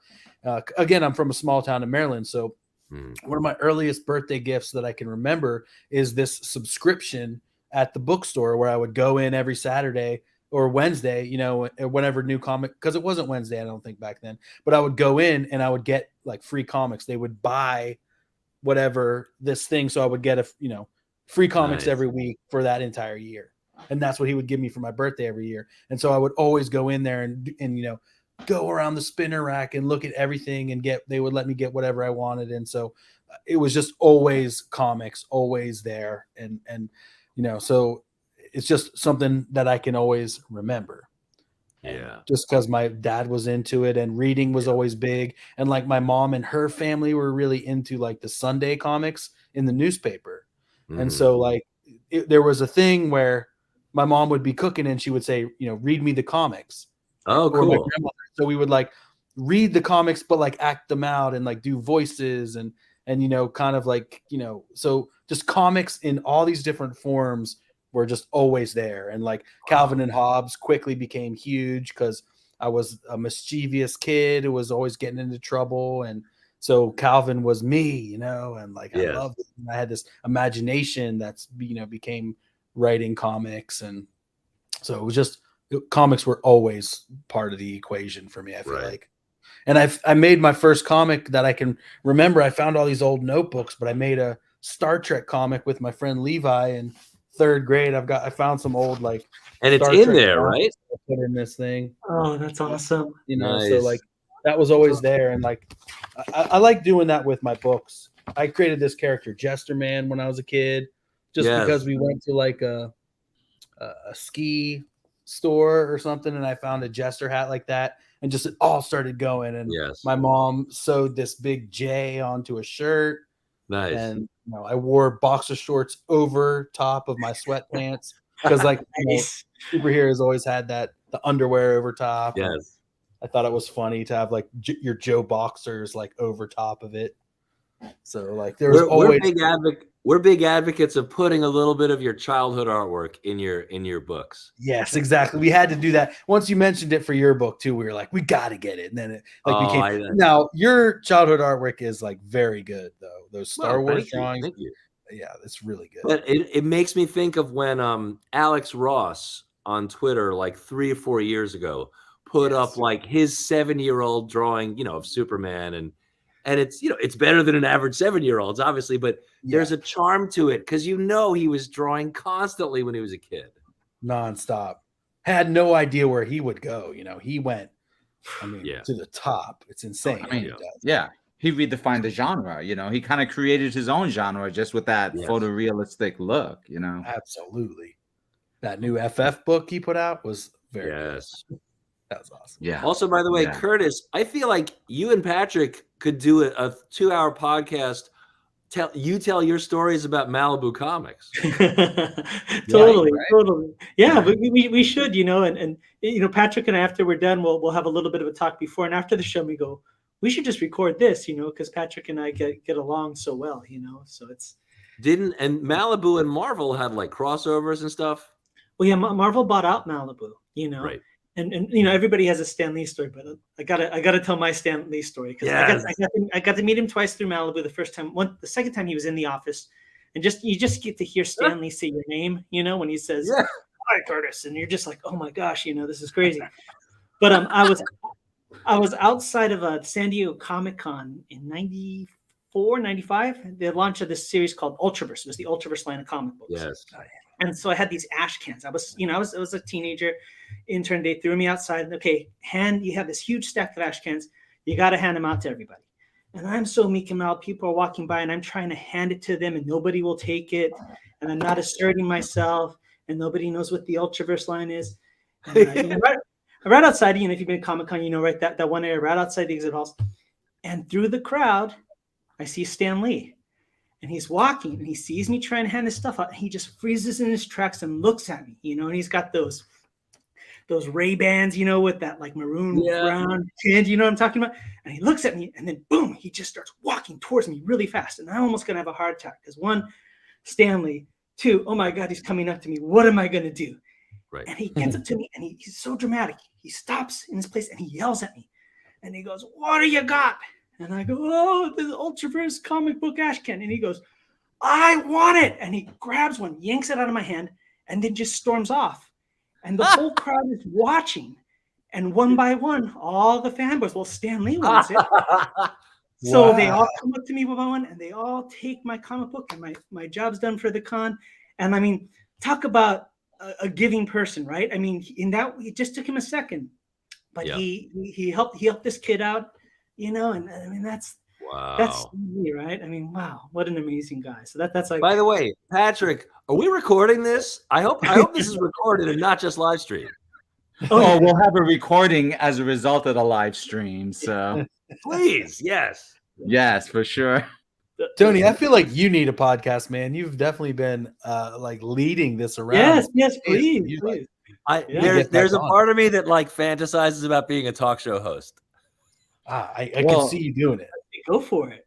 Again, I'm from a small town in Maryland, so one of my earliest birthday gifts that I can remember is this subscription at the bookstore, where I would go in every Saturday or Wednesday, you know, whenever new comic, because it wasn't Wednesday, I don't think, back then, but I would go in and I would get like free comics. They would buy whatever this thing, so I would get free comics every week for that entire year. And that's what he would give me for my birthday every year. And so I would always go in there and you know, go around the spinner rack and look at everything, and they would let me get whatever I wanted. And so it was just always comics, always there. And you know, so it's just something that I can always remember. Yeah. Just because my dad was into it, and reading was always big. And like my mom and her family were really into like the Sunday comics in the newspaper. And so like there was a thing where my mom would be cooking and she would say, you know, read me the comics. Oh, cool. So we would like read the comics, but like act them out and like do voices and you know, kind of like, you know, so just comics in all these different forms were just always there. And like Calvin and Hobbes quickly became huge because I was a mischievous kid who was always getting into trouble. And so Calvin was me, you know, and like I loved it. And I had this imagination that's, you know, became writing comics. And so it was just, comics were always part of the equation for me, I feel like. And I made my first comic that I can remember. I found all these old notebooks, but I made a Star Trek comic with my friend Levi in third grade. I found some old like, and it's in there, right? I put in this thing. Oh, that's awesome. You know, so like that was always there. And like, I like doing that with my books. I created this character Jester Man when I was a kid, just because we went to like a ski store or something, and I found a Jester hat like that, and just it all started going. And my mom sewed this big J onto a shirt. Nice. And you know, I wore boxer shorts over top of my sweatpants because like you know, superheroes always had that, the underwear over top. Yes. I thought it was funny to have like your Joe Boxers like over top of it. So like there was always we're big advocates of putting a little bit of your childhood artwork in your books. Yes, exactly. We had to do that. Once you mentioned it for your book too, we were like, we got to get it. And then it became. Now your childhood artwork is like very good though. Those Star Wars drawings. Thank you. Yeah, it's really good. But it makes me think of when Alex Ross on Twitter like 3 or 4 years ago put up like his 7-year-old drawing, of Superman, and it's it's better than an average 7-year-old's obviously, but there's a charm to it because he was drawing constantly when he was a kid, nonstop. Had no idea where he would go. He went, to the top. It's insane. He redefined the genre. He kind of created his own genre just with that photorealistic look. Absolutely. That new FF book he put out was very good. That was awesome. Yeah. Also, by the way, Curtis, I feel like you and Patrick could do a 2-hour podcast. Tell your stories about Malibu comics. Totally. Yeah, we should, and Patrick and I, after we're done, we'll have a little bit of a talk before and after the show. We go, we should just record this, because Patrick and I get along so well, so it's. And Malibu and Marvel had like crossovers and stuff. Well, yeah, Marvel bought out Malibu, right. And everybody has a Stan Lee story, but I gotta tell my Stan Lee story because I got to meet him twice through Malibu. The first time, the second time he was in the office, and you just get to hear Stan Lee say your name, when he says, "Hi, Curtis," and you're just like, "Oh my gosh, this is crazy." But I was outside of San Diego Comic-Con in 94, 95. The launch of this series called Ultraverse. It was the Ultraverse line of comic books. Yes. And so I had these ash cans. I was a teenager intern. They threw me outside. Okay, you have this huge stack of ash cans. You got to hand them out to everybody. And I'm so meek and mild. People are walking by and I'm trying to hand it to them and nobody will take it. And I'm not asserting myself and nobody knows what the Ultraverse line is. And, right outside, if you've been to Comic-Con, right, that one area right outside the exhibit halls. And through the crowd, I see Stan Lee. And he's walking and he sees me trying to hand this stuff out. And he just freezes in his tracks and looks at me, and he's got those Ray-Bans, with that like maroon brown tint, you know what I'm talking about? And he looks at me and then boom, he just starts walking towards me really fast. And I'm almost going to have a heart attack because 1, Stanley, 2, oh my God, he's coming up to me. What am I going to do? Right. And he gets up to me and he's so dramatic. He stops in his place and he yells at me and he goes, "What do you got?" And I go, "Oh, the Ultraverse comic book ash can." And he goes, "I want it." And he grabs one, yanks it out of my hand, and then just storms off. And the whole crowd is watching. And one by one, all the fanboys, well, Stan Lee wants it. So they all come up to me one by one, and they all take my comic book, and my job's done for the con. And talk about a giving person, right? It just took him a second. But he helped this kid out. And that's me, right? Wow, what an amazing guy. So that's like. By the way, Patrick, are we recording this? I hope this is recorded and not just live stream. Oh, we'll have a recording as a result of the live stream. So please, yes, for sure. Tony, I feel like you need a podcast, man. You've definitely been like leading this around. Yes, please. There's a part of me that like fantasizes about being a talk show host. I can see you doing it. Go for it.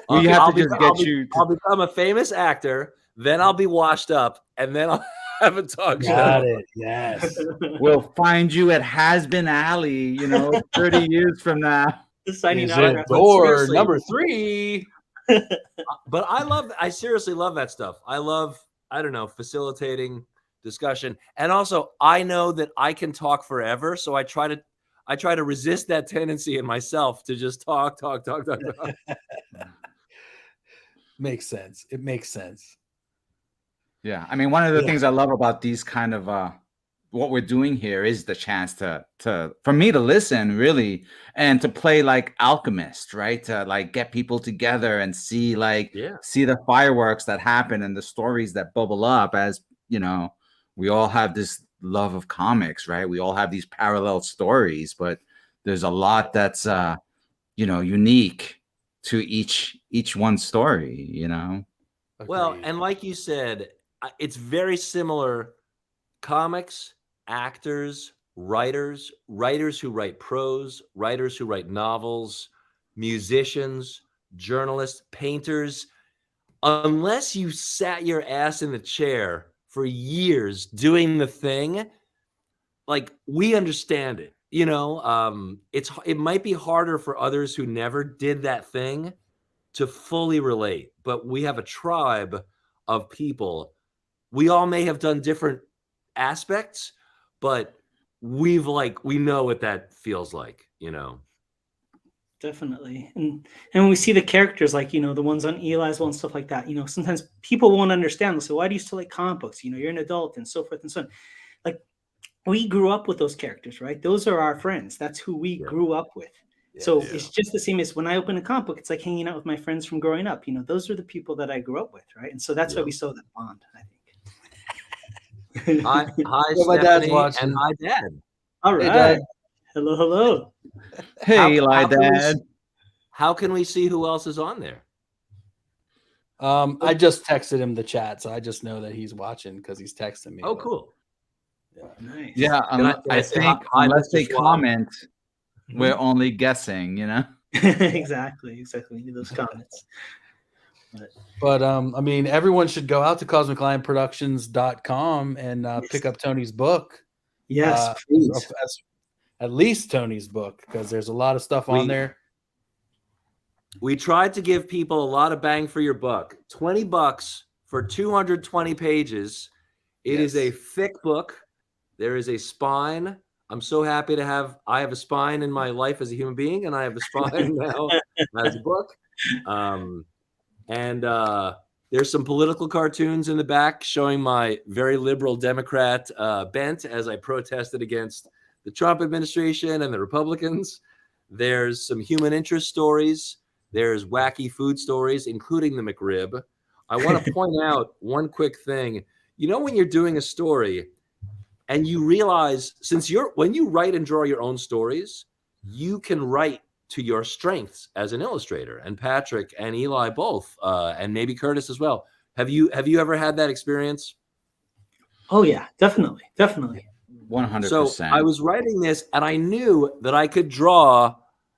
I'll become a famous actor, then I'll be washed up, and then I'll have a talk show. Got it. Yes. We'll find you at Has Been Alley, 30 years from now. Signing door number 3. But I seriously love that stuff. I love, facilitating discussion. And also I know that I can talk forever. So I try to resist that tendency in myself to just talk. Makes sense. It makes sense. Yeah. One of the things I love about these kind of what we're doing here is the chance for me to listen really and to play like alchemist, right? To like get people together and see the fireworks that happen and the stories that bubble up as, we all have this love of comics, right? We all have these parallel stories, but there's a lot that's unique to each one story, Well, and like you said, it's very similar. Comics, actors, writers who write prose, writers who write novels, musicians, journalists, painters, unless you sat your ass in the chair for years doing the thing, like, we understand it, you know. It might be harder for others who never did that thing to fully relate, but we have a tribe of people. We all may have done different aspects, but we know what that feels like, you know. Definitely. And when we see the characters, like, you know, the ones on Eli's one, stuff like that, you know, sometimes people won't understand. They'll say, why do you still like comic books? You know, you're an adult and so forth and so on. Like, we grew up with those characters, right? Those are our friends. That's who we grew up with. So it's just the same as when I open a comic book, it's like hanging out with my friends from growing up. You know, those are the people that I grew up with, right? And so that's why we saw that bond, I think. Hi, my dad's Stephanie, watching. and hi, Dad. All right. Hey, Dad. Hello. Hey, Eli, Dad. How can we see who else is on there? I just texted him the chat, so I just know that he's watching because he's texting me. Oh, cool. Yeah. Nice. Yeah, I think unless they comment, we're only guessing, you know? Exactly. We need those comments. But I mean, everyone should go out to cosmiclionproductions.com and pick up Tony's book. Yes, please. At least Tony's book, because there's a lot of stuff on there. We tried to give people a lot of bang for your buck. $20 for 220 pages. It is a thick book. There is a spine. I'm so happy to have, I have a spine in my life as a human being, and I have a spine now as a book. And there's some political cartoons in the back showing my very liberal Democrat bent as I protested against the Trump administration and the Republicans. There's some human interest stories. There's wacky food stories, including the McRib. I want to point out one quick thing. You know, when you're doing a story and you realize, when you write and draw your own stories, you can write to your strengths as an illustrator. And Patrick and Eli both, and maybe Curtis as well. Have you ever had that experience? Oh yeah, definitely. 100%. So I was writing this and I knew that I could draw.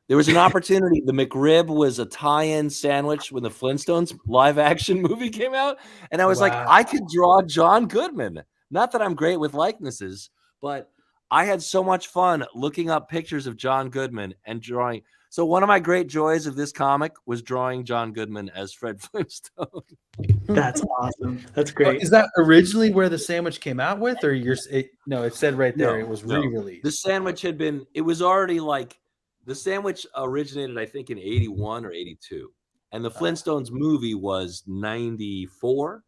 There was an opportunity. The McRib was a tie-in sandwich when the Flintstones live action movie came out. And I was like, I could draw John Goodman. Not that I'm great with likenesses, but I had so much fun looking up pictures of John Goodman and drawing. So one of my great joys of this comic was drawing John Goodman as Fred Flintstone. That's awesome. That's great. Is that originally where the sandwich came out with, or no? It said right there it was re-released. The sandwich had been. It was already like the sandwich originated, I think, in 81 or 82, and the Flintstones movie was 94.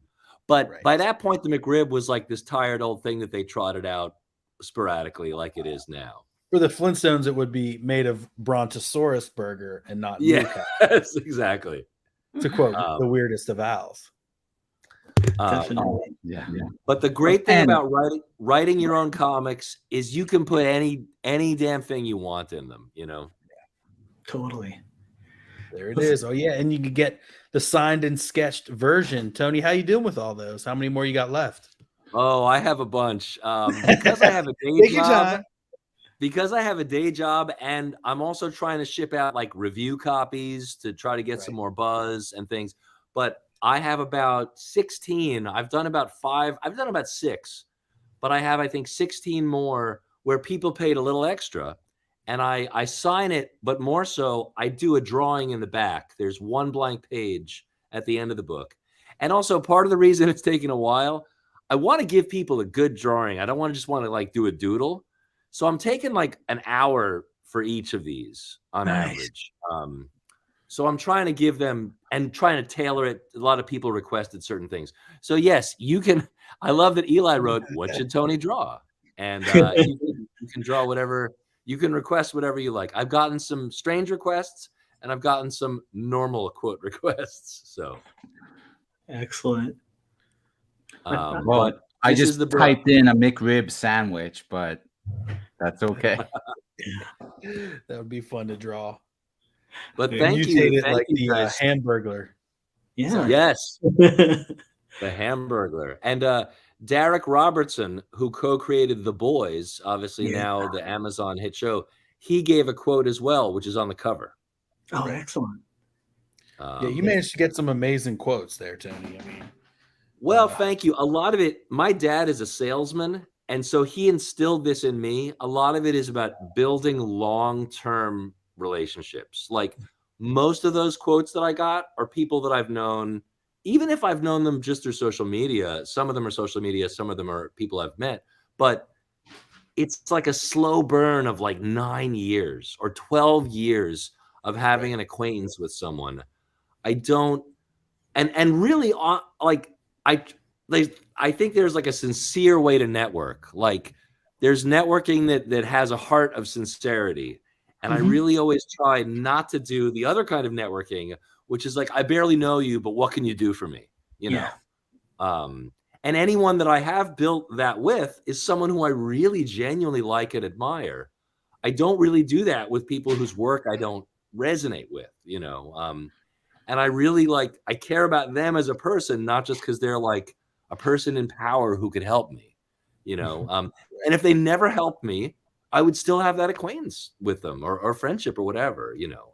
But by that point, the McRib was like this tired old thing that they trotted out sporadically, like it is now. For the Flintstones, it would be made of Brontosaurus burger and not yes, exactly. To quote the weirdest of owls. Yeah. But the great thing about writing your own comics is you can put any damn thing you want in them, you know. Totally. There it is. Oh yeah, and you can get the signed and sketched version. Tony, how you doing with all those? How many more you got left? Oh, I have a bunch. Because I have a day job. Because I have a day job, and I'm also trying to ship out like review copies to try to get some more buzz and things. But I have about 16. I've done about 5. I've done about 6. But I have, I think, 16 more where people paid a little extra. And I sign it, but more so, I do a drawing in the back. There's one blank page at the end of the book. And also part of the reason it's taking a while, I want to give people a good drawing. I don't want to like do a doodle. So I'm taking like an hour for each of these on average. So I'm trying to give them and trying to tailor it. A lot of people requested certain things. So yes, you can. I love that Eli wrote, "What should Tony draw?" And you can draw whatever. You can request whatever you like. I've gotten some strange requests and I've gotten some normal quote requests. So excellent. Well, I just typed in a McRib sandwich, but that's okay. That would be fun to draw. But thank you. Like the Hamburglar. Yeah. Yes. The Hamburglar. And Derek Robertson, who co-created The Boys, obviously now the Amazon hit show, he gave a quote as well, which is on the cover. Oh, excellent. You managed to get some amazing quotes there, Tony. I mean, well, thank you. A lot of it, my dad is a salesman, and so he instilled this in me. A lot of it is about building long-term relationships. Like most of those quotes that I got are people that I've known, even if I've known them just through social media. Some of them are social media, some of them are people I've met, but it's like a slow burn of like 9 years or 12 years of having an acquaintance with someone. I don't, and really, like I think there's like a sincere way to network. Like there's networking that has a heart of sincerity, and I really always try not to do the other kind of networking, which is like, I barely know you, but what can you do for me? You know. And anyone that I have built that with is someone who I really genuinely like and admire. I don't really do that with people whose work I don't resonate with, you know. And I really I care about them as a person, not just because they're like a person in power who could help me, you know. And if they never helped me, I would still have that acquaintance with them or friendship or whatever, you know.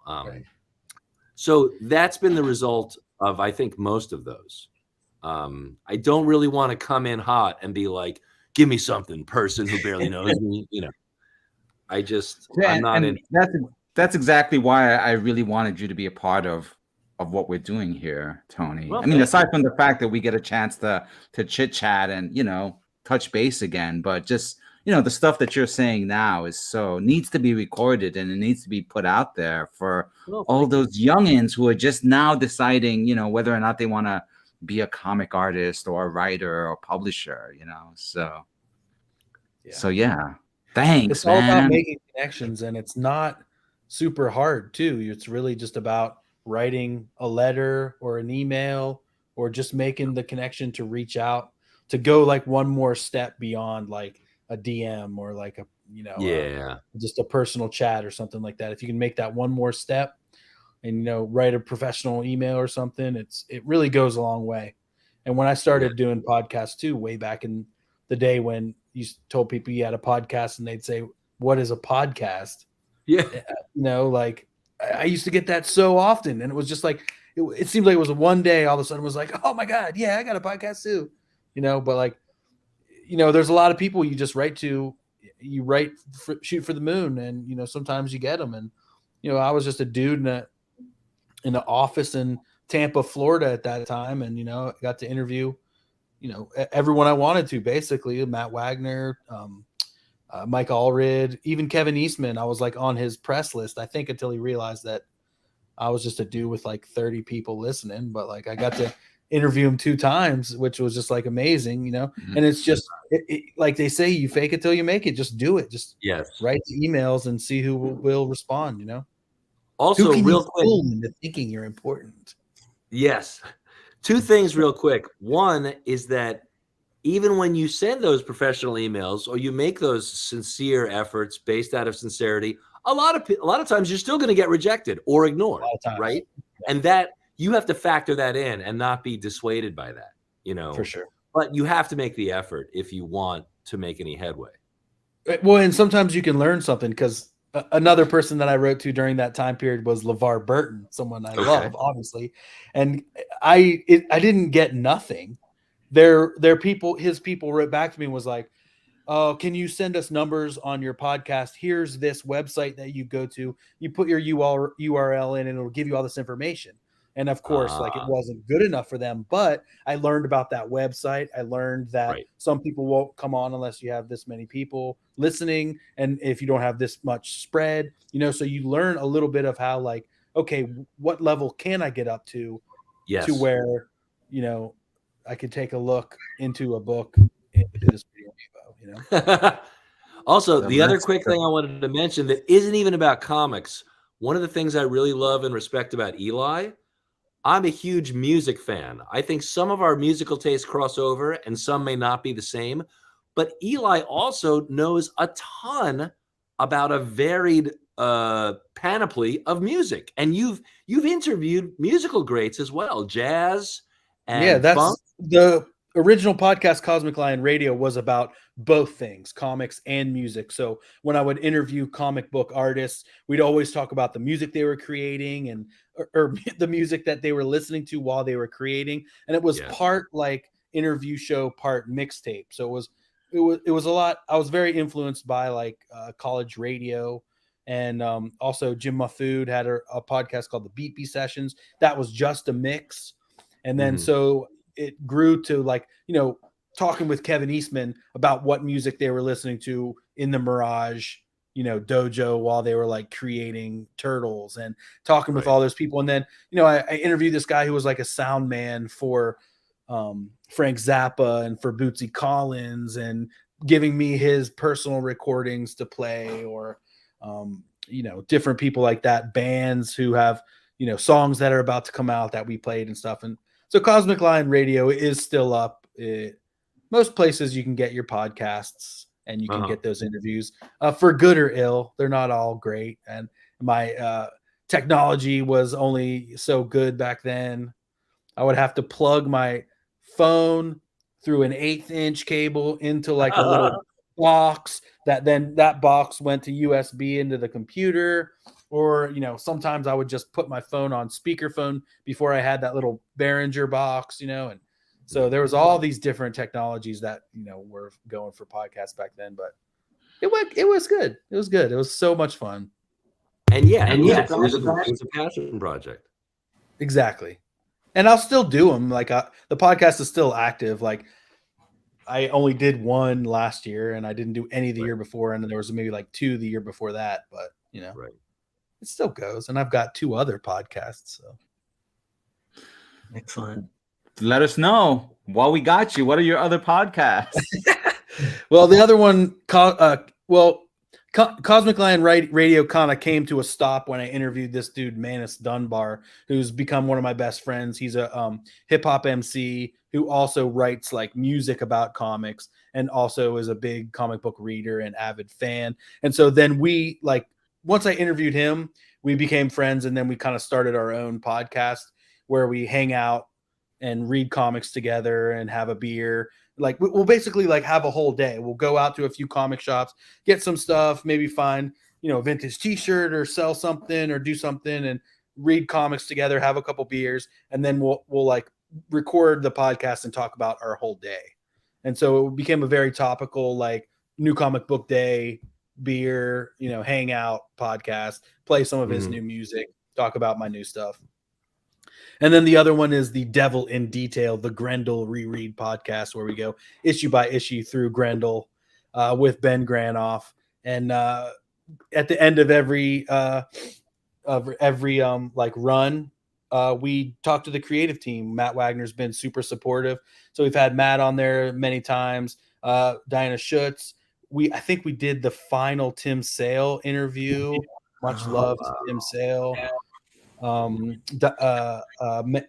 So that's been the result of, I think, most of those. I don't really want to come in hot and be like, give me something, person who barely knows me, you know. I'm not in. That's exactly why I really wanted you to be a part of what we're doing here, Tony. Well, I mean, aside from the fact that we get a chance to chit chat and, you know, touch base again, but just, you know, the stuff that you're saying now needs to be recorded, and it needs to be put out there for all those youngins who are just now deciding, you know, whether or not they want to be a comic artist or a writer or publisher, you know. So thanks, it's all about making connections, and it's not super hard too. It's really just about writing a letter or an email, or just making the connection to reach out, to go like one more step beyond like a DM or like a, you know, just a personal chat or something like that. If you can make that one more step and, you know, write a professional email or something, it really goes a long way. And when I started doing podcasts too, way back in the day, when you told people you had a podcast and they'd say, what is a podcast? Yeah. You know, like I used to get that so often, and it was just like, it seemed like it was one day all of a sudden it was like, oh my God, yeah, I got a podcast too, you know. But like, you know, there's a lot of people you just write to, shoot for the moon, and, you know, sometimes you get them. And, you know, I was just a dude in the office in Tampa, Florida at that time. And, you know, I got to interview, you know, everyone I wanted to, basically. Matt Wagner, Mike Allred, even Kevin Eastman. I was like on his press list, I think, until he realized that I was just a dude with like 30 people listening. But like, I got to interview him 2 times, which was just like amazing, you know. And it's just like they say, you fake it till you make it. Just do it. Just write the emails and see who will respond, you know. Also, real quick, into thinking you're important. Yes. 2 things real quick. One is that even when you send those professional emails or you make those sincere efforts based out of sincerity, a lot of times you're still going to get rejected or ignored, right? And that you have to factor that in and not be dissuaded by that, you know. For sure. But you have to make the effort if you want to make any headway. Well, and sometimes you can learn something, because another person that I wrote to during that time period was LeVar Burton, someone I love, obviously. And I didn't get nothing. His people wrote back to me and was like, oh, can you send us numbers on your podcast? Here's this website that you go to. You put your URL in and it'll give you all this information. And of course, like, it wasn't good enough for them, but I learned about that website. I learned that some people won't come on unless you have this many people listening. And if you don't have this much spread, you know, so you learn a little bit of how, like, okay, what level can I get up to to where, you know, I could take a look into a book into this video, you know. Also, the other quick thing I wanted to mention that isn't even about comics. One of the things I really love and respect about Eli, I'm a huge music fan. I think some of our musical tastes cross over and some may not be the same, but Eli also knows a ton about a varied panoply of music. And you've interviewed musical greats as well, jazz And yeah, that's funk. the original podcast. Cosmic Lion Radio was about both things, comics and music. So when I would interview comic book artists, we'd always talk about the music they were creating and or the music that they were listening to while they were creating. And it was part like interview show, part mixtape. So it was a lot. I was very influenced by like college radio. And also Jim Mahfood had a podcast called the Beat Bee Sessions. That was just a mix. And then so it grew to like, you know, talking with Kevin Eastman about what music they were listening to in the Mirage, you know, dojo while they were like creating Turtles, and talking with all those people. And then, you know, I interviewed this guy who was like a sound man for Frank Zappa and for Bootsy Collins, and giving me his personal recordings to play, or, you know, different people like that, bands who have, you know, songs that are about to come out that we played and stuff. And so Cosmic Lion Radio is still up. Most places you can get your podcasts, and you can get those interviews for good or ill. They're not all great. And my technology was only so good back then. I would have to plug my phone through an 1/8-inch cable into like a little box, that box went to USB into the computer. Or, you know, sometimes I would just put my phone on speakerphone before I had that little Behringer box, you know. And so there was all these different technologies that, you know, were going for podcasts back then. But it was good. It was good. It was so much fun. And it was a passion project. Exactly. And I'll still do them. Like the podcast is still active. Like I only did one last year, and I didn't do any the year before. And then there was maybe like 2 the year before that. But, you know. It still goes, and I've got 2 other podcasts. So excellent. Let us know while we got you. What are your other podcasts? Well, the other one, Cosmic Lion Radio kind of came to a stop when I interviewed this dude Manus Dunbar, who's become one of my best friends. He's a hip hop MC who also writes like music about comics, and also is a big comic book reader and avid fan. And so then we like. Once I interviewed him, we became friends, and then we kind of started our own podcast where we hang out and read comics together and have a beer. Like we'll basically like have a whole day. We'll go out to a few comic shops, get some stuff, maybe find, you know, a vintage t-shirt or sell something or do something, and read comics together, have a couple beers, and then we'll like record the podcast and talk about our whole day. And so it became a very topical, like, new comic book day, beer, you know, hang out podcast, play some of his new music, talk about my new stuff. And then the other one is the Devil in Detail, the Grendel reread podcast, where we go issue by issue through Grendel with Ben Granoff. And at the end of every like run, we talk to the creative team. Matt Wagner's been super supportive, so we've had Matt on there many times. Diana Schutz. I think we did the final Tim Sale interview. Much love to Tim Sale.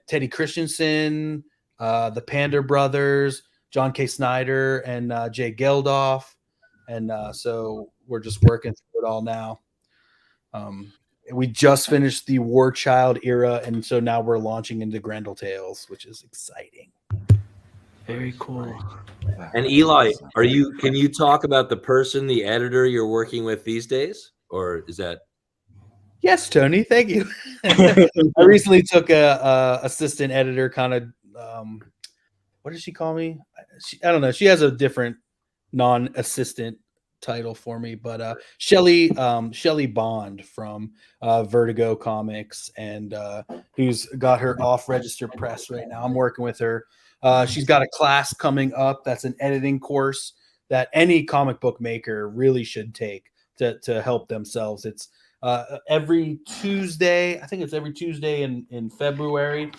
Teddy Christensen, the Pander brothers, John K. Snyder, and Jay Geldof. And so we're just working through it all now. We just finished the War Child era, and so now we're launching into Grendel Tales, which is exciting. Very cool. And Eli, can you talk about the editor you're working with these days? Or is that? Yes, Tony, thank you. I recently took a assistant editor kind of, what does she call me? I don't know. She has a different non-assistant title for me, but Shelly Bond from Vertigo Comics, and who's got her off-register press right now. I'm working with her. She's got a class coming up that's an editing course that any comic book maker really should take to help themselves. It's every Tuesday. I think it's every Tuesday in February.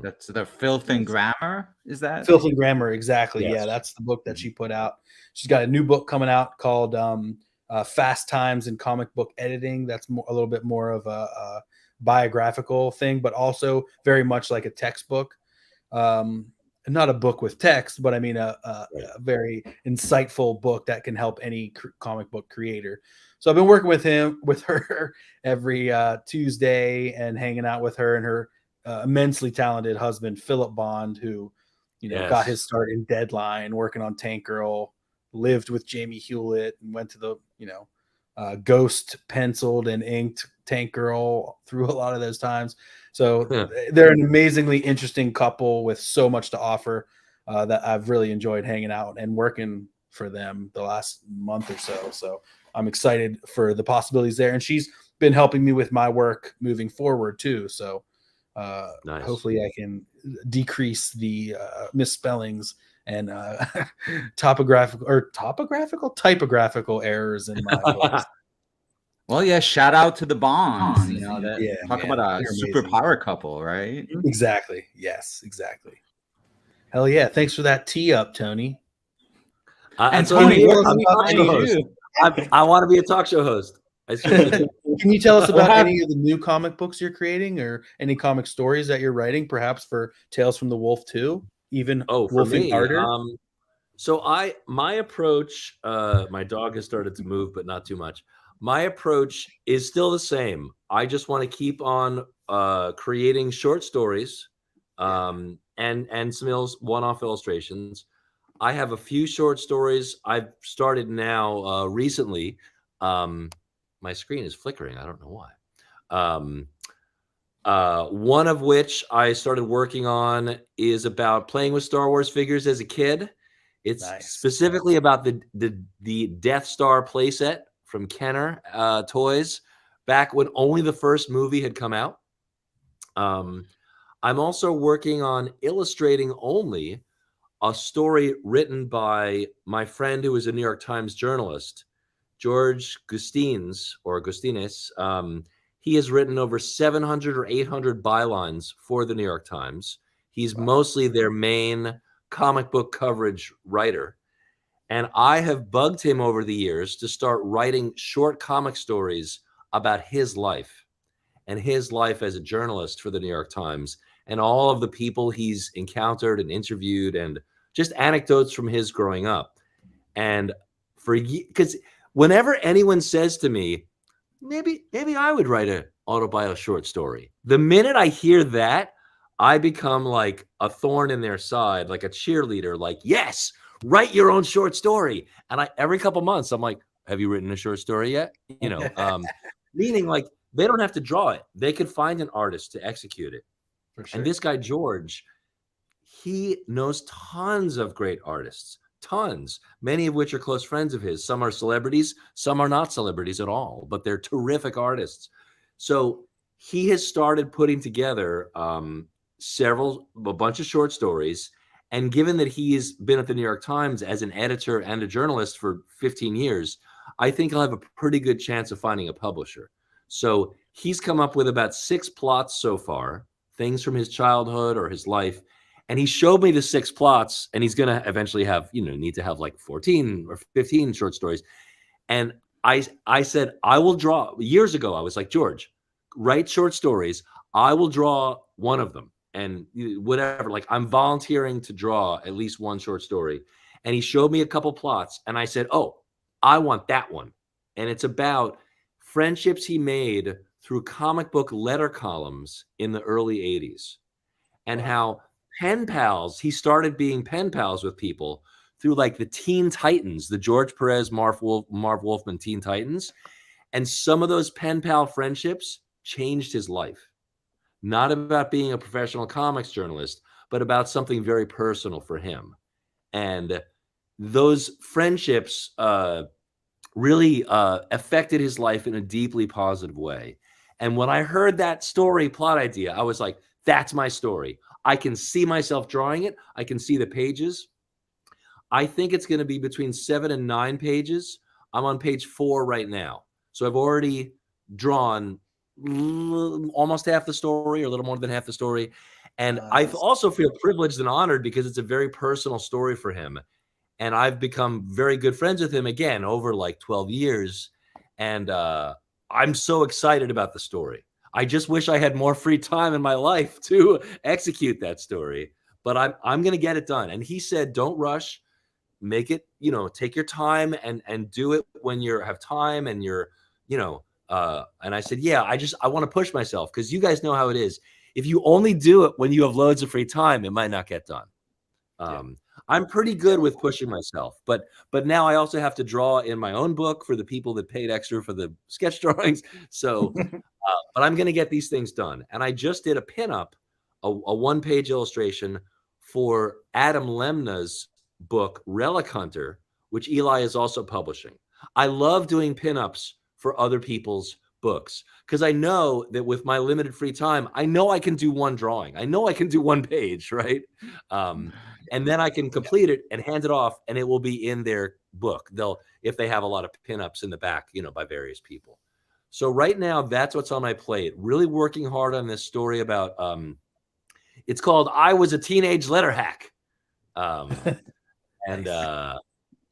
That's the Filth and Grammar. Is that Filth and Grammar? Exactly. Yes. Yeah, that's the book that she put out. She's got a new book coming out called Fast Times in Comic Book Editing. That's a little bit more of a biographical thing, but also very much like a textbook. Not a book with text, but I mean a very insightful book that can help any comic book creator. So I've been working with her every Tuesday and hanging out with her and her immensely talented husband, Philip Bond, who, got his start in Deadline, working on Tank Girl, lived with Jamie Hewlett, and went to the, ghost penciled and inked Tank Girl through a lot of those times. So they're an amazingly interesting couple with so much to offer that I've really enjoyed hanging out and working for them the last month or so. So I'm excited for the possibilities there. And she's been helping me with my work moving forward too. So nice. Hopefully I can decrease the misspellings and typographical errors in my books. Well, yeah, shout out to the Bonds. Talk about a superpower couple, right? Exactly. Yes, exactly. Hell yeah. Thanks for that tee up, Tony. And Tony, I want to be a talk show host. Can you tell us about any of the new comic books you're creating, or any comic stories that you're writing, perhaps for Tales from the Wolf 2, even Wolfing Harder? So my approach, my dog has started to move, but not too much. My approach is still the same. I just want to keep on creating short stories and some one-off illustrations. I have a few short stories I've started now recently. My screen is flickering. I don't know why. One of which I started working on is about playing with Star Wars figures as a kid. It's specifically about the Death Star playset from Kenner Toys back when only the first movie had come out. I'm also working on illustrating only a story written by my friend who is a New York Times journalist, George Gustines. He has written over 700 or 800 bylines for the New York Times. He's mostly their main comic book coverage writer. And I have bugged him over the years to start writing short comic stories about his life and his life as a journalist for the New York Times and all of the people he's encountered and interviewed and just anecdotes from his growing up. And because whenever anyone says to me, maybe I would write an autobio short story, the minute I hear that, I become like a thorn in their side, like a cheerleader, like, yes, write your own short story. And every couple months, I'm like, have you written a short story yet? Meaning like they don't have to draw it. They could find an artist to execute it. For sure. And this guy, George, he knows tons of great artists, tons, many of which are close friends of his. Some are celebrities, some are not celebrities at all, but they're terrific artists. So he has started putting together a bunch of short stories. And given that he has been at the New York Times as an editor and a journalist for 15 years, I think I'll have a pretty good chance of finding a publisher. So he's come up with about 6 plots so far, things from his childhood or his life. And he showed me the 6 plots, and he's going to eventually have, need to have like 14 or 15 short stories. And I said, I will draw. Years ago, I was like, George, write short stories. I will draw one of them. And whatever, like I'm volunteering to draw at least one short story. And he showed me a couple plots and I said, oh, I want that one. And it's about friendships he made through comic book letter columns in the early 80s and how pen pals, he started being pen pals with people through like the Teen Titans, the George Perez, Marv Wolfman Teen Titans. And some of those pen pal friendships changed his life. Not about being a professional comics journalist, but about something very personal for him. And those friendships really affected his life in a deeply positive way. And when I heard that story plot idea, I was like, that's my story. I can see myself drawing it. I can see the pages. I think it's going to be between 7 and 9 pages. I'm on page 4 right now. So I've already drawn almost half the story or a little more than half the story. And I also feel privileged and honored because it's a very personal story for him. And I've become very good friends with him again over like 12 years. And I'm so excited about the story. I just wish I had more free time in my life to execute that story, but I'm going to get it done. And he said, don't rush, make it, take your time and do it when you have time and you're, and I said, yeah, I want to push myself because you guys know how it is. if you only do it when you have loads of free time, it might not get done. I'm pretty good with pushing myself, but now I also have to draw in my own book for the people that paid extra for the sketch drawings. So, but I'm going to get these things done. And I just did a pinup, a one-page illustration for Adam Lemna's book, Relic Hunter, which Eli is also publishing. I love doing pinups for other people's books because I know that with my limited free time, I know I can do one drawing. I know I can do one page, right? And then I can complete it and hand it off, and it will be in their book. If they have a lot of pinups in the back, by various people. So right now, that's what's on my plate. Really working hard on this story about. It's called "I Was a Teenage Letter Hack," and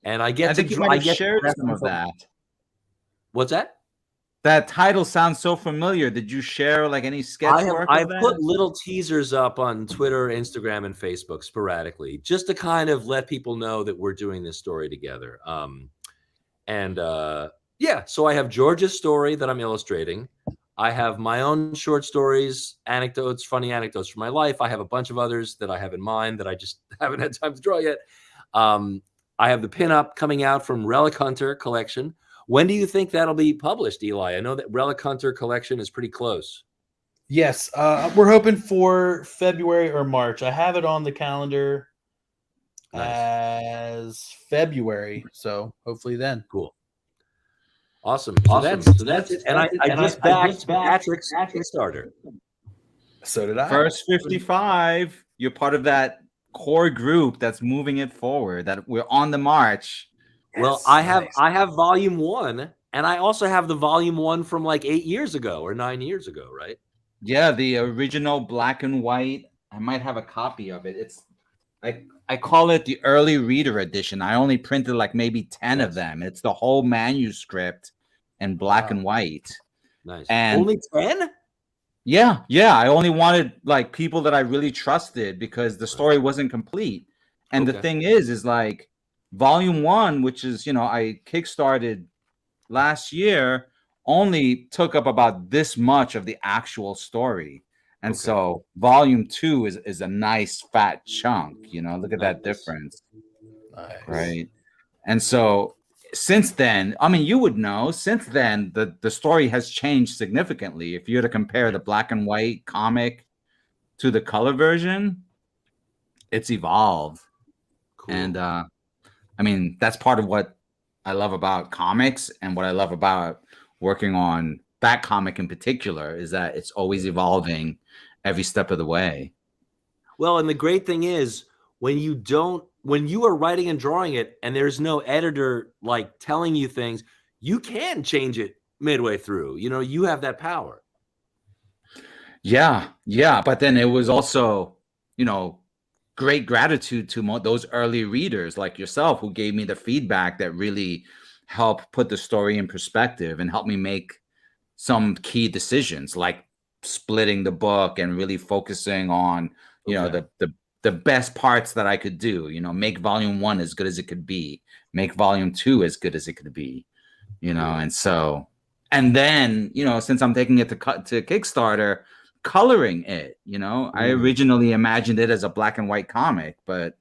I get to share some of that. What's that? That title sounds so familiar. Did you share like any sketch work? I've put little teasers up on Twitter, Instagram, and Facebook sporadically, just to kind of let people know that we're doing this story together. So I have George's story that I'm illustrating. I have my own short stories, anecdotes, funny anecdotes from my life. I have a bunch of others that I have in mind that I just haven't had time to draw yet. I have the pinup coming out from Relic Hunter collection. When do you think that'll be published, Eli? I know that Relic Hunter collection is pretty close. Yes, we're hoping for February or March. I have it on the calendar as February, so hopefully then. Cool. Awesome. So that's it. And I just backed Patrick's Kickstarter. So did I. First 55. You're part of that core group that's moving it forward. That we're on the march. Well, I have volume 1, and I also have the volume 1 from like 8 years ago or 9 years ago, right? Yeah, the original black and white. I might have a copy of it. It's I call it the early reader edition. I only printed like maybe 10 of them. It's the whole manuscript in black and white. Nice. And only 10? Yeah. I only wanted like people that I really trusted because the story wasn't complete. And the thing is like volume 1, which is, I kickstarted last year, only took up about this much of the actual story. And so volume 2 is a nice fat chunk, look at that difference. Nice. Right. And so since then, I mean, you would know, since then, the story has changed significantly. If you were to compare the black and white comic to the color version, it's evolved. Cool. And I mean, that's part of what I love about comics and what I love about working on that comic in particular is that it's always evolving every step of the way. Well, and the great thing is when you are writing and drawing it and there's no editor like telling you things, you can change it midway through. You have that power. Yeah. But then it was also, great gratitude to those early readers like yourself who gave me the feedback that really helped put the story in perspective and helped me make some key decisions like splitting the book and really focusing on, the best parts that I could do, make volume 1 as good as it could be, make volume 2 as good as it could be, and so, and then, since I'm taking it to Kickstarter, coloring it, I originally imagined it as a black and white comic, but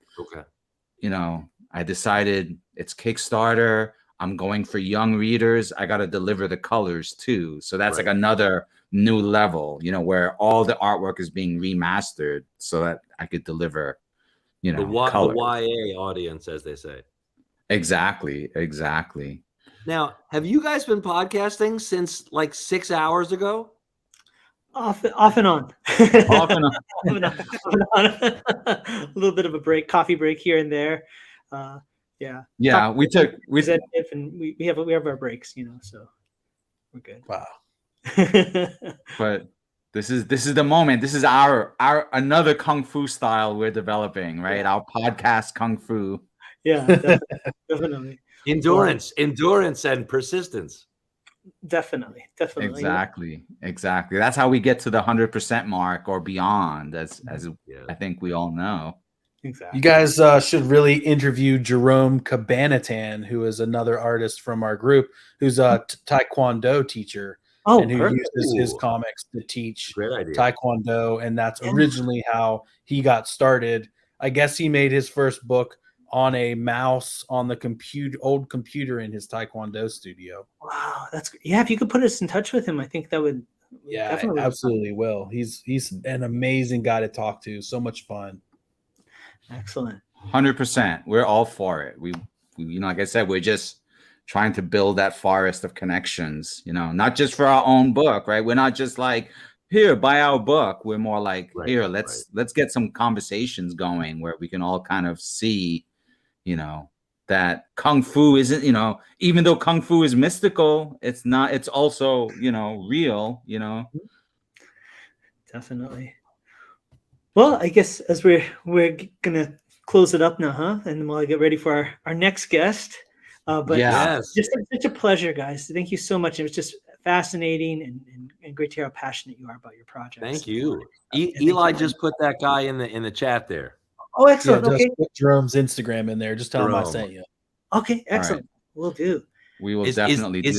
I decided it's Kickstarter. I'm going for young readers. I got to deliver the colors too. So that's like another new level, where all the artwork is being remastered so that I could deliver, color. The YA audience, as they say. Exactly. Now, have you guys been podcasting since like 6 hours ago? Off and on. Off and on. A little bit of a break, coffee break here and there. Yeah, we and we have our breaks, so we're good. Wow. But this is the moment. This is our another kung fu style we're developing, right? Our podcast kung fu. Yeah, definitely. Endurance and persistence. Definitely. Exactly. That's how we get to the 100% mark or beyond, as I think we all know. Exactly. You guys should really interview Jerome Cabanatan, who is another artist from our group, who's a Taekwondo teacher. and who uses his comics to teach Taekwondo. And that's originally how he got started. I guess he made his first book on a mouse on the old computer in his Taekwondo studio. Wow, that's yeah. If you could put us in touch with him, I think that would. Yeah, definitely absolutely will. He's an amazing guy to talk to. So much fun. Excellent. 100%. We're all for it. We like I said, we're just trying to build that forest of connections. Not just for our own book, right? We're not just like, here, buy our book. We're more like, here, let's get some conversations going where we can all kind of see, that Kung Fu isn't, even though Kung Fu is mystical, it's not, it's also, real, Definitely. Well, I guess as we're gonna close it up now, huh? And then we'll get ready for our next guest. But just such a pleasure, guys. Thank you so much. It was just fascinating and great to hear how passionate you are about your project. Thank you. Eli just put that guy in the chat there. Oh, excellent. Yeah, okay. Just put Jerome's Instagram in there. Just tell him I sent you. Okay, excellent. Right. We'll do. We will definitely do that.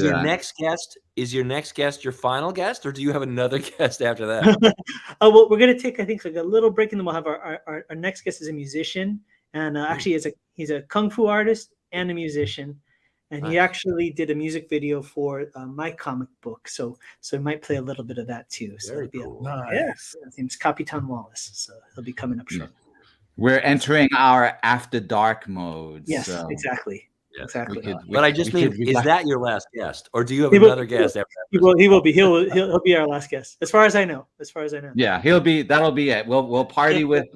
Is your next guest your final guest, or do you have another guest after that? Well, we're gonna take, I think, like a little break, and then we'll have our next guest is a musician, and actually he's a Kung Fu artist and a musician, and he actually did a music video for my comic book, so he might play a little bit of that too. So Very cool. Nice. His name's Capitan Wallace, so he'll be coming up shortly. We're entering our after dark mode. Yes, so. Exactly. Yeah. Exactly. But I just mean, is that your last guest, or do you have another guest after that? He will be. He'll be our last guest, as far as I know. Yeah, that'll be it. We'll party with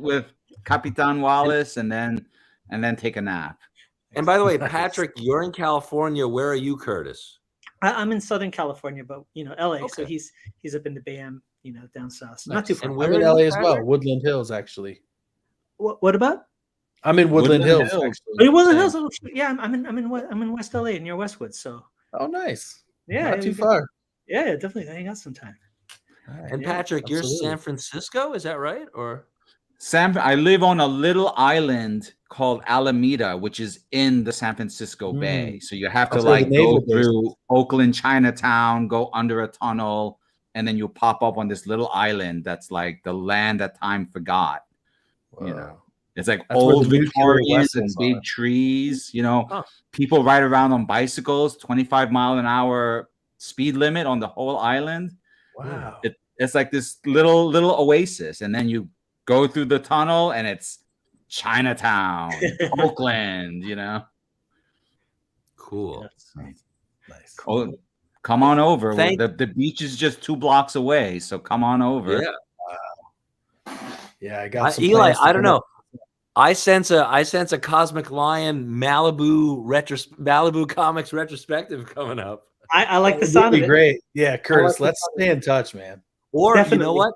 Capitan Wallace and then take a nap. And by the way, Patrick, you're in California. Where are you, Curtis? I'm in Southern California, but LA. Okay. So he's up in the Bay Area, down south. Not too far. And I'm in LA as well. Woodland Hills, actually. What about? I'm in Woodland Hills. Actually. Woodland Hills. Yeah, I'm in West LA near Westwood. So. Oh, nice. Yeah, not too far. Yeah, definitely. Hang out sometime. Right, and Patrick, you're San Francisco, is that right? Or I live on a little island called Alameda, which is in the San Francisco Bay. So you have to go through Oakland, Chinatown, go under a tunnel, and then you pop up on this little island that's like the land that time forgot. Wow. It's like that's old Victorians and big trees. People ride around on bicycles, 25-mile-an-hour speed limit on the whole island. Wow. It's like this little oasis, and then you go through the tunnel, and it's Chinatown, Oakland. Cool. Nice. Cool. Come on over. The beach is just 2 blocks away, so come on over. Yeah. Yeah, I got some Eli. I don't know. I sense a Cosmic Lion Malibu Comics retrospective coming up. I like the sound of it. Great. Yeah, Curtis, let's stay in touch, man. Or definitely. You know what?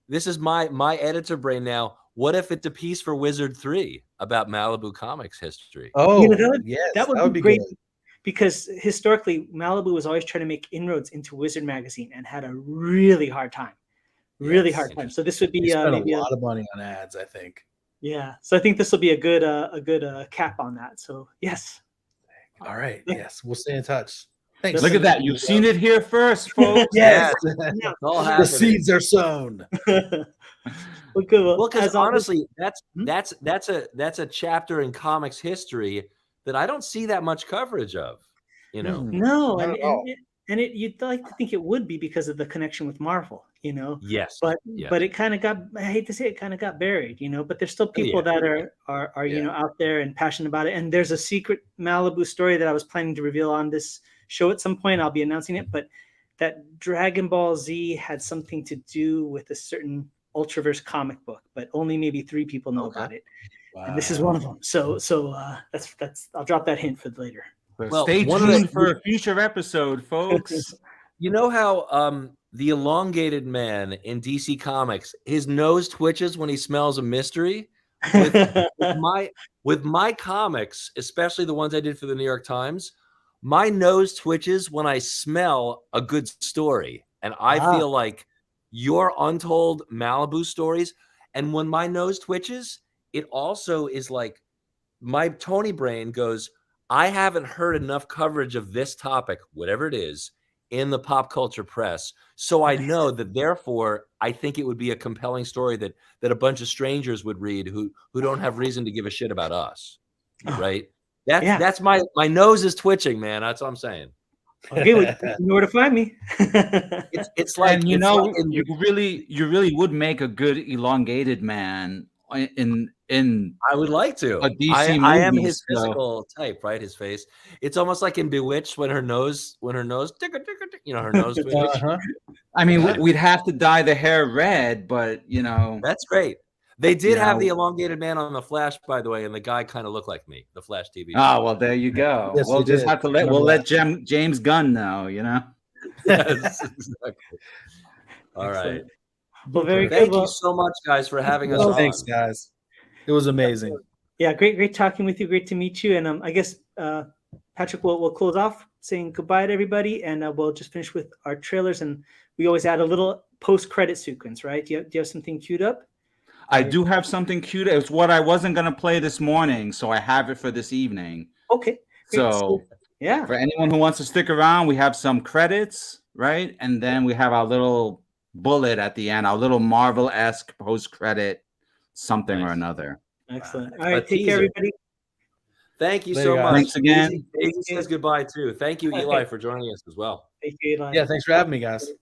This is my editor brain now. What if it's a piece for Wizard 3 about Malibu Comics history? Oh, that would be great. Good. Because historically, Malibu was always trying to make inroads into Wizard magazine and had a really hard time. Hard time. So this would be maybe a lot of money on ads, I think. Yeah. So I think this will be a good cap on that. So yes. All right. Yes, we'll stay in touch. Thanks. Look at that. You've seen it here first, folks. Yes. The seeds are sown. Well, because honestly, that's a chapter in comics history that I don't see that much coverage of. No, and you'd like to think it would be because of the connection with Marvel, Yes, but it kind of got, I hate to say it, kind of got buried, but there's still people that are out there and passionate about it. And there's a secret Malibu story that I was planning to reveal on this show at some point. I'll be announcing it, but that Dragon Ball Z had something to do with a certain Ultraverse comic book, but only maybe 3 people know about it. Wow. And this is one of them. So that's I'll drop that hint for later. Well, stay tuned for a future episode, folks. You know how the elongated man in DC Comics, his nose twitches when he smells a mystery? With my comics, especially the ones I did for the New York Times, my nose twitches when I smell a good story. And I feel like your untold Malibu stories. And when my nose twitches, it also is like my Tony brain goes, I haven't heard enough coverage of this topic, whatever it is, in the pop culture press. So I know that therefore I think it would be a compelling story that a bunch of strangers would read who don't have reason to give a shit about us. Right? That's my nose is twitching, man. That's what I'm saying. Okay, well, you know where to find me. It's like, and you really would make a good elongated man in I would like to. a DC movie. I am his physical type, right? His face. It's almost like in Bewitched when her nose, her nose twitches. I mean, we'd have to dye the hair red, but that's great. They did have the elongated man on The Flash, by the way, and the guy kind of looked like me, the Flash TV show. Oh, well, there you go. Yes, we'll just have to let James Gunn know, Yes, exactly. All right. Well, Thank you so much, guys, for having us on. Thanks, guys. It was amazing. Yeah, great talking with you. Great to meet you. And I guess Patrick will close off saying goodbye to everybody, and we'll just finish with our trailers. And we always add a little post-credit sequence, right? Do you have something queued up? I do have something cute. It's what I wasn't going to play this morning, so I have it for this evening. Okay. Great. So, yeah. For anyone who wants to stick around, we have some credits, right? And then we have our little bullet at the end, our little Marvel-esque post-credit something or another. Excellent. All right, take care, everybody. Thank you so much. Thanks again. Daisy says goodbye, too. Thank you, Eli, for joining us as well. Thank you, Eli. Yeah, thanks for having me, guys.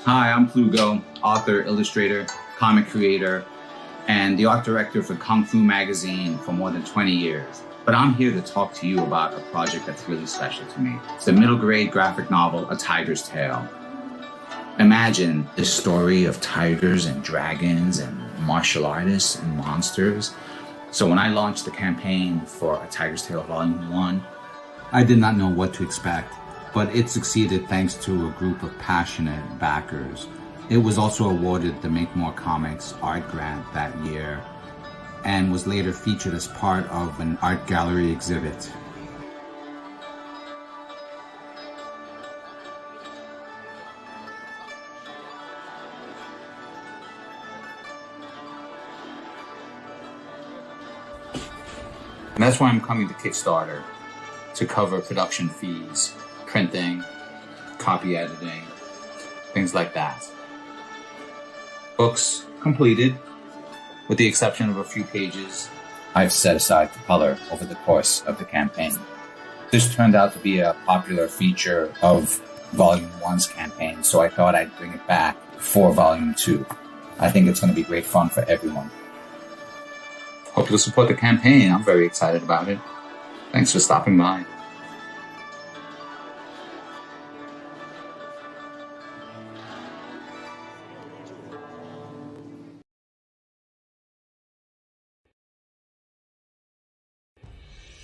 Hi, I'm Plugo, author, illustrator, comic creator, and the art director for Kung Fu Magazine for more than 20 years. But I'm here to talk to you about a project that's really special to me. It's the middle grade graphic novel, A Tiger's Tale. Imagine the story of tigers and dragons and martial artists and monsters. So when I launched the campaign for A Tiger's Tale Volume 1, I did not know what to expect. But it succeeded thanks to a group of passionate backers. It was also awarded the Make More Comics art grant that year and was later featured as part of an art gallery exhibit. And that's why I'm coming to Kickstarter, to cover production fees, printing, copy editing, things like that. Books completed, with the exception of a few pages I've set aside for color over the course of the campaign. This turned out to be a popular feature of Volume 1's campaign, so I thought I'd bring it back for Volume 2. I think it's going to be great fun for everyone. Hope you'll support the campaign. I'm very excited about it. Thanks for stopping by.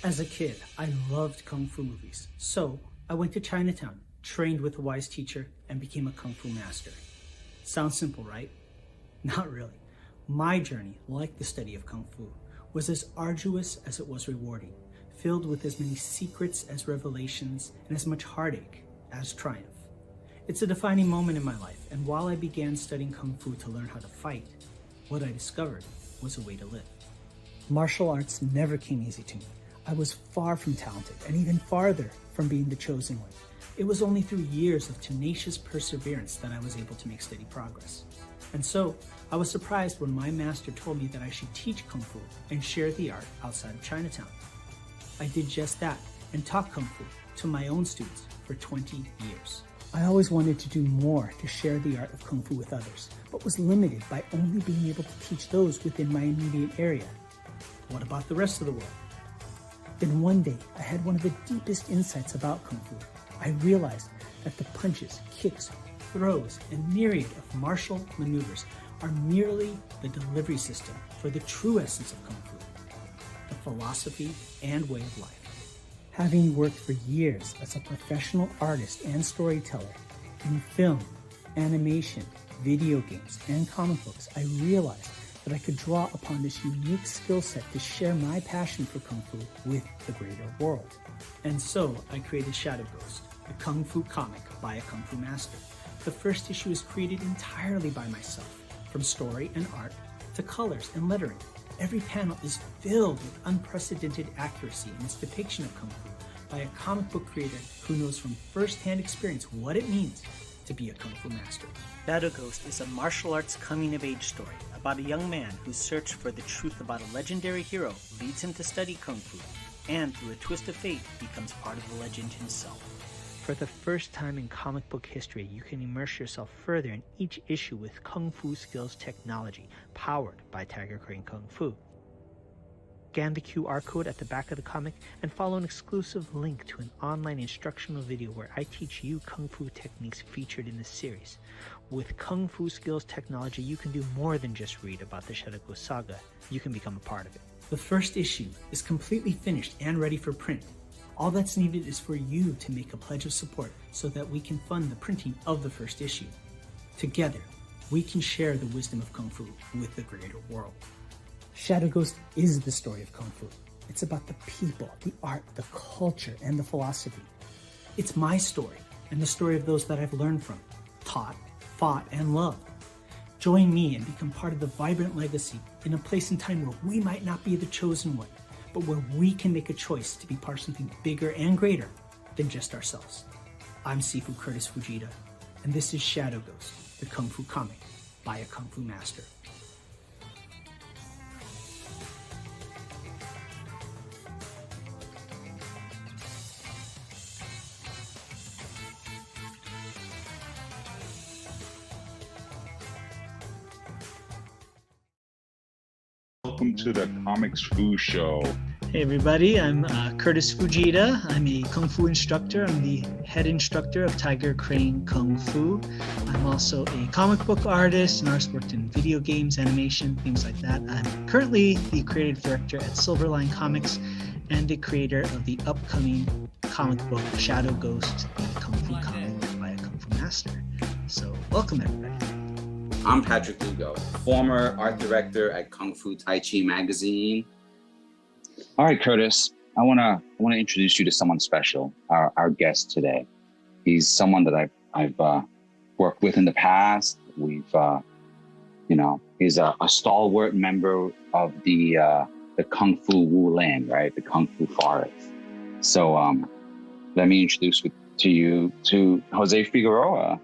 As a kid, I loved Kung Fu movies. So I went to Chinatown, trained with a wise teacher, and became a Kung Fu master. Sounds simple, right? Not really. My journey, like the study of Kung Fu, was as arduous as it was rewarding, filled with as many secrets as revelations and as much heartache as triumph. It's a defining moment in my life, and while I began studying Kung Fu to learn how to fight, what I discovered was a way to live. Martial arts never came easy to me. I was far from talented, and even farther from being the chosen one. It was only through years of tenacious perseverance that I was able to make steady progress. And so, I was surprised when my master told me that I should teach Kung Fu and share the art outside of Chinatown. I did just that, and taught Kung Fu to my own students for 20 years. I always wanted to do more to share the art of Kung Fu with others, but was limited by only being able to teach those within my immediate area. What about the rest of the world? Then one day, I had one of the deepest insights about Kung Fu. I realized that the punches, kicks, throws, and myriad of martial maneuvers are merely the delivery system for the true essence of Kung Fu, the philosophy and way of life. Having worked for years as a professional artist and storyteller in film, animation, video games, and comic books, I realized that I could draw upon this unique skill set to share my passion for Kung Fu with the greater world. And so I created Shadow Ghost, a Kung Fu comic by a Kung Fu master. The first issue is created entirely by myself, from story and art to colors and lettering. Every panel is filled with unprecedented accuracy in its depiction of Kung Fu by a comic book creator who knows from first-hand experience what it means to be a Kung Fu master. Shadow Ghost is a martial arts coming-of-age story about a young man whose search for the truth about a legendary hero leads him to study Kung Fu, and through a twist of fate becomes part of the legend himself. For the first time in comic book history, you can immerse yourself further in each issue with Kung Fu skills technology, powered by Tiger Crane Kung Fu. Scan the QR code at the back of the comic and follow an exclusive link to an online instructional video where I teach you Kung Fu techniques featured in this series. With Kung Fu skills technology, you can do more than just read about the Shadow Ghost saga. You can become a part of it. The first issue is completely finished and ready for print. All that's needed is for you to make a pledge of support so that we can fund the printing of the first issue. Together, we can share the wisdom of Kung Fu with the greater world. Shadow Ghost is the story of Kung Fu. It's about the people, the art, the culture, and the philosophy. It's my story and the story of those that I've learned from, taught, fought, and loved. Join me and become part of the vibrant legacy in a place and time where we might not be the chosen one, but where we can make a choice to be part of something bigger and greater than just ourselves. I'm Sifu Curtis Fujita, and this is Shadow Ghost, the Kung Fu comic by a Kung Fu master. Welcome to the Comics Fu Show. Hey everybody, I'm Curtis Fujita. I'm a Kung Fu instructor. I'm the head instructor of Tiger Crane Kung Fu. I'm also a comic book artist and also worked in video games, animation, things like that. I'm currently the creative director at Silverline Comics and the creator of the upcoming comic book Shadow Ghost, a Kung Fu comic by a Kung Fu master. So welcome everybody. I'm Patrick Lugo, former art director at Kung Fu Tai Chi magazine. All right, Curtis, I wanna introduce you to someone special, our guest today. He's someone that I've worked with in the past. We've, he's a stalwart member of the Kung Fu Wu Land, right? The Kung Fu Forest. So let me introduce you to Jose Figueroa.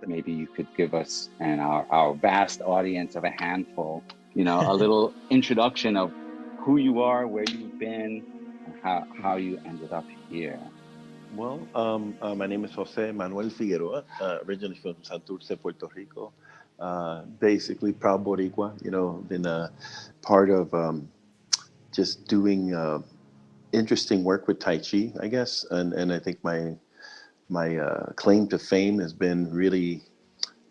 Maybe you could give us and our vast audience of a handful, a little introduction of who you are, where you've been, and how you ended up here. Well, my name is Jose Manuel Figueroa, originally from Santurce, Puerto Rico. Basically proud Boricua, been a part of just doing interesting work with Tai Chi, I guess. And I think my claim to fame has been really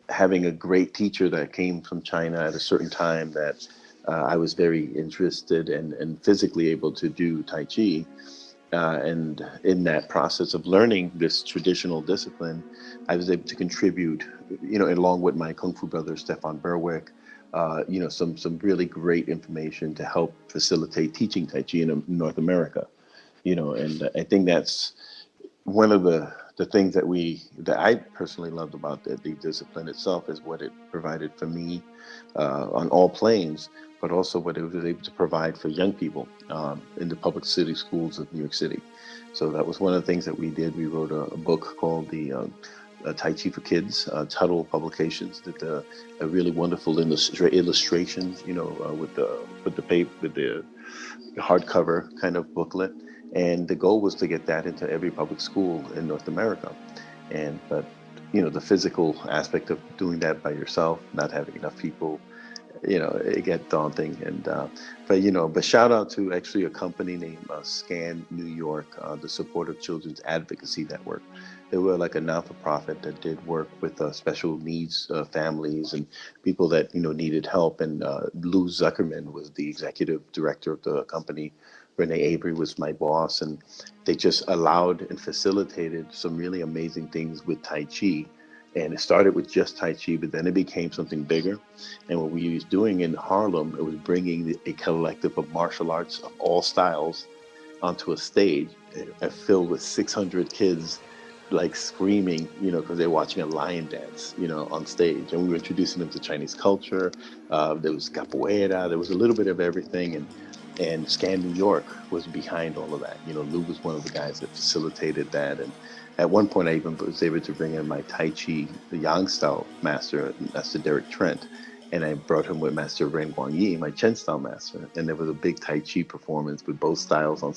having a great teacher that came from China at a certain time that I was very interested and physically able to do Tai Chi. And in that process of learning this traditional discipline, I was able to contribute, along with my Kung Fu brother, Stefan Berwick, some really great information to help facilitate teaching Tai Chi in North America. And I think that's one of the things that I personally loved about the discipline itself is what it provided for me on all planes, but also what it was able to provide for young people in the public city schools of New York City. So that was one of the things that we did. We wrote a book called the Tai Chi for Kids. Tuttle Publications did a really wonderful illustrations, with the hardcover kind of booklet. And the goal was to get that into every public school in North America. But the physical aspect of doing that by yourself, not having enough people, it get daunting. But shout out to actually a company named Scan New York, the Supportive Children's Advocacy Network. They were like a not-for-profit that did work with special needs families and people that needed help. And Lou Zuckerman was the executive director of the company. Renee Avery was my boss, and they just allowed and facilitated some really amazing things with Tai Chi. And it started with just Tai Chi, but then it became something bigger. And what we was doing in Harlem, it was bringing a collective of martial arts of all styles onto a stage filled with 600 kids, like screaming, because they're watching a lion dance, on stage. And we were introducing them to Chinese culture. There was capoeira. There was a little bit of everything. And Scan New York was behind all of that. Lou was one of the guys that facilitated that. And at one point, I even was able to bring in my Tai Chi, the Yang style master, Master Derek Trent. And I brought him with Master Ren Guang Yi, my Chen style master. And there was a big Tai Chi performance with both styles on